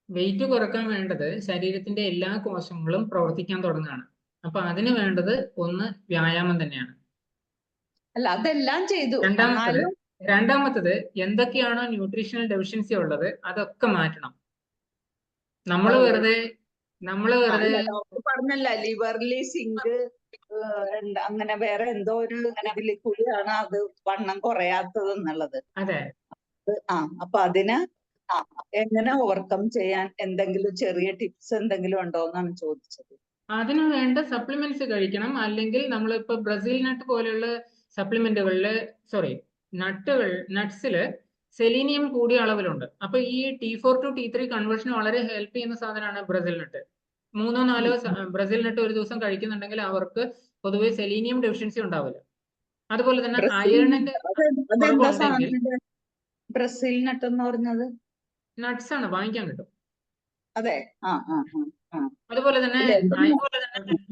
വെയിറ്റ് കുറക്കാൻ വേണ്ടത് ശരീരത്തിന്റെ എല്ലാ കോശങ്ങളും പ്രവർത്തിക്കാൻ തുടങ്ങുകയാണ്. അപ്പൊ അതിന് വേണ്ടത് ഒന്ന് വ്യായാമം തന്നെയാണ്. അല്ല, അതെല്ലാം ചെയ്തു. രണ്ടാമത്തത് എന്തൊക്കെയാണോ ന്യൂട്രീഷണൽ ഡെഫിഷ്യൻസി ഉള്ളത് അതൊക്കെ മാറ്റണം. നമ്മള് വെറുതെ ഡോക്ടർ പറഞ്ഞല്ല, ലിവർലി സിങ്ക് അങ്ങനെ വേറെ എന്തോ ഒരു ഇതിൽ കൂടിയാണ് അത് വണ്ണം കുറയാത്തത് എന്നുള്ളത്. അതെ. അപ്പൊ അതിന് എങ്ങനെ ഓവർകം ചെയ്യാൻ എന്തെങ്കിലും ചെറിയ ടിപ്സ് എന്തെങ്കിലും ഉണ്ടോ എന്നാണ് ചോദിച്ചത്. അതിനു വേണ്ട സപ്ലിമെന്റ്സ് കഴിക്കണം. അല്ലെങ്കിൽ നമ്മളിപ്പോ ബ്രസീൽ നട്ട് പോലെയുള്ള സപ്ലിമെന്റുകളില് നട്ട്സില് സെലീനിയം കൂടിയ അളവിലുണ്ട്. അപ്പൊ ഈ T4 to T3 കൺവേർഷൻ വളരെ ഹെൽപ്പ് ചെയ്യുന്ന സാധനമാണ് ബ്രസീൽ നട്ട്. 3-4 ബ്രസീൽ നട്ട് ഒരു ദിവസം കഴിക്കുന്നുണ്ടെങ്കിൽ അവർക്ക് പൊതുവെ സെലീനിയം ഡെഫിഷ്യൻസി ഉണ്ടാവില്ല. അതുപോലെ തന്നെ അയണിന്റെ ബ്രസീൽ നട്ട് എന്ന് പറഞ്ഞത് നട്ട്സ് ആണ്, വാങ്ങിക്കാൻ കിട്ടും. അതെ. അതുപോലെ തന്നെ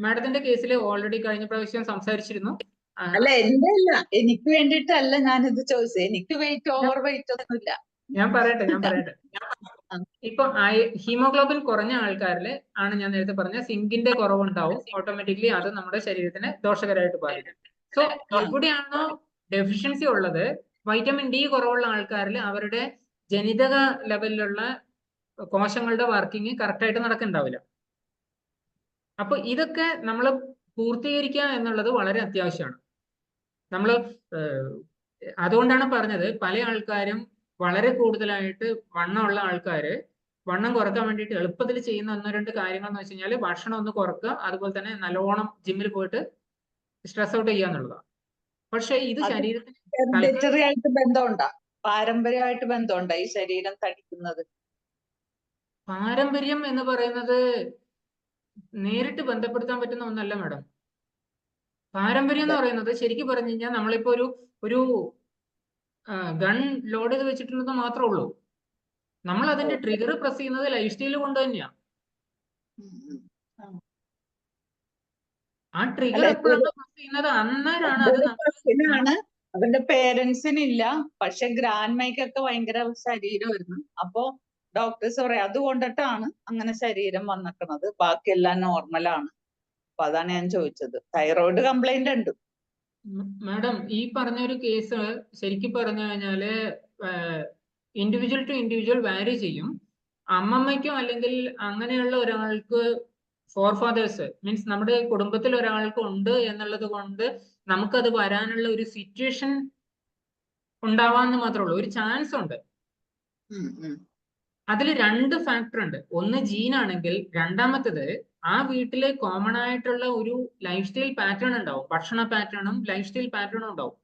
മാഡത്തിന്റെ കേസിൽ ഓൾറെഡി കഴിഞ്ഞ പ്രാവശ്യം സംസാരിച്ചിരുന്നു. അല്ല, എന്റെ അല്ല, എനിക്ക് വേണ്ടിയിട്ടല്ല ഞാനിത് ചോദിച്ചത്. എനിക്ക് ഓവർ വെയിറ്റ് ഒന്നുമില്ല. ഞാൻ പറയട്ടെ. ഇപ്പൊ ഹീമോഗ്ലോബിൻ കുറഞ്ഞ ആൾക്കാരില് ആണ് ഞാൻ നേരത്തെ പറഞ്ഞ സിങ്കിന്റെ കുറവുണ്ടാവും. ഓട്ടോമാറ്റിക്കലി അത് നമ്മുടെ ശരീരത്തിന് ദോഷകരമായിട്ട് ബാധിക്കും. സോ എവിടെയാണോ ഡെഫിഷ്യൻസി ഉള്ളത്, വൈറ്റമിൻ ഡി കുറവുള്ള ആൾക്കാരിൽ അവരുടെ ജനിതക ലെവലിലുള്ള കോശങ്ങളുടെ വർക്കിംഗ് കറക്റ്റായിട്ട് നടക്കുന്നുണ്ടാവില്ല. അപ്പൊ ഇതൊക്കെ നമ്മൾ പൂർത്തീകരിക്കുക എന്നുള്ളത് വളരെ അത്യാവശ്യമാണ്. അതുകൊണ്ടാണ് പറഞ്ഞത്, പല ആൾക്കാരും വളരെ കൂടുതലായിട്ട് വണ്ണമുള്ള ആൾക്കാര് വണ്ണം കുറക്കാൻ വേണ്ടിയിട്ട് എളുപ്പത്തിൽ ചെയ്യുന്ന 1-2 കാര്യങ്ങൾ എന്ന് വെച്ച് കഴിഞ്ഞാൽ ഭക്ഷണം ഒന്ന് കുറക്കുക, അതുപോലെ തന്നെ നല്ലോണം ജിമ്മിൽ പോയിട്ട് സ്ട്രെസ് ഔട്ട് ചെയ്യുക എന്നുള്ളതാണ്. പക്ഷെ ഇത് ശരീരത്തിന് പാരമ്പര്യമായിട്ട് ബന്ധമുണ്ടോ ഈ ശരീരം തടിക്കുന്നത്? പാരമ്പര്യം എന്ന് പറയുന്നത് നേരിട്ട് ബന്ധപ്പെടുത്താൻ പറ്റുന്ന ഒന്നല്ല മാഡം. പാരമ്പര്യം എന്ന് പറയുന്നത് ശരിക്കും പറഞ്ഞു കഴിഞ്ഞാൽ നമ്മളിപ്പോ ഒരു ഗൺ ലോഡ് ചെയ്ത് വെച്ചിട്ടുണ്ടെന്ന് മാത്രമേ ഉള്ളൂ. നമ്മൾ അതിന്റെ ട്രിഗർ പ്രസ് ചെയ്യുന്നത് ലൈഫ് സ്റ്റൈൽ കൊണ്ട് തന്നെയാണ്. ആ ട്രിഗർ എപ്പോഴാണ് പ്രസ് ചെയ്യുന്നത് അന്നേരമാണ് അത്. അവന്റെ പേരൻസിനില്ല, പക്ഷെ ഗ്രാൻഡ് മൈക്കൊക്കെ ഭയങ്കര ശരീരമായിരുന്നു. അപ്പോ ഡോക്ടേഴ്സ് പറയാം അതുകൊണ്ടിട്ടാണ് അങ്ങനെ ശരീരം വന്നിക്കണത്, ബാക്കിയെല്ലാം നോർമലാണ്. അപ്പൊ അതാണ് ഞാൻ ചോദിച്ചത്. തൈറോയിഡ് കംപ്ലൈന്റ് ഉണ്ട് മാഡം. ഈ പറഞ്ഞൊരു കേസ് ശരിക്കും പറഞ്ഞു കഴിഞ്ഞാല് ഇൻഡിവിജ്വൽ ടു ഇൻഡിവിജ്വൽ വാരി ചെയ്യും. അമ്മമ്മയ്ക്കോ അല്ലെങ്കിൽ അങ്ങനെയുള്ള ഒരാൾക്ക് ഫോർ ഫാദേഴ്സ് മീൻസ് നമ്മുടെ കുടുംബത്തിൽ ഒരാൾക്ക് ഉണ്ട് എന്നുള്ളത് കൊണ്ട് നമുക്കത് വരാനുള്ള ഒരു സിറ്റുവേഷൻ ഉണ്ടാവാന്ന് മാത്രമേ ഉള്ളൂ, ഒരു ചാൻസ് ഉണ്ട്. അതിൽ 2 ഫാക്ടർ ഉണ്ട്. ഒന്ന് ജീനാണെങ്കിൽ, രണ്ടാമത്തത് ആ വീട്ടിലെ കോമൺ ആയിട്ടുള്ള ഒരു ലൈഫ് സ്റ്റൈൽ പാറ്റേൺ ഉണ്ടാവും, ഭക്ഷണ പാറ്റേണും ലൈഫ് സ്റ്റൈൽ പാറ്റേണും ഉണ്ടാവും.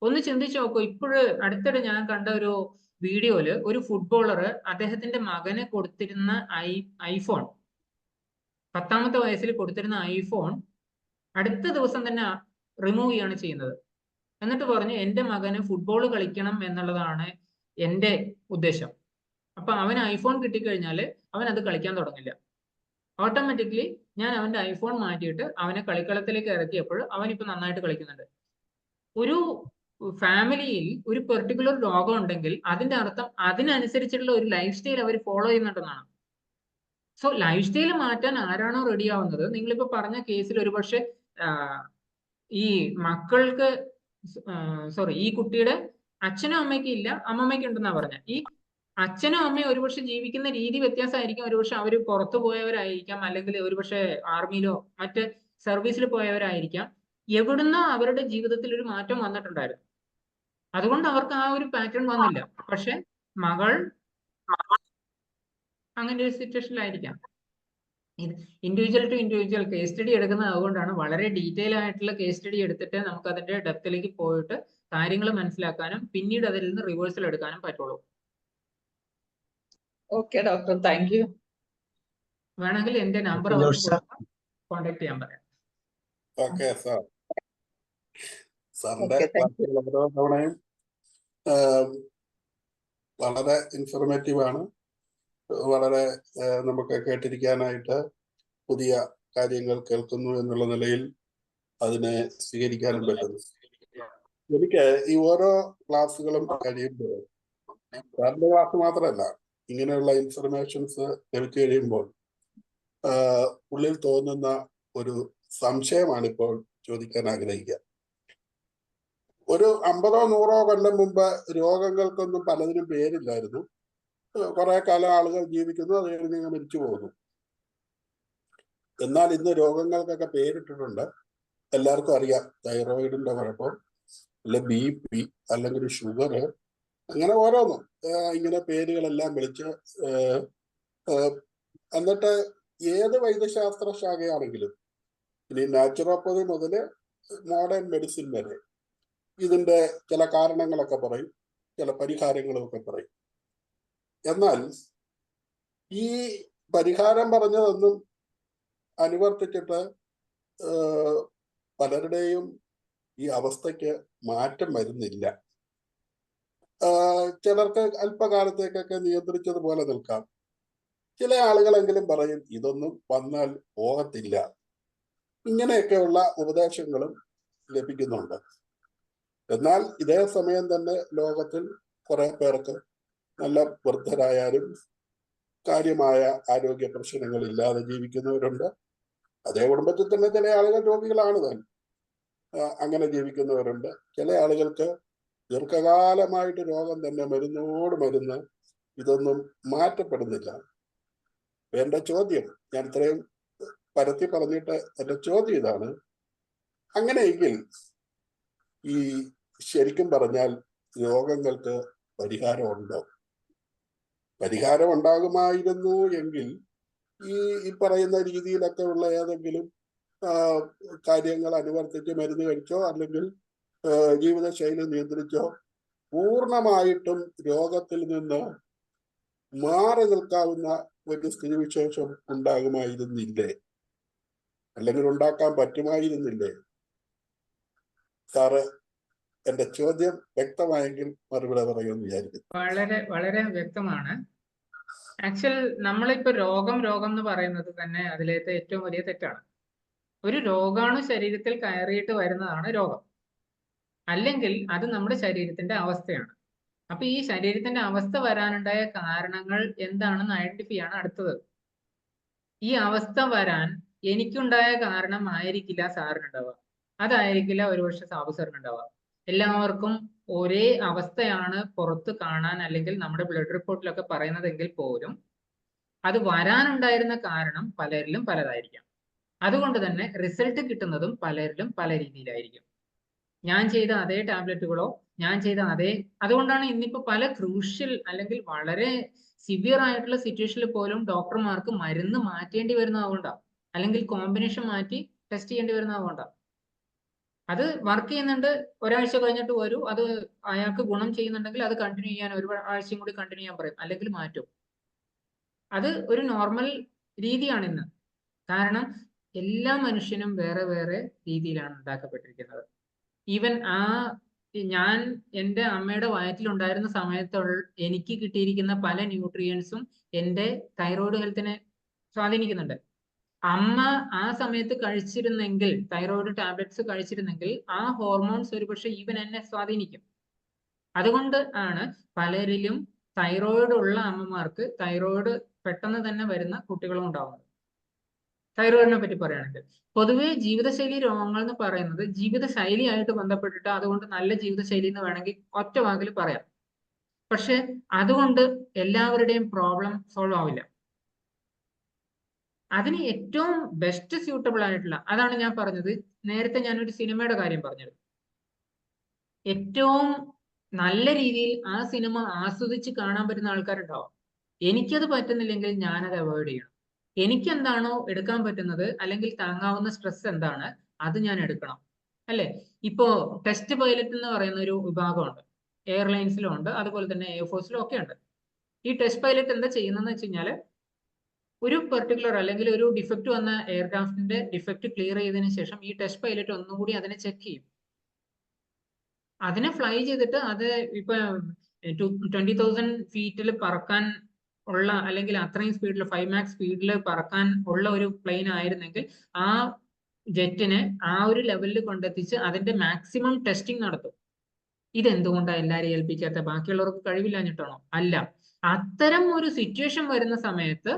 ഒന്ന് ചിന്തിച്ചു നോക്കൂ. ഇപ്പോഴ് അടുത്തിടെ ഞാൻ കണ്ട ഒരു വീഡിയോയില് ഒരു ഫുട്ബോളർ അദ്ദേഹത്തിന്റെ മകന് കൊടുത്തിരുന്ന ഐഫോൺ, 10ാമത്തെ വയസ്സിൽ കൊടുത്തിരുന്ന ഐഫോൺ അടുത്ത ദിവസം തന്നെ റിമൂവ് ചെയ്യാണ് ചെയ്യുന്നത്. എന്നിട്ട് പറഞ്ഞു എന്റെ മകന് ഫുട്ബോൾ കളിക്കണം എന്നുള്ളതാണ് എന്റെ ഉദ്ദേശം. അപ്പൊ അവന് ഐഫോൺ കിട്ടിക്കഴിഞ്ഞാൽ അവൻ അത് കളിക്കാൻ തുടങ്ങില്ല. ഓട്ടോമാറ്റിക്കലി ഞാൻ അവന്റെ ഐഫോൺ മാറ്റിയിട്ട് അവനെ കളിക്കളത്തിലേക്ക് ഇറക്കിയപ്പോൾ അവൻ ഇപ്പൊ നന്നായിട്ട് കളിക്കുന്നുണ്ട്. ഒരു ഫാമിലിയിൽ ഒരു പെർട്ടിക്കുലർ രോഗം ഉണ്ടെങ്കിൽ അതിന്റെ അർത്ഥം അതിനനുസരിച്ചുള്ള ഒരു ലൈഫ് സ്റ്റൈൽ അവർ ഫോളോ ചെയ്യുന്നുണ്ടെന്നാണ്. സോ ലൈഫ് സ്റ്റൈൽ മാറ്റാൻ ആരാണോ റെഡി ആവുന്നത്, നിങ്ങളിപ്പോ പറഞ്ഞ കേസിൽ ഒരുപക്ഷെ ഈ മക്കൾക്ക് സോറി ഈ കുട്ടിയുടെ അച്ഛനും അമ്മയ്ക്കും ഇല്ല, അമ്മമ്മയ്ക്ക് ഉണ്ടെന്നാ പറഞ്ഞ. ഈ അച്ഛനും അമ്മയും ഒരുപക്ഷെ ജീവിക്കുന്ന രീതി വ്യത്യാസമായിരിക്കും. ഒരുപക്ഷെ അവർ പുറത്തു പോയവരായിരിക്കാം, അല്ലെങ്കിൽ ഒരുപക്ഷെ ആർമിയിലോ മറ്റ് സർവീസിൽ പോയവരായിരിക്കാം. എവിടുന്നോ അവരുടെ ജീവിതത്തിൽ ഒരു മാറ്റം വന്നിട്ടുണ്ടായിരുന്നു, അതുകൊണ്ട് അവർക്ക് ആ ഒരു പാറ്റേൺ വന്നില്ല. പക്ഷെ മകൾ അങ്ങനെ ഒരു സിറ്റുവേഷനിലായിരിക്കാം. ഇത് individual to individual case study എടുക്കുന്നത് അതുകൊണ്ടാണ്. വളരെ ഡീറ്റെയിൽ ആയിട്ടുള്ള കേസ് സ്റ്റഡി എടുത്തിട്ട് നമുക്ക് അതിന്റെ ഡെപ്തിലേക്ക് പോയിട്ട് കാര്യങ്ങൾ മനസ്സിലാക്കാനും പിന്നീട് അതിൽ നിന്ന് റിവേഴ്സൽ എടുക്കാനും പറ്റുള്ളൂ. Okay doctor, thank you. വേണമെങ്കിൽ എന്റെ നമ്പർ കോൺടാക്ട് ചെയ്യാൻ പറയാം. Okay sir. സാറിന്റെ Okay, thank ക്ലാസ്സുകൾ ഓരോ തവണയും വളരെ ഇൻഫോർമേറ്റീവ് ആണ്. വളരെ നമുക്ക് കേട്ടിരിക്കാനായിട്ട് പുതിയ കാര്യങ്ങൾ കേൾക്കുന്നു എന്നുള്ള നിലയിൽ അതിനെ സ്വീകരിക്കാനും പറ്റുന്നു. എനിക്ക് ഈ ഓരോ ക്ലാസ്സുകളും കഴിയുമ്പോൾ, സാറിന്റെ ക്ലാസ് മാത്രമല്ല, ഇങ്ങനെയുള്ള ഇൻഫർമേഷൻസ് ലഭിച്ചു കഴിയുമ്പോൾ ഉള്ളിൽ തോന്നുന്ന ഒരു സംശയമാണ് ഇപ്പോൾ ചോദിക്കാൻ ആഗ്രഹിക്കുക. ഒരു 50ഓ 100ഓ കൊല്ലം മുമ്പ് രോഗങ്ങൾക്കൊന്നും പലതിനും പേരില്ലായിരുന്നു. കുറെ കാലം ആളുകൾ ജീവിക്കുന്നു, അത് കഴിഞ്ഞ് മരിച്ചു പോകുന്നു. എന്നാൽ ഇന്ന് രോഗങ്ങൾക്കൊക്കെ പേരിട്ടിട്ടുണ്ട്. എല്ലാവർക്കും അറിയാം, തൈറോയിഡിന്റെ കുഴപ്പം, അല്ലെ BP, അല്ലെങ്കിൽ ഷുഗർ, അങ്ങനെ ഓരോന്നും ഇങ്ങനെ പേരുകളെല്ലാം വിളിച്ച് എന്നിട്ട് ഏത് വൈദ്യശാസ്ത്ര ശാഖയാണെങ്കിലും, ഇനി നാച്ചുറോപ്പതി മുതൽ മോഡേൺ മെഡിസിൻ വരെ ഇതിന്റെ ചില കാരണങ്ങളൊക്കെ പറയും, ചില പരിഹാരങ്ങളൊക്കെ പറയും. എന്നാൽ ഈ പരിഹാരം പറഞ്ഞതൊന്നും അനുവർത്തിച്ചിട്ട് പലരുടെയും ഈ അവസ്ഥയ്ക്ക് മാറ്റം വരുന്നില്ല. ചിലർക്ക് അല്പകാലത്തേക്കൊക്കെ നിയന്ത്രിച്ചതുപോലെ നിൽക്കാം. ചില ആളുകളെങ്കിലും പറയും ഇതൊന്നും വന്നാൽ പോകത്തില്ല. ഇങ്ങനെയൊക്കെയുള്ള ഉപദേശങ്ങളും ലഭിക്കുന്നുണ്ട്. എന്നാൽ ഇതേ സമയം തന്നെ ലോകത്തിൽ കുറെ പേർക്ക് നല്ല വൃദ്ധരായാലും കാര്യമായ ആരോഗ്യ പ്രശ്നങ്ങളില്ലാതെ ജീവിക്കുന്നവരുണ്ട്. അതേ കുടുംബത്തിൽ തന്നെ ചില ആളുകൾ രോഗികളാണ് താൻ, അങ്ങനെ ജീവിക്കുന്നവരുണ്ട്. ചില ആളുകൾക്ക് ദീർഘകാലമായിട്ട് രോഗം തന്നെ, മരുന്നോട് മരുന്ന്, ഇതൊന്നും മാറ്റപ്പെടുന്നില്ല. എന്റെ ചോദ്യം, ഞാൻ ഇത്രയും പരത്തി പറഞ്ഞിട്ട് എന്റെ ചോദ്യം ഇതാണ്: അങ്ങനെയെങ്കിൽ ഈ ശരിക്കും പറഞ്ഞാൽ രോഗങ്ങൾക്ക് പരിഹാരമുണ്ടോ? പരിഹാരം ഉണ്ടാകുമായിരുന്നു എങ്കിൽ ഈ പറയുന്ന രീതിയിലൊക്കെ ഉള്ള ഏതെങ്കിലും കാര്യങ്ങൾ അനുവർത്തിച്ച് മരുന്ന് കഴിച്ചോ അല്ലെങ്കിൽ ജീവിതശൈലി നിയന്ത്രിച്ചോ പൂർണ്ണമായിട്ടും രോഗത്തിൽ നിന്ന് മാറി നിൽക്കാവുന്ന ഒരു സ്ഥിതിവിശേഷം ഉണ്ടാകുമായിരുന്നില്ലേ? അല്ലെങ്കിൽ ഉണ്ടാക്കാൻ പറ്റുമായിരുന്നില്ലേ? സാറ് എന്റെ ചോദ്യം വ്യക്തമായെങ്കിൽ മറുപടി പറയുമെന്ന് വിചാരിക്കുന്നു. വളരെ വളരെ വ്യക്തമാണ്. ആക്ച്വൽ നമ്മളിപ്പോ രോഗം എന്ന് പറയുന്നത് തന്നെ അതിലേത്തെ ഏറ്റവും വലിയ തെറ്റാണ്. ഒരു രോഗാണു ശരീരത്തിൽ കയറിയിട്ട് വരുന്നതാണ് രോഗം, അല്ലെങ്കിൽ അത് നമ്മുടെ ശരീരത്തിന്റെ അവസ്ഥയാണ്. അപ്പൊ ഈ ശരീരത്തിന്റെ അവസ്ഥ വരാനുണ്ടായ കാരണങ്ങൾ എന്താണെന്ന് ഐഡന്റിഫൈ ആണ് അടുത്തത്. ഈ അവസ്ഥ വരാൻ എനിക്കുണ്ടായ കാരണം ആയിരിക്കില്ല സാറിനുണ്ടാവുക, അതായിരിക്കില്ല ഒരുപക്ഷെ സാബു സാറിനുണ്ടാവുക. എല്ലാവർക്കും ഒരേ അവസ്ഥയാണ് പുറത്ത് കാണാൻ അല്ലെങ്കിൽ നമ്മുടെ ബ്ലഡ് റിപ്പോർട്ടിലൊക്കെ പറയുന്നതെങ്കിൽ പോലും അത് വരാനുണ്ടായിരുന്ന കാരണം പലരിലും പലതായിരിക്കാം. അതുകൊണ്ട് തന്നെ റിസൾട്ട് കിട്ടുന്നതും പലരിലും പല രീതിയിലായിരിക്കും. ഞാൻ ചെയ്ത അതേ ടാബ്ലറ്റുകളോ അതുകൊണ്ടാണ് ഇന്നിപ്പോ പല ക്രൂഷ്യൽ അല്ലെങ്കിൽ വളരെ സിവിയർ ആയിട്ടുള്ള സിറ്റുവേഷനിൽ പോലും ഡോക്ടർമാർക്ക് മരുന്ന് മാറ്റേണ്ടി വരുന്നതുകൊണ്ടാണ്, അല്ലെങ്കിൽ കോമ്പിനേഷൻ മാറ്റി ടെസ്റ്റ് ചെയ്യേണ്ടി വരുന്നതുകൊണ്ടാണ്. അത് വർക്ക് ചെയ്യുന്നുണ്ട്, ഒരാഴ്ച കഴിഞ്ഞിട്ട് വരൂ, അത് അയാൾക്ക് ഗുണം ചെയ്യുന്നുണ്ടെങ്കിൽ അത് കണ്ടിന്യൂ ചെയ്യാൻ ഒരു ആഴ്ചയും കൂടി കണ്ടിന്യൂ ചെയ്യാൻ പറയും, അല്ലെങ്കിൽ മാറ്റും. അത് ഒരു നോർമൽ രീതിയാണ് ഇന്ന്. കാരണം എല്ലാ മനുഷ്യനും വേറെ വേറെ രീതിയിലാണ് ഉണ്ടാക്കപ്പെട്ടിരിക്കുന്നത്. ഈവൻ ഞാൻ എൻ്റെ അമ്മയുടെ വയറ്റിലുണ്ടായിരുന്ന സമയത്ത് എനിക്ക് കിട്ടിയിരിക്കുന്ന പല ന്യൂട്രിയൻസും എൻ്റെ തൈറോയ്ഡ് ഹെൽത്തിനെ സ്വാധീനിക്കുന്നുണ്ട്. അമ്മ ആ സമയത്ത് കഴിച്ചിരുന്നെങ്കിൽ, തൈറോയ്ഡ് ടാബ്ലറ്റ്സ് കഴിച്ചിരുന്നെങ്കിൽ ആ ഹോർമോൺസ് ഒരുപക്ഷെ ഈവൻ എന്നെ സ്വാധീനിക്കും. അതുകൊണ്ട് ആണ് പലരിലും തൈറോയ്ഡ് ഉള്ള അമ്മമാർക്ക് തൈറോയ്ഡ് പെട്ടെന്ന് തന്നെ വരുന്ന കുട്ടികളും ഉണ്ടാവുന്നത്. തൈറോയിഡിനെ പറ്റി പറയുകയാണെങ്കിൽ പൊതുവെ ജീവിതശൈലി രോഗങ്ങൾ എന്ന് പറയുന്നത് ജീവിതശൈലിയായിട്ട് ബന്ധപ്പെട്ടിട്ട്, അതുകൊണ്ട് നല്ല ജീവിതശൈലി എന്ന് വേണമെങ്കിൽ ഒറ്റ വാക്കിൽ പറയാം. പക്ഷെ അതുകൊണ്ട് എല്ലാവരുടെയും പ്രോബ്ലം സോൾവ് ആവില്ല. അതിന് ഏറ്റവും ബെസ്റ്റ് സ്യൂട്ടബിൾ ആയിട്ടുള്ള, അതാണ് ഞാൻ പറഞ്ഞത്, നേരത്തെ ഞാനൊരു സിനിമയുടെ കാര്യം പറഞ്ഞത്. ഏറ്റവും നല്ല രീതിയിൽ ആ സിനിമ ആസ്വദിച്ച് കാണാൻ പറ്റുന്ന ആൾക്കാരുണ്ടാവും. എനിക്കത് പറ്റുന്നില്ലെങ്കിൽ ഞാനത് അവോയ്ഡ് ചെയ്യണം. എനിക്ക് എന്താണോ എടുക്കാൻ പറ്റുന്നത് അല്ലെങ്കിൽ താങ്ങാവുന്ന സ്ട്രെസ് എന്താണ് അത് ഞാൻ എടുക്കണം, അല്ലെ? ഇപ്പോ ടെസ്റ്റ് പൈലറ്റ് എന്ന് പറയുന്ന ഒരു വിഭാഗമുണ്ട്, എയർലൈൻസിലും ഉണ്ട്, അതുപോലെ തന്നെ എയർഫോഴ്സിലും ഒക്കെ ഉണ്ട്. ഈ ടെസ്റ്റ് പൈലറ്റ് എന്താ ചെയ്യുന്നതെന്ന് വെച്ച് കഴിഞ്ഞാൽ, ഒരു പെർട്ടിക്കുലർ അല്ലെങ്കിൽ ഒരു ഡിഫക്റ്റ് വന്ന എയർക്രാഫ്റ്റിന്റെ ഡിഫക്റ്റ് ക്ലിയർ ചെയ്തതിനു ശേഷം ഈ ടെസ്റ്റ് പൈലറ്റ് ഒന്നുകൂടി അതിനെ ചെക്ക് ചെയ്യും. അതിനെ ഫ്ലൈ ചെയ്തിട്ട് അത് ഇപ്പൊ 20,000 ഫീറ്റിൽ പറക്കാൻ ഉള്ള, അല്ലെങ്കിൽ അത്രയും സ്പീഡിൽ 5 മാക്സ് സ്പീഡിൽ പറക്കാൻ ഉള്ള ഒരു പ്ലെയിൻ ആയിരുന്നെങ്കിൽ ആ ജെറ്റിനെ ആ ഒരു ലെവലിൽ കൊണ്ടെത്തിച്ച് അതിന്റെ മാക്സിമം ടെസ്റ്റിംഗ് നടത്തും. ഇതെന്തുകൊണ്ടാണ് എല്ലാവരെയും ഏൽപ്പിക്കാത്ത? ബാക്കിയുള്ളവർക്ക് കഴിവില്ലാഞ്ഞിട്ടാണോ? അല്ല, അത്തരം ഒരു സിറ്റുവേഷൻ വരുന്ന സമയത്ത്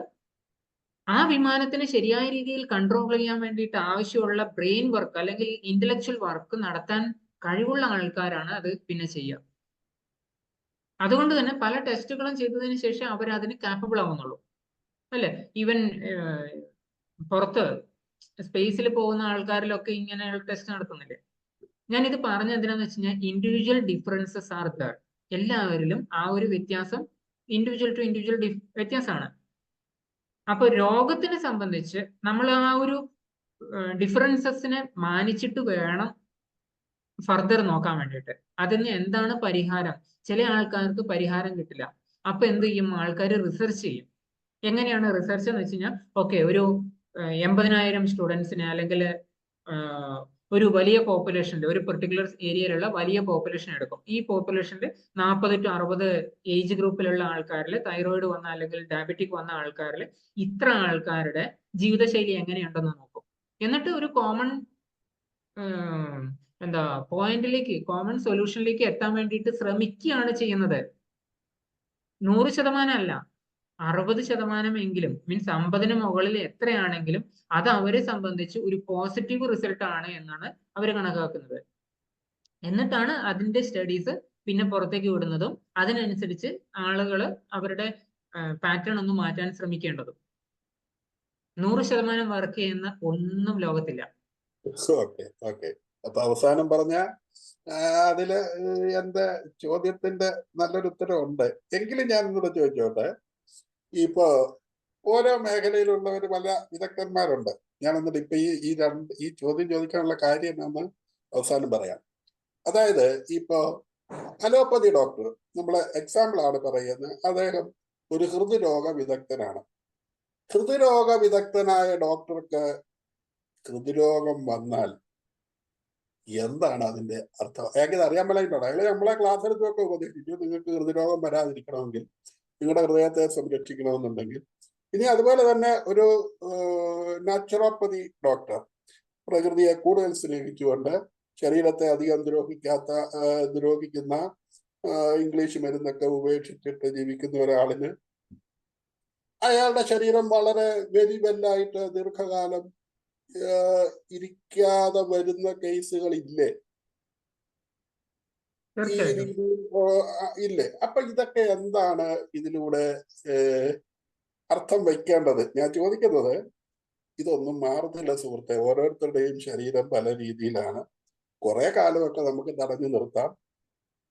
ആ വിമാനത്തിന് ശരിയായ രീതിയിൽ കൺട്രോൾ ചെയ്യാൻ വേണ്ടിയിട്ട് ആവശ്യമുള്ള ബ്രെയിൻ വർക്ക് അല്ലെങ്കിൽ ഇന്റലക്ച്വൽ വർക്ക് നടത്താൻ കഴിവുള്ള ആൾക്കാരാണ് അത് പിന്നെ ചെയ്യുക. അതുകൊണ്ട് തന്നെ പല ടെസ്റ്റുകളും ചെയ്തതിന് ശേഷം അവർ അതിന് കാപ്പബിൾ ആവുന്നുള്ളൂ, അല്ലെ? ഈവൻ പുറത്ത് സ്പേസിൽ പോകുന്ന ആൾക്കാരിലൊക്കെ ഇങ്ങനെയുള്ള ടെസ്റ്റ് നടത്തുന്നില്ലേ? ഞാൻ ഇത് പറഞ്ഞ എന്തിനാന്ന് വെച്ച് കഴിഞ്ഞാൽ, ഇൻഡിവിജ്വൽ ഡിഫറൻസസ് ആർ ദർ. എല്ലാവരിലും ആ ഒരു വ്യത്യാസം ഇൻഡിവിജ്വൽ ടു ഇൻഡിവിജ്വൽ വ്യത്യാസമാണ്. അപ്പൊ രോഗത്തിനെ സംബന്ധിച്ച് നമ്മൾ ആ ഒരു ഡിഫറൻസസിനെ മാനിച്ചിട്ട് വേണം ഫർദർ നോക്കാൻ വേണ്ടിയിട്ട്. അതിന് എന്താണ് പരിഹാരം? ചില ആൾക്കാർക്ക് പരിഹാരം കിട്ടില്ല. അപ്പൊ എന്ത് ചെയ്യും? ആൾക്കാർ റിസർച്ച് ചെയ്യും. എങ്ങനെയാണ് റിസർച്ച് എന്ന് വെച്ച് കഴിഞ്ഞാൽ, ഓക്കെ, ഒരു 80,000 സ്റ്റുഡൻസിനെ അല്ലെങ്കിൽ ഒരു വലിയ പോപ്പുലേഷനിൽ, ഒരു പെർട്ടിക്കുലർ ഏരിയയിലുള്ള വലിയ പോപ്പുലേഷൻ എടുക്കും. ഈ പോപ്പുലേഷനിൽ 40 to 60 ഏജ് ഗ്രൂപ്പിലുള്ള ആൾക്കാരിൽ തൈറോയിഡ് വന്ന അല്ലെങ്കിൽ ഡയബറ്റിക് വന്ന ആൾക്കാരിൽ ഇത്ര ആൾക്കാരുടെ ജീവിതശൈലി എങ്ങനെയുണ്ടെന്ന് നോക്കും. എന്നിട്ട് ഒരു കോമൺ പോയിന്റിലേക്ക്, കോമൺ സൊല്യൂഷനിലേക്ക് എത്താൻ വേണ്ടിയിട്ട് ശ്രമിക്കുകയാണ് ചെയ്യുന്നത്. 100% അല്ല, 60% എങ്കിലും, മീൻസ് 50-ന് മുകളിൽ എത്രയാണെങ്കിലും അത് അവരെ സംബന്ധിച്ച് ഒരു പോസിറ്റീവ് റിസൾട്ട് ആണ് എന്നാണ് അവർ കണക്കാക്കുന്നത്. എന്നിട്ടാണ് അതിന്റെ സ്റ്റഡീസ് പിന്നെ പുറത്തേക്ക് വിടുന്നതും അതിനനുസരിച്ച് ആളുകൾ അവരുടെ പാറ്റേൺ ഒന്ന് മാറ്റാൻ ശ്രമിക്കേണ്ടതും. 100% വർക്ക് ചെയ്യുന്ന ഒന്നും ലോകത്തില്ല. ഓക്കെ. അപ്പൊ അവസാനം പറഞ്ഞ അതില് എന്റെ ചോദ്യത്തിന്റെ നല്ലൊരു ഉത്തരവുണ്ട്. എങ്കിലും ഞാൻ ഇന്നൂടെ ചോദിച്ചോട്ടെ, ഇപ്പോ ഓരോ മേഖലയിലുള്ളവർ പല വിദഗ്ധന്മാരുണ്ട്. ഞാൻ എന്നിട്ട് ഇപ്പൊ ഈ ചോദ്യം ചോദിക്കാനുള്ള കാര്യം എന്നാന്ന് അവസാനം പറയാം. അതായത് ഇപ്പോ അലോപ്പതി ഡോക്ടർ, നമ്മളെ എക്സാമ്പിൾ ആണ് പറയുന്നത്, അദ്ദേഹം ഒരു ഹൃദ്രോഗ വിദഗ്ധനാണ്. ഹൃദ്രോഗ വിദഗ്ധനായ ഡോക്ടർക്ക് ഹൃദ്രോഗം വന്നാൽ എന്താണ് അതിന്റെ അർത്ഥം? അയാൾക്ക് അറിയാൻ മേലായിട്ടാണ്. അയാൾ നമ്മളെ ക്ലാസ് എടുത്തൊക്കെ ഉപദേശിച്ചു, നിങ്ങൾക്ക് ഹൃദ്രോഗം വരാതിരിക്കണമെങ്കിൽ, നിങ്ങളുടെ ഹൃദയത്തെ സംരക്ഷിക്കണമെന്നുണ്ടെങ്കിൽ. ഇനി അതുപോലെ തന്നെ ഒരു നാച്ചുറോപ്പതി ഡോക്ടർ, പ്രകൃതിയെ കൂടുതൽ സ്നേഹിച്ചുകൊണ്ട് ശരീരത്തെ അധികം ദ്രോഹിക്കുന്ന ഇംഗ്ലീഷ് മരുന്നൊക്കെ ഉപേക്ഷിച്ചിട്ട് ജീവിക്കുന്ന ഒരാളിന് അയാളുടെ ശരീരം വളരെ വെരിവെല്ലായിട്ട് ദീർഘകാലം ഇരിക്കാതെ വരുന്ന കേസുകൾ ഇല്ലേ? തീർച്ചയായിട്ടും രീതിയിൽ ഇല്ലേ? അപ്പൊ ഇതൊക്കെ എന്താണ് ഇതിലൂടെ അർത്ഥം വയ്ക്കേണ്ടത്? ഞാൻ ചോദിക്കുന്നത്, ഇതൊന്നും മാറുന്നില്ല സുഹൃത്തെ. ഓരോരുത്തരുടെയും ശരീരം പല രീതിയിലാണ്. കുറെ കാലമൊക്കെ നമുക്ക് തടഞ്ഞു നിർത്താം.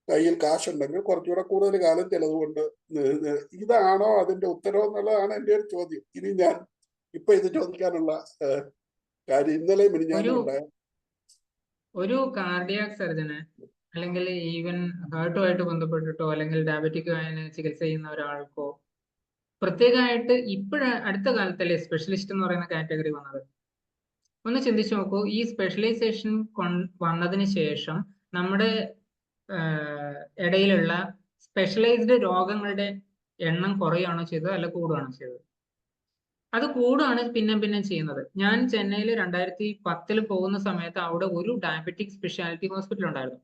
കയ്യിൽ കാശുണ്ടെങ്കിൽ കുറച്ചുകൂടെ കൂടുതൽ കാലം ചിലതുകൊണ്ട് ഇതാണോ അതിന്റെ ഉത്തരവ് എന്നുള്ളതാണ് എൻ്റെ ഒരു ചോദ്യം. ഇനി ഞാൻ ഇപ്പൊ ഇത് ചോദിക്കാനുള്ള കാര്യം ഇന്നലെ മിനിഞ്ഞാന്നുണ്ടായ ഒരു കാർഡിയാക് സർജന് അല്ലെങ്കിൽ ഈവൻ ഹാർട്ടുമായിട്ട് ബന്ധപ്പെട്ടിട്ടോ അല്ലെങ്കിൽ ഡയബറ്റിക് ചികിത്സ ചെയ്യുന്ന ഒരാൾക്കോ പ്രത്യേകമായിട്ട് അടുത്ത കാലത്തല്ലേ സ്പെഷ്യലിസ്റ്റ് എന്ന് പറയുന്ന കാറ്റഗറി വന്നത്. ഒന്ന് ചിന്തിച്ചു നോക്കൂ, ഈ സ്പെഷ്യലൈസേഷൻ വന്നതിന് ശേഷം നമ്മുടെ ഇടയിലുള്ള സ്പെഷ്യലൈസ്ഡ് രോഗങ്ങളുടെ എണ്ണം കുറയുകയാണോ ചെയ്തത് അല്ല കൂടുകയാണോ ചെയ്തത്? അത് കൂടുകയാണ് പിന്നെ ചെയ്യുന്നത്. ഞാൻ ചെന്നൈയിൽ 2010 പോകുന്ന സമയത്ത് അവിടെ ഒരു ഡയബറ്റിക് സ്പെഷ്യാലിറ്റി ഹോസ്പിറ്റൽ ഉണ്ടായിരുന്നു.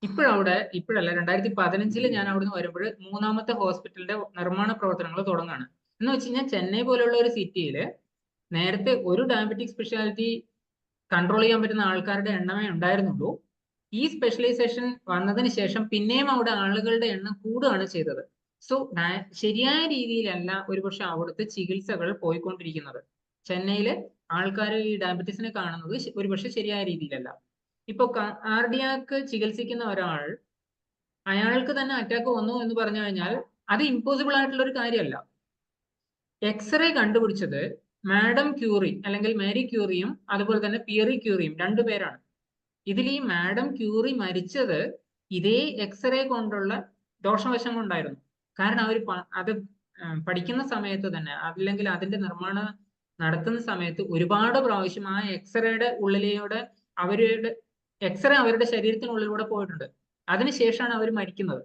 ഇപ്പോഴല്ല, 2015 ഞാൻ അവിടുന്ന് വരുമ്പോൾ 3ാമത്തെ ഹോസ്പിറ്റലിന്റെ നിർമ്മാണ പ്രവർത്തനങ്ങൾ തുടങ്ങുകയാണ്. എന്ന് വെച്ച് കഴിഞ്ഞാൽ ചെന്നൈ പോലുള്ള ഒരു സിറ്റിയിൽ നേരത്തെ ഒരു ഡയബറ്റിക് സ്പെഷ്യാലിറ്റി കൺട്രോൾ ചെയ്യാൻ പറ്റുന്ന ആൾക്കാരുടെ എണ്ണമേ ഉണ്ടായിരുന്നുള്ളൂ. ഈ സ്പെഷ്യലൈസേഷൻ വന്നതിന് ശേഷം പിന്നെയും അവിടെ ആളുകളുടെ എണ്ണം കൂടുകയാണ് ചെയ്തത്. സോ ശരിയായ രീതിയിലല്ല ഒരുപക്ഷെ അവിടുത്തെ ചികിത്സകൾ പോയിക്കൊണ്ടിരിക്കുന്നത്. ചെന്നൈയില് ആൾക്കാർ ഈ ഡയബറ്റീസിനെ കാണുന്നത് ഒരുപക്ഷെ ശരിയായ രീതിയിലല്ല. ഇപ്പൊ കാർഡിയാക്ക് ചികിത്സിക്കുന്ന ഒരാൾ അയാൾക്ക് തന്നെ അറ്റാക്ക് വന്നു എന്ന് പറഞ്ഞു കഴിഞ്ഞാൽ അത് ഇമ്പോസിബിൾ ആയിട്ടുള്ള ഒരു കാര്യമല്ല. എക്സ്റേ കണ്ടുപിടിച്ചത് മാഡം ക്യൂറി അല്ലെങ്കിൽ മേരി ക്യൂറിയും അതുപോലെ തന്നെ പിയറി ക്യൂറിയും 2 പേരാണ്. ഇതിൽ ഈ മാഡം ക്യൂറി മരിച്ചത് ഇതേ എക്സ്റേ കൊണ്ടുള്ള ദോഷവശം കൊണ്ടായിരുന്നു. കാരണം അവർ അത് പഠിക്കുന്ന സമയത്ത് തന്നെ അല്ലെങ്കിൽ അതിന്റെ നിർമ്മാണം നടത്തുന്ന സമയത്ത് ഒരുപാട് പ്രാവശ്യം ആ എക്സ്റേയുടെ ഉള്ളിലൂടെ എക്സ്റേ അവരുടെ ശരീരത്തിനുള്ളിലൂടെ പോയിട്ടുണ്ട്. അതിനുശേഷമാണ് അവർ മരിക്കുന്നത്.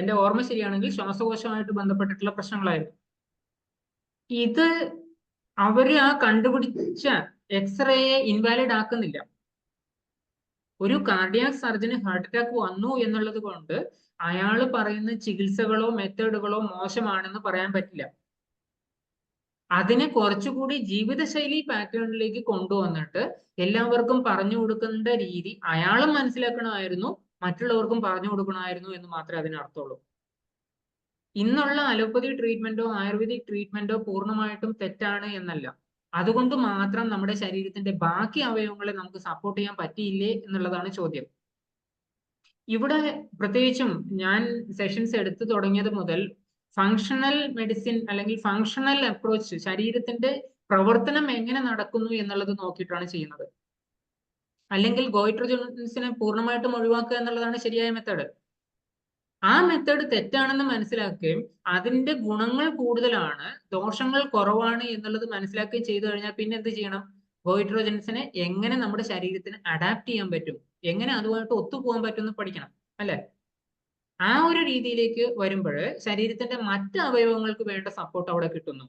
എന്റെ ഓർമ്മ ശരിയാണെങ്കിൽ ശ്വാസകോശവുമായിട്ട് ബന്ധപ്പെട്ടിട്ടുള്ള പ്രശ്നങ്ങളായിരുന്നു. ഇത് അവര് ആ കണ്ടുപിടിച്ച എക്സ്റേയെ ഇൻവാലിഡ് ആക്കുന്നില്ല. ഒരു കാർഡിയാക് സർജന് ഹാർട്ട് അറ്റാക്ക് വന്നു എന്നുള്ളത് കൊണ്ട് അയാൾ പറയുന്ന ചികിത്സകളോ മെത്തേഡുകളോ മോശമാണെന്ന് പറയാൻ പറ്റില്ല. അതിനെ കുറച്ചുകൂടി ജീവിതശൈലി പാറ്റേണിലേക്ക് കൊണ്ടുവന്നിട്ട് എല്ലാവർക്കും പറഞ്ഞു കൊടുക്കേണ്ട രീതി അയാളും മനസ്സിലാക്കണമായിരുന്നു, മറ്റുള്ളവർക്കും പറഞ്ഞു കൊടുക്കണമായിരുന്നു എന്ന് മാത്രമേ അതിനർത്ഥമുള്ളൂ. ഇന്നുള്ള അലോപ്പതി ട്രീറ്റ്മെന്റോ ആയുർവേദിക് ട്രീറ്റ്മെന്റോ പൂർണ്ണമായിട്ടും തെറ്റാണ് എന്നല്ല. അതുകൊണ്ട് മാത്രം നമ്മുടെ ശരീരത്തിന്റെ ബാക്കി അവയവങ്ങളെ നമുക്ക് സപ്പോർട്ട് ചെയ്യാൻ പറ്റിയില്ലേ എന്നുള്ളതാണ് ചോദ്യം. ഇവിടെ പ്രത്യേകിച്ചും ഞാൻ സെഷൻസ് എടുത്തു തുടങ്ങിയത് മുതൽ ഫങ്ഷണൽ മെഡിസിൻ അല്ലെങ്കിൽ ഫങ്ഷണൽ അപ്രോച്ച്, ശരീരത്തിന്റെ പ്രവർത്തനം എങ്ങനെ നടക്കുന്നു എന്നുള്ളത് നോക്കിയിട്ടാണ് ചെയ്യുന്നത്. അല്ലെങ്കിൽ ഗോയിട്രോജൻസിനെ പൂർണ്ണമായിട്ടും ഒഴിവാക്കുക എന്നുള്ളതാണ് ശരിയായ മെത്തേഡ്. ആ മെത്തേഡ് തെറ്റാണെന്ന് മനസ്സിലാക്കുകയും അതിന്റെ ഗുണങ്ങൾ കൂടുതലാണ് ദോഷങ്ങൾ കുറവാണ് എന്നുള്ളത് മനസ്സിലാക്കുകയും ചെയ്തു കഴിഞ്ഞാൽ പിന്നെ എന്ത് ചെയ്യണം? ഗോയിട്രോജൻസിനെ എങ്ങനെ നമ്മുടെ ശരീരത്തിന് അഡാപ്റ്റ് ചെയ്യാൻ പറ്റും, എങ്ങനെ അതുമായിട്ട് ഒത്തുപോകാൻ പറ്റും എന്ന് പഠിക്കണം, അല്ലെ? ആ ഒരു രീതിയിലേക്ക് വരുമ്പോൾ ശരീരത്തിന്റെ മറ്റ് അവയവങ്ങൾക്ക് വേണ്ട സപ്പോർട്ട് അവിടെ കിട്ടുന്നു.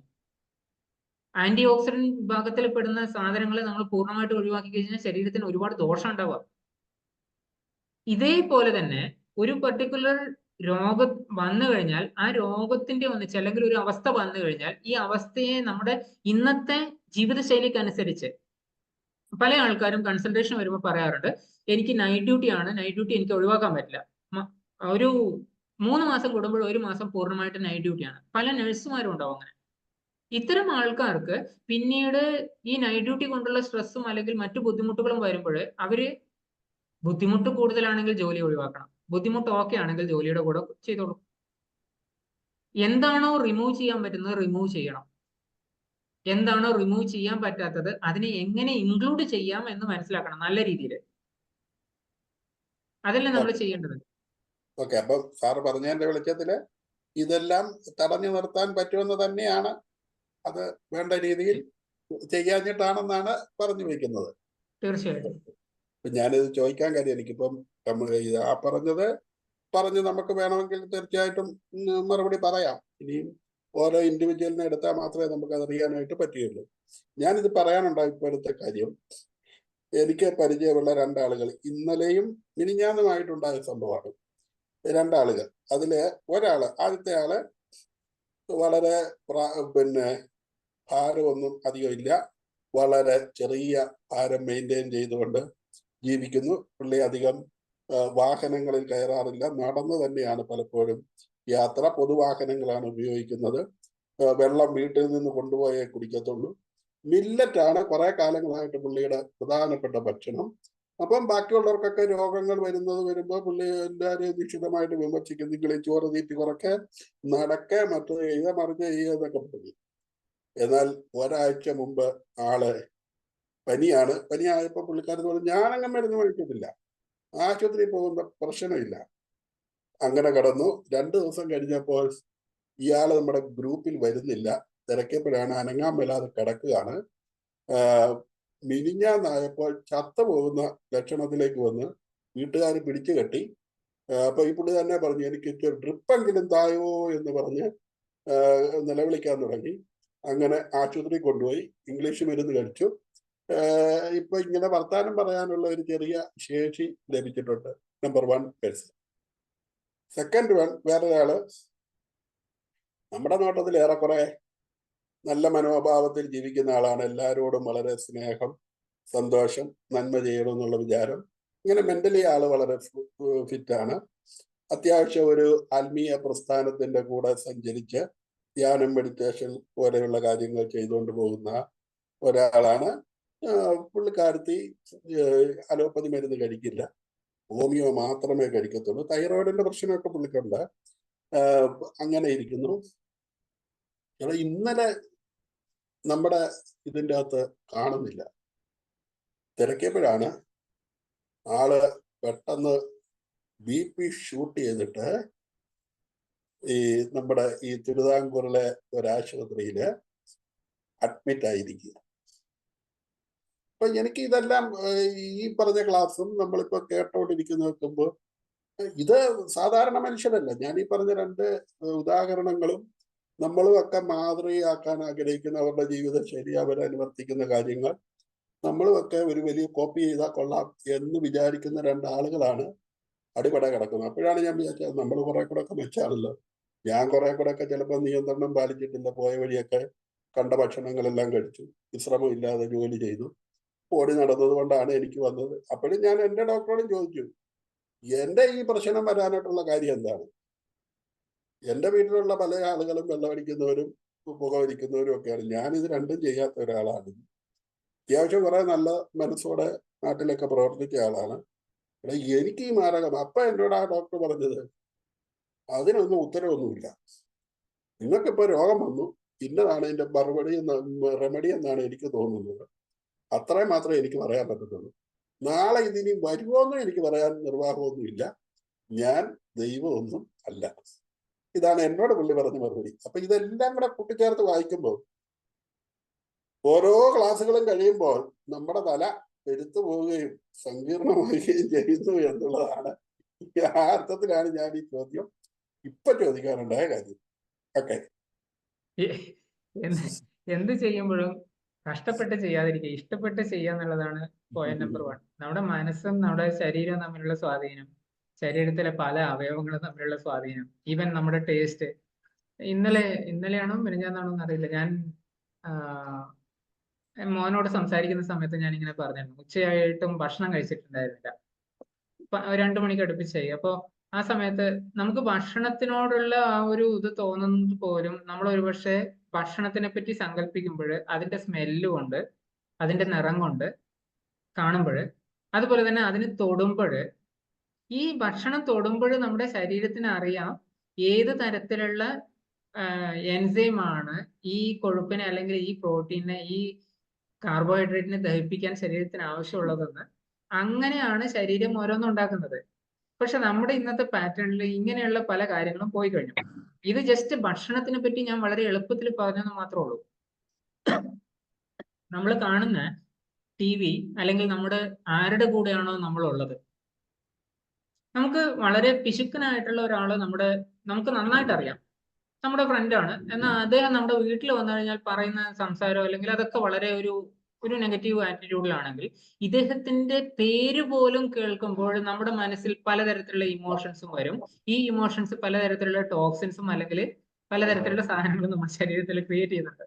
ആന്റി ഓക്സിഡന്റ് വിഭാഗത്തിൽ പെടുന്ന സാധനങ്ങളെ നമ്മൾ പൂർണ്ണമായിട്ട് ഒഴിവാക്കി കഴിഞ്ഞാൽ ശരീരത്തിന് ഒരുപാട് ദോഷം ഉണ്ടാവുക. ഇതേപോലെ തന്നെ ഒരു പർട്ടിക്കുലർ രോഗം വന്നു കഴിഞ്ഞാൽ ആ രോഗത്തിന്റെ ഒന്നിച്ച് അല്ലെങ്കിൽ ഒരു അവസ്ഥ വന്നു കഴിഞ്ഞാൽ ഈ അവസ്ഥയെ നമ്മുടെ ഇന്നത്തെ ജീവിതശൈലിക്ക് അനുസരിച്ച് പല ആൾക്കാരും കൺസൾട്ടേഷൻ വരുമ്പോൾ പറയാറുണ്ട്, എനിക്ക് നൈറ്റ് ഡ്യൂട്ടി ആണ്, നൈറ്റ് ഡ്യൂട്ടി എനിക്ക് ഒഴിവാക്കാൻ പറ്റില്ല. ഒരു 3 മാസം കൂടുമ്പോൾ 1 മാസം പൂർണ്ണമായിട്ട് നൈറ്റ് ഡ്യൂട്ടിയാണ്. പല നഴ്സുമാരും ഉണ്ടാവും അങ്ങനെ. ഇത്തരം ആൾക്കാർക്ക് പിന്നീട് ഈ നൈറ്റ് ഡ്യൂട്ടി കൊണ്ടുള്ള സ്ട്രെസ്സും അല്ലെങ്കിൽ മറ്റു ബുദ്ധിമുട്ടുകളും വരുമ്പോൾ അവര് ബുദ്ധിമുട്ട് കൂടുതലാണെങ്കിൽ ജോലി ഒഴിവാക്കണം, ബുദ്ധിമുട്ട് ഓക്കെ ആണെങ്കിൽ ജോലിയുടെ കൂടെ ചെയ്തോളൂ. എന്താണോ റിമൂവ് ചെയ്യാൻ പറ്റുന്നത് റിമൂവ് ചെയ്യണം. എന്താണോ റിമൂവ് ചെയ്യാൻ പറ്റാത്തത് അതിനെ എങ്ങനെ ഇൻക്ലൂഡ് ചെയ്യാം എന്ന് മനസ്സിലാക്കണം നല്ല രീതിയിൽ. അതല്ലേ നമ്മൾ ചെയ്യേണ്ടത്. ഓക്കെ, അപ്പം സാറ് പറഞ്ഞതിന്റെ വെളിച്ചത്തില് ഇതെല്ലാം തടഞ്ഞു നിർത്താൻ പറ്റുമെന്ന് തന്നെയാണ്, അത് വേണ്ട രീതിയിൽ ചെയ്യാഞ്ഞിട്ടാണെന്നാണ് പറഞ്ഞു വയ്ക്കുന്നത്. തീർച്ചയായിട്ടും. ഞാനിത് ചോദിക്കാൻ കാര്യം എനിക്കിപ്പം ആ പറഞ്ഞ് നമുക്ക് വേണമെങ്കിൽ തീർച്ചയായിട്ടും മറുപടി പറയാം. ഇനിയും ഓരോ ഇൻഡിവിജ്വലിനെ എടുത്താൽ മാത്രമേ നമുക്ക് അത് അറിയാനായിട്ട് പറ്റുകയുള്ളൂ. ഞാനിത് പറയാനുണ്ടായ ഇപ്പോഴത്തെ കാര്യം, എനിക്ക് പരിചയമുള്ള 2 ആളുകൾ ഇന്നലെയും മിനിഞ്ഞാന്നുമായിട്ടുണ്ടായ സംഭവമാണ്. 2 ആളുകൾ. അതില് ഒരാള്, ആദ്യത്തെ ആള് വളരെ ഭാരമൊന്നും അധികം ഇല്ല, വളരെ ചെറിയ ഭാരം മെയിൻറ്റെയിൻ ചെയ്തുകൊണ്ട് ജീവിക്കുന്നു. പുള്ളി അധികം വാഹനങ്ങളിൽ കയറാറില്ല, നടന്നു തന്നെയാണ് പലപ്പോഴും യാത്ര. പൊതുവാഹനങ്ങളാണ് ഉപയോഗിക്കുന്നത്. വെള്ളം വീട്ടിൽ നിന്ന് കൊണ്ടുപോയേ കുടിക്കത്തുള്ളൂ. മില്ലറ്റാണ് കുറെ കാലങ്ങളായിട്ട് പുള്ളിയുടെ പ്രധാനപ്പെട്ട ഭക്ഷണം. അപ്പം ബാക്കിയുള്ളവർക്കൊക്കെ രോഗങ്ങൾ വരുമ്പോൾ പുള്ളി എല്ലാവരെയും നിശ്ചിതമായിട്ട് വിമർശിക്കും. നിങ്ങൾ ഈ ചോറ് തീറ്റി കുറയ്ക്കാൻ നടക്കെ മറ്റു മറിഞ്ഞ എന്നൊക്കെ പറഞ്ഞു. എന്നാൽ ഒരാഴ്ച മുമ്പ് ആള് പനിയാണ്. പനിയായപ്പോ പുള്ളിക്കാരൻ പറഞ്ഞു, ഞാനങ്ങനെ മരുന്ന് കഴിക്കത്തില്ല, ആശുപത്രിയിൽ പോകുന്ന പ്രശ്നമില്ല. അങ്ങനെ കിടന്നു. 2 ദിവസം കഴിഞ്ഞപ്പോൾ ഇയാള് നമ്മുടെ ഗ്രൂപ്പിൽ വരുന്നില്ല. തിരക്കിയപ്പോഴാണ് അനങ്ങാൻ മേലാതെ കിടക്കുകയാണ്. മിനിഞ്ഞാന്നായപ്പോൾ ചത്തുപോകുന്ന ലക്ഷണത്തിലേക്ക് വന്ന് വീട്ടുകാർ പിടിച്ചു കെട്ടി. അപ്പൊ ഈ പുള്ളി തന്നെ പറഞ്ഞു, എനിക്ക് ഡ്രിപ്പെങ്കിലും തായോ എന്ന് പറഞ്ഞ് നിലവിളിക്കാൻ തുടങ്ങി. അങ്ങനെ ആശുപത്രി കൊണ്ടുപോയി ഇംഗ്ലീഷ് മരുന്ന് കഴിച്ചു. ഇപ്പൊ ഇങ്ങനെ വർത്താനം പറയാനുള്ള ഒരു ചെറിയ ശേഷി ലഭിച്ചിട്ടുണ്ട്. Number 1 person. സെക്കൻഡ് വൺ, വേറൊരാള് നമ്മുടെ നോട്ടത്തിൽ ഏറെക്കുറെ നല്ല മനോഭാവത്തിൽ ജീവിക്കുന്ന ആളാണ്. എല്ലാവരോടും വളരെ സ്നേഹം, സന്തോഷം, നന്മ ചെയ്യണം എന്നുള്ള വിചാരം. ഇങ്ങനെ മെന്റലി ആള് വളരെ ഫിറ്റാണ്. അത്യാവശ്യം ഒരു ആത്മീയ പ്രസ്ഥാനത്തിന്റെ കൂടെ സഞ്ചരിച്ച് ധ്യാനം, മെഡിറ്റേഷൻ പോലെയുള്ള കാര്യങ്ങൾ ചെയ്തുകൊണ്ട് പോകുന്ന ഒരാളാണ്. പുള്ളിക്കാരത്തി അലോപ്പതി മരുന്ന് കഴിക്കില്ല, ഹോമിയോ മാത്രമേ കഴിക്കത്തുള്ളൂ. തൈറോയിഡിന്റെ പ്രശ്നമൊക്കെ പുള്ളിക്കുണ്ട്. അങ്ങനെ ഇരിക്കുന്നു. ഇന്നലെ നമ്മുടെ ഇതിൻ്റെ അകത്ത് കാണുന്നില്ല. തിരക്കിയപ്പോഴാണ് ആള് പെട്ടെന്ന് BP ഷൂട്ട് ചെയ്തിട്ട് ഈ നമ്മുടെ ഈ തിരുവിതാംകൂറിലെ ഒരാശുപത്രിയില് അഡ്മിറ്റ് ആയിരിക്കുക. അപ്പൊ എനിക്ക് ഇതെല്ലാം ഈ പറഞ്ഞ ക്ലാസ്സും നമ്മളിപ്പോ കേട്ടോണ്ടിരിക്കുന്ന നോക്കുമ്പോൾ ഇത് സാധാരണ മനുഷ്യരല്ല. ഞാൻ ഈ പറഞ്ഞ 2 ഉദാഹരണങ്ങളും നമ്മളും ഒക്കെ മാതൃകയാക്കാൻ ആഗ്രഹിക്കുന്ന അവരുടെ ജീവിതശൈലി, അവരനുവർത്തിക്കുന്ന കാര്യങ്ങൾ നമ്മളും ഒക്കെ ഒരു വലിയ കോപ്പി ചെയ്താൽ കൊള്ളാം എന്ന് വിചാരിക്കുന്ന 2 ആളുകളാണ് അടിപട കിടക്കുന്നത്. അപ്പോഴാണ് ഞാൻ വിചാരിച്ചത് നമ്മൾ കുറെ കൂടെ ഒക്കെ മെച്ചാണല്ലോ. ഞാൻ കുറെ കൂടെ ഒക്കെ ചിലപ്പോൾ നിയന്ത്രണം പാലിച്ചിട്ടില്ല, പോയ വഴിയൊക്കെ കണ്ട ഭക്ഷണങ്ങളെല്ലാം കഴിച്ചു, വിശ്രമം ഇല്ലാതെ ജോലി ചെയ്തു, ഓടി നടന്നത് കൊണ്ടാണ് എനിക്ക് വന്നത്. അപ്പോഴും ഞാൻ എൻ്റെ ഡോക്ടറോടും ചോദിച്ചു, എൻ്റെ ഈ പ്രശ്നം വരാനായിട്ടുള്ള കാര്യം എന്താണ്? എൻ്റെ വീട്ടിലുള്ള പല ആളുകളും വെള്ളമടിക്കുന്നവരും പുകവലിക്കുന്നവരും ഒക്കെയാണ്. ഞാനിത് രണ്ടും ചെയ്യാത്ത ഒരാളാണ്. അത്യാവശ്യം കുറെ നല്ല മനസ്സോടെ നാട്ടിലൊക്കെ പ്രവർത്തിച്ച ആളാണ്. എനിക്ക് ഈ മാരകം. അപ്പൊ എന്നോട് ആ ഡോക്ടർ പറഞ്ഞത്, അതിനൊന്നും ഉത്തരവൊന്നുമില്ല, നിങ്ങൾക്കിപ്പോ രോഗം വന്നു, ഇന്നതാണ് ഇതിന്റെ റെമഡി എന്നാണ് എനിക്ക് തോന്നുന്നത്. അത്രയും മാത്രമേ എനിക്ക് പറയാൻ പറ്റത്തുള്ളൂ. നാളെ ഇതിനി വരുമോന്നും എനിക്ക് പറയാൻ നിർവാഹമൊന്നുമില്ല. ഞാൻ ദൈവമൊന്നും അല്ല. ഇതാണ് എന്നോട് പുള്ളി പറഞ്ഞ മറുപടി. അപ്പൊ ഇതെല്ലാം കൂടെ കൂട്ടിച്ചേർത്ത് വായിക്കുമ്പോൾ ഓരോ ക്ലാസ്സുകളും കഴിയുമ്പോൾ നമ്മുടെ തല പെരുത്തു പോവുകയും സങ്കീർണമാവുകയും ചെയ്യുന്നു എന്നുള്ളതാണ്. ആ അർത്ഥത്തിലാണ് ഞാൻ ഈ ചോദ്യം ഇപ്പൊ ചോദിക്കാനുണ്ടായ കാര്യം. ഓക്കെ, എന്ത് ചെയ്യുമ്പോഴും കഷ്ടപ്പെട്ട് ചെയ്യാതിരിക്കുക, ഇഷ്ടപ്പെട്ട് ചെയ്യുക എന്നുള്ളതാണ് പോയിന്റ് നമ്പർ 1. നമ്മുടെ മനസ്സും നമ്മുടെ ശരീരവും തമ്മിലുള്ള സ്വാധീനം, ശരീരത്തിലെ പല അവയവങ്ങളും തമ്മിലുള്ള സ്വാധീനം, ഈവൻ നമ്മുടെ ടേസ്റ്റ്. ഇന്നലെയാണോ മിനിഞ്ഞാന്നാണോ എന്നറിയില്ല, ഞാൻ മോനോട് സംസാരിക്കുന്ന സമയത്ത് ഞാൻ ഇങ്ങനെ പറഞ്ഞിരുന്നു, ഉച്ചയായിട്ടും ഭക്ഷണം കഴിച്ചിട്ടുണ്ടായിരുന്നില്ല, 2 മണിക്ക് അടുപ്പിച്ചായി. അപ്പോ ആ സമയത്ത് നമുക്ക് ഭക്ഷണത്തിനോടുള്ള ആ ഒരു ഇത് തോന്നുന്നത് പോലും നമ്മൾ ഒരുപക്ഷെ ഭക്ഷണത്തിനെ പറ്റി സങ്കല്പിക്കുമ്പോൾ അതിന്റെ സ്മെല്ല് കൊണ്ട്, അതിന്റെ നിറം കൊണ്ട് കാണുമ്പോൾ, അതുപോലെ തന്നെ അതിന് തൊടുമ്പോൾ, ഈ ഭക്ഷണം തൊടുമ്പോൾ നമ്മുടെ ശരീരത്തിന് അറിയാം ഏത് തരത്തിലുള്ള എൻസൈമാണ് ഈ കൊഴുപ്പിനെ അല്ലെങ്കിൽ ഈ പ്രോട്ടീനെ, ഈ കാർബോഹൈഡ്രേറ്റിനെ ദഹിപ്പിക്കാൻ ശരീരത്തിന് ആവശ്യമുള്ളതെന്ന്. അങ്ങനെയാണ് ശരീരം ഓരോന്നും ഉണ്ടാക്കുന്നത്. പക്ഷെ നമ്മുടെ ഇന്നത്തെ പാറ്റേണിൽ ഇങ്ങനെയുള്ള പല കാര്യങ്ങളും പോയി കഴിഞ്ഞു. ഇത് ജസ്റ്റ് ഭക്ഷണത്തിനെ പറ്റി ഞാൻ വളരെ എളുപ്പത്തിൽ പറഞ്ഞെന്ന് മാത്രമേ ഉള്ളൂ. നമ്മൾ കാണുന്ന TV അല്ലെങ്കിൽ നമ്മുടെ ആരുടെ കൂടെയാണോ നമ്മളുള്ളത്, നമുക്ക് വളരെ പിശുക്കനായിട്ടുള്ള ഒരാള് നമുക്ക് നന്നായിട്ട് അറിയാം, നമ്മുടെ ഫ്രണ്ടാണ്, എന്നാൽ അദ്ദേഹം നമ്മുടെ വീട്ടിൽ വന്നു കഴിഞ്ഞാൽ പറയുന്ന സംസാരം അല്ലെങ്കിൽ അതൊക്കെ വളരെ ഒരു നെഗറ്റീവ് ആറ്റിറ്റ്യൂഡിലാണെങ്കിൽ ഇദ്ദേഹത്തിന്റെ പേര് പോലും കേൾക്കുമ്പോൾ നമ്മുടെ മനസ്സിൽ പലതരത്തിലുള്ള ഇമോഷൻസും വരും. ഈ ഇമോഷൻസ് പലതരത്തിലുള്ള ടോക്സിൻസും അല്ലെങ്കിൽ പലതരത്തിലുള്ള സാധനങ്ങളും നമ്മുടെ ശരീരത്തിൽ ക്രിയേറ്റ് ചെയ്യുന്നുണ്ട്.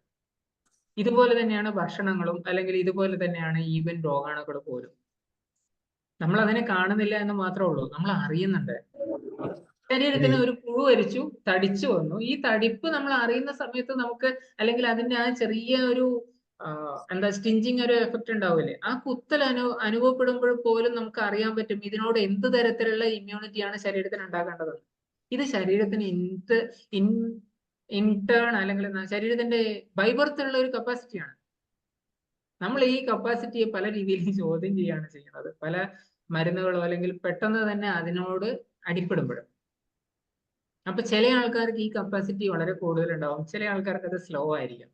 ഇതുപോലെ തന്നെയാണ് ഭക്ഷണങ്ങളും, അല്ലെങ്കിൽ ഇതുപോലെ തന്നെയാണ് ഈവൻ രോഗാണുക്കൾ പോലും. നമ്മൾ അതിനെ കാണുന്നില്ല എന്ന് മാത്രമേ ഉള്ളൂ, നമ്മൾ അറിയുന്നുണ്ട്. ശരീരത്തിന് ഇനി ഒരു പുഴു വരിച്ചു, തടിച്ചു വന്നു. ഈ തടിപ്പ് നമ്മൾ അറിയുന്ന സമയത്ത് നമുക്ക്, അല്ലെങ്കിൽ അതിന്റെ ആ ചെറിയ ഒരു എന്താ സ്റ്റിഞ്ചിങ് ഒരു എഫക്റ്റ് ഉണ്ടാവില്ലേ, ആ കുത്തൽ അനുഭവപ്പെടുമ്പോൾ പോലും നമുക്ക് അറിയാൻ പറ്റും ഇതിനോട് എന്ത് തരത്തിലുള്ള ഇമ്മ്യൂണിറ്റിയാണ് ശരീരത്തിന് ഉണ്ടാകേണ്ടത്. ഇത് ശരീരത്തിന് ഇന്റേൺ അല്ലെങ്കിൽ ശരീരത്തിന്റെ ബൈബർത്ത് ഉള്ള ഒരു കപ്പാസിറ്റിയാണ്. നമ്മൾ ഈ കപ്പാസിറ്റിയെ പല രീതിയിൽ ചോദ്യം ചെയ്യുകയാണ് ചെയ്യുന്നത്, പല മരുന്നുകളോ അല്ലെങ്കിൽ പെട്ടെന്ന് തന്നെ അതിനോട് അടിപ്പെടുമ്പോഴും. അപ്പൊ ചില ആൾക്കാർക്ക് ഈ കപ്പാസിറ്റി വളരെ കൂടുതലുണ്ടാവും, ചില ആൾക്കാർക്ക് അത് സ്ലോ ആയിരിക്കും.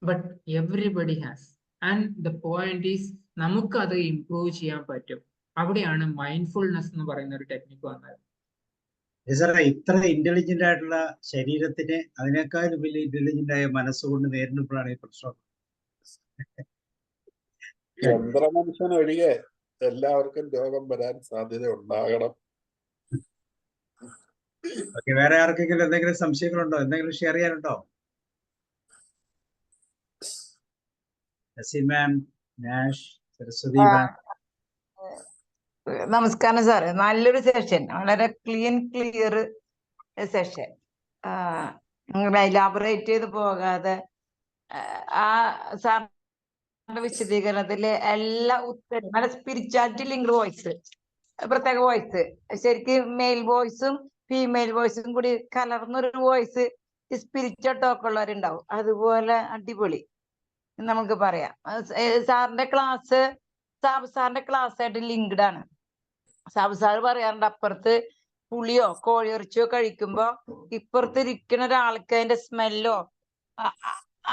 But everybody has. And the point is, നമുക്ക് അത് ഇംപ്രൂവ് ചെയ്യാൻ പറ്റും. അവിടെയാണ് മൈൻഡ്ഫുൾനെസ് എന്ന് പറയുന്ന ഒരു ടെക്നിക്ക് വന്നത്. സാറേ, ഇത്ര ഇന്റലിജന്റ് ആയിട്ടുള്ള ശരീരത്തിന് അതിനേക്കാളും വലിയ ഇന്റലിജന്റ് ആയ മനസ്സുകൊണ്ട് നേരിടുമ്പോഴാണ് ഈ പ്രശ്നം. യന്ത്രമനുഷ്യനൊഴികെ എല്ലാവർക്കും രോഗം വരാൻ സാധ്യത ഉണ്ടാകണം. ഓക്കെ, വേറെ ആർക്കെങ്കിലും എന്തെങ്കിലും സംശയങ്ങളുണ്ടോ? എന്തെങ്കിലും ഷെയർ ചെയ്യാനുണ്ടോ? മാം, നാഷ്, സരസ്വതി മാം. നമസ്കാരം സാറ്, നല്ലൊരു സെഷൻ, വളരെ ക്ലിയർ സെഷൻ. എലാബറേറ്റ് ചെയ്ത് പോകാതെ ആ സാറിന്റെ വിശദീകരണത്തില് എല്ലാ ഉത്തരം നല്ല സ്പിരിച്വാലിറ്റി ലിങ്ക്ഡ് വോയിസ്, പ്രത്യേക വോയിസ്, ശരിക്കും മെയിൽ വോയിസും ഫീമെയിൽ വോയിസും കൂടി കലർന്നൊരു വോയിസ് സ്പിരിച്വൽ ടോക്കുള്ളവരുണ്ടാവും, അതുപോലെ അടിപൊളി നമുക്ക് പറയാം. സാറിന്റെ ക്ലാസ് സാബു സാറിന്റെ ക്ലാസ് ആയിട്ട് ലിങ്ക്ഡ് ആണ്. സാബു സാറ് പറയാറുണ്ട്, അപ്പുറത്ത് പുളിയോ കോഴിയിറച്ചിയോ കഴിക്കുമ്പോ ഇപ്പുറത്ത് ഇരിക്കുന്ന ഒരാൾക്ക് അതിന്റെ സ്മെല്ലോ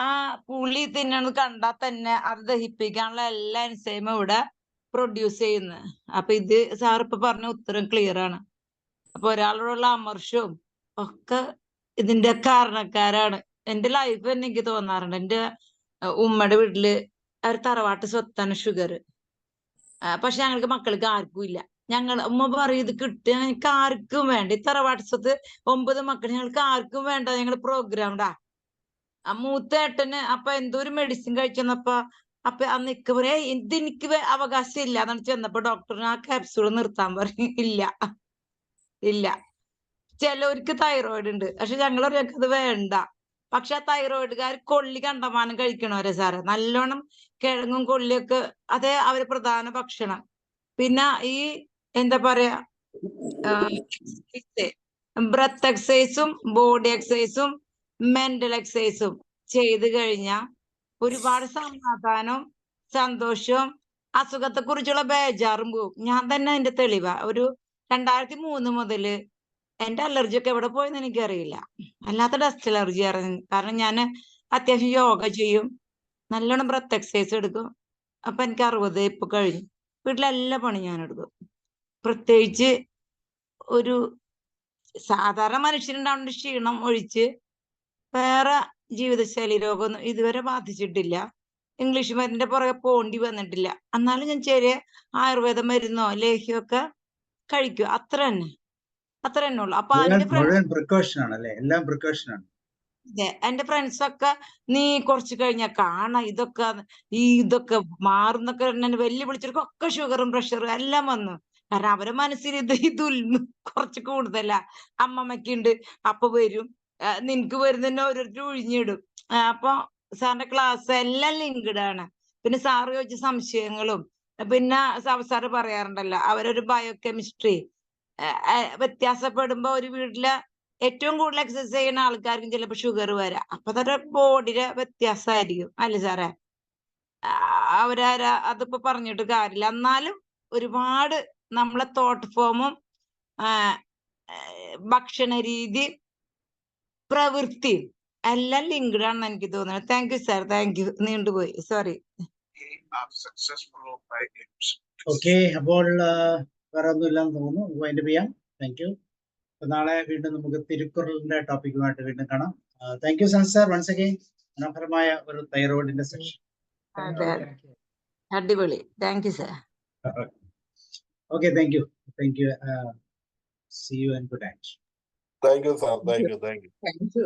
ആ പുളി തിന്നത് കണ്ടാൽ തന്നെ അത് ദഹിപ്പിക്കാനുള്ള എല്ലാ എൻസൈമും ഇവിടെ പ്രൊഡ്യൂസ് ചെയ്യുന്നത്. അപ്പൊ ഇത് സാർ ഇപ്പൊ പറഞ്ഞ ഉത്തരം ക്ലിയർ ആണ്. അപ്പൊ ഒരാളോടുള്ള അമർഷവും ഒക്കെ ഇതിന്റെ കാരണക്കാരാണ്. എന്റെ ലൈഫ് തന്നെ എനിക്ക് തോന്നാറുണ്ട്, എന്റെ ഉമ്മയുടെ വീട്ടില് ഒരു തറവാട്ട് സ്വത്താണ് ഷുഗർ. പക്ഷെ ഞങ്ങൾക്ക് മക്കൾക്ക് ആർക്കും ഇല്ല. ഉമ്മ പറയും ഇത് കിട്ടുക ഞങ്ങൾക്ക് ആർക്കും വേണ്ട, ഈ തറവാട്ട് സ്വത്ത് 9 മക്കൾ ഞങ്ങൾക്ക് ആർക്കും വേണ്ട, ഞങ്ങൾ പ്രോഗ്രാംഡാ. മൂത്ത ഏട്ടന് അപ്പൊ എന്തോ ഒരു മെഡിസിൻ കഴിച്ചെന്നപ്പോ അപ്പൊ അന്ന് ഇക്ക പറയാ ഇത് എനിക്ക് അവകാശം ഇല്ല എന്നാണ്. ചെന്നപ്പോ ഡോക്ടറിന് ആ ക്യാപ്സ്യൂൾ നിർത്താൻ പറഞ്ഞു. ഇല്ല ചിലവർക്ക് തൈറോയിഡ് ഉണ്ട്, പക്ഷെ ഞങ്ങളൊക്കെ അത് വേണ്ട. പക്ഷെ ആ തൈറോയിഡുകാർ കൊള്ളി കണ്ടമാനം കഴിക്കണവരെ സാറ്, നല്ലോണം കിഴങ്ങും കൊള്ളിയൊക്കെ അതേ അവര് പ്രധാന ഭക്ഷണം. പിന്നെ ഈ എന്താ പറയാ ബ്രത്ത് എക്സസൈസും ബോഡി എക്സസൈസും മെന്റൽ എക്സസൈസും ചെയ്ത് കഴിഞ്ഞാൽ ഒരുപാട് സമാധാനവും സന്തോഷവും അസുഖത്തെ കുറിച്ചുള്ള ബേജാറും പോവും. ഞാൻ തന്നെ അതിന്റെ തെളിവാ. ഒരു 2003 മുതല് എന്റെ അലർജി ഒക്കെ എവിടെ പോയെന്ന് എനിക്കറിയില്ല. അല്ലാത്ത ഡസ്റ്റ് അലർജി ആയിരുന്നു. കാരണം ഞാൻ അത്യാവശ്യം യോഗ ചെയ്യും, നല്ലോണം ബ്രത്ത് എക്സസൈസ് എടുക്കും. അപ്പൊ എനിക്ക് 60 ഇപ്പൊ കഴിഞ്ഞു. വീട്ടിലെല്ലാ പണി ഞാൻ എടുക്കും. പ്രത്യേകിച്ച് ഒരു സാധാരണ മനുഷ്യനുണ്ടാവുന്ന ക്ഷീണം ഒഴിച്ച് വേറെ ജീവിതശൈലി രോഗമൊന്നും ഇതുവരെ ബാധിച്ചിട്ടില്ല. ഇംഗ്ലീഷ് മരുന്നിന്റെ പുറകെ പോണ്ടി വന്നിട്ടില്ല. എന്നാലും ഞാൻ ചെറിയ ആയുർവേദ മരുന്നോ ലേഹ്യോ ഒക്കെ കഴിക്കും. അത്ര തന്നെ ഉള്ളു. അപ്പൊ എന്റെ ഫ്രണ്ട്സ് ഒക്കെ നീ കുറച്ച് കഴിഞ്ഞാൽ കാണാം ഇതൊക്കെ മാറുന്നൊക്കെ എന്നെ വെല്ലുവിളിച്ചവർക്കൊക്കെ ഷുഗറും പ്രഷറും എല്ലാം വന്നു. കാരണം അവരെ മനസ്സിൽ ഇത് കുറച്ച് കൂടുതലാ. അമ്മമ്മയ്ക്കുണ്ട്, അപ്പൊ വരും, നിനക്ക് വരുന്നതന്നെ ഓരോരുത്തർ ഒഴിഞ്ഞിടും. അപ്പൊ സാറിന്റെ ക്ലാസ് എല്ലാം ലിങ്ക്ഡ് ആണ്. പിന്നെ സാറ് ചോദിച്ച സംശയങ്ങളും, പിന്നെ സാറ് പറയാറുണ്ടല്ലോ അവരൊരു ബയോകെമിസ്ട്രി വ്യത്യാസപ്പെടുമ്പോ ഒരു വീട്ടിലെ ഏറ്റവും കൂടുതൽ എക്സസൈസ് ചെയ്യുന്ന ആൾക്കാർക്കും ചിലപ്പോൾ ഷുഗർ വരാം. അപ്പൊ അതൊരു ബോഡിയുടെ വ്യത്യാസമായിരിക്കും അല്ലേ സാറേ? അതിപ്പോ പറഞ്ഞിട്ട് കാര്യമില്ല. എന്നാലും ഒരുപാട് നമ്മളെ തോട്ട് ഫോമും ഭക്ഷണ രീതി പ്രവൃത്തി എല്ലാം ലിങ്ക്ഡ് ആണെന്ന് എനിക്ക് തോന്നുന്നത്. Thank you sir, thank you. നീണ്ടുപോയി, സോറി. ഓക്കെ, അപ്പോൾ വേറെ ഒന്നുമില്ലാന്ന് തോന്നുന്നു. വൈൻഡപ്പ് ചെയ്യാം. Thank you. നാളെ വീണ്ടും നമുക്ക് തിരുക്കുറളിന്റെ ടോപ്പിക്കുമായിട്ട് വീണ്ടും കാണാം. Thank you sir, once again. മനോഹരമായ ഒരു തൈറോയിഡിന്റെ സെഷൻ. അടിപൊളി. Thank you sir. Okay, thank you. See you and good night. Thank you, sir. Thank you.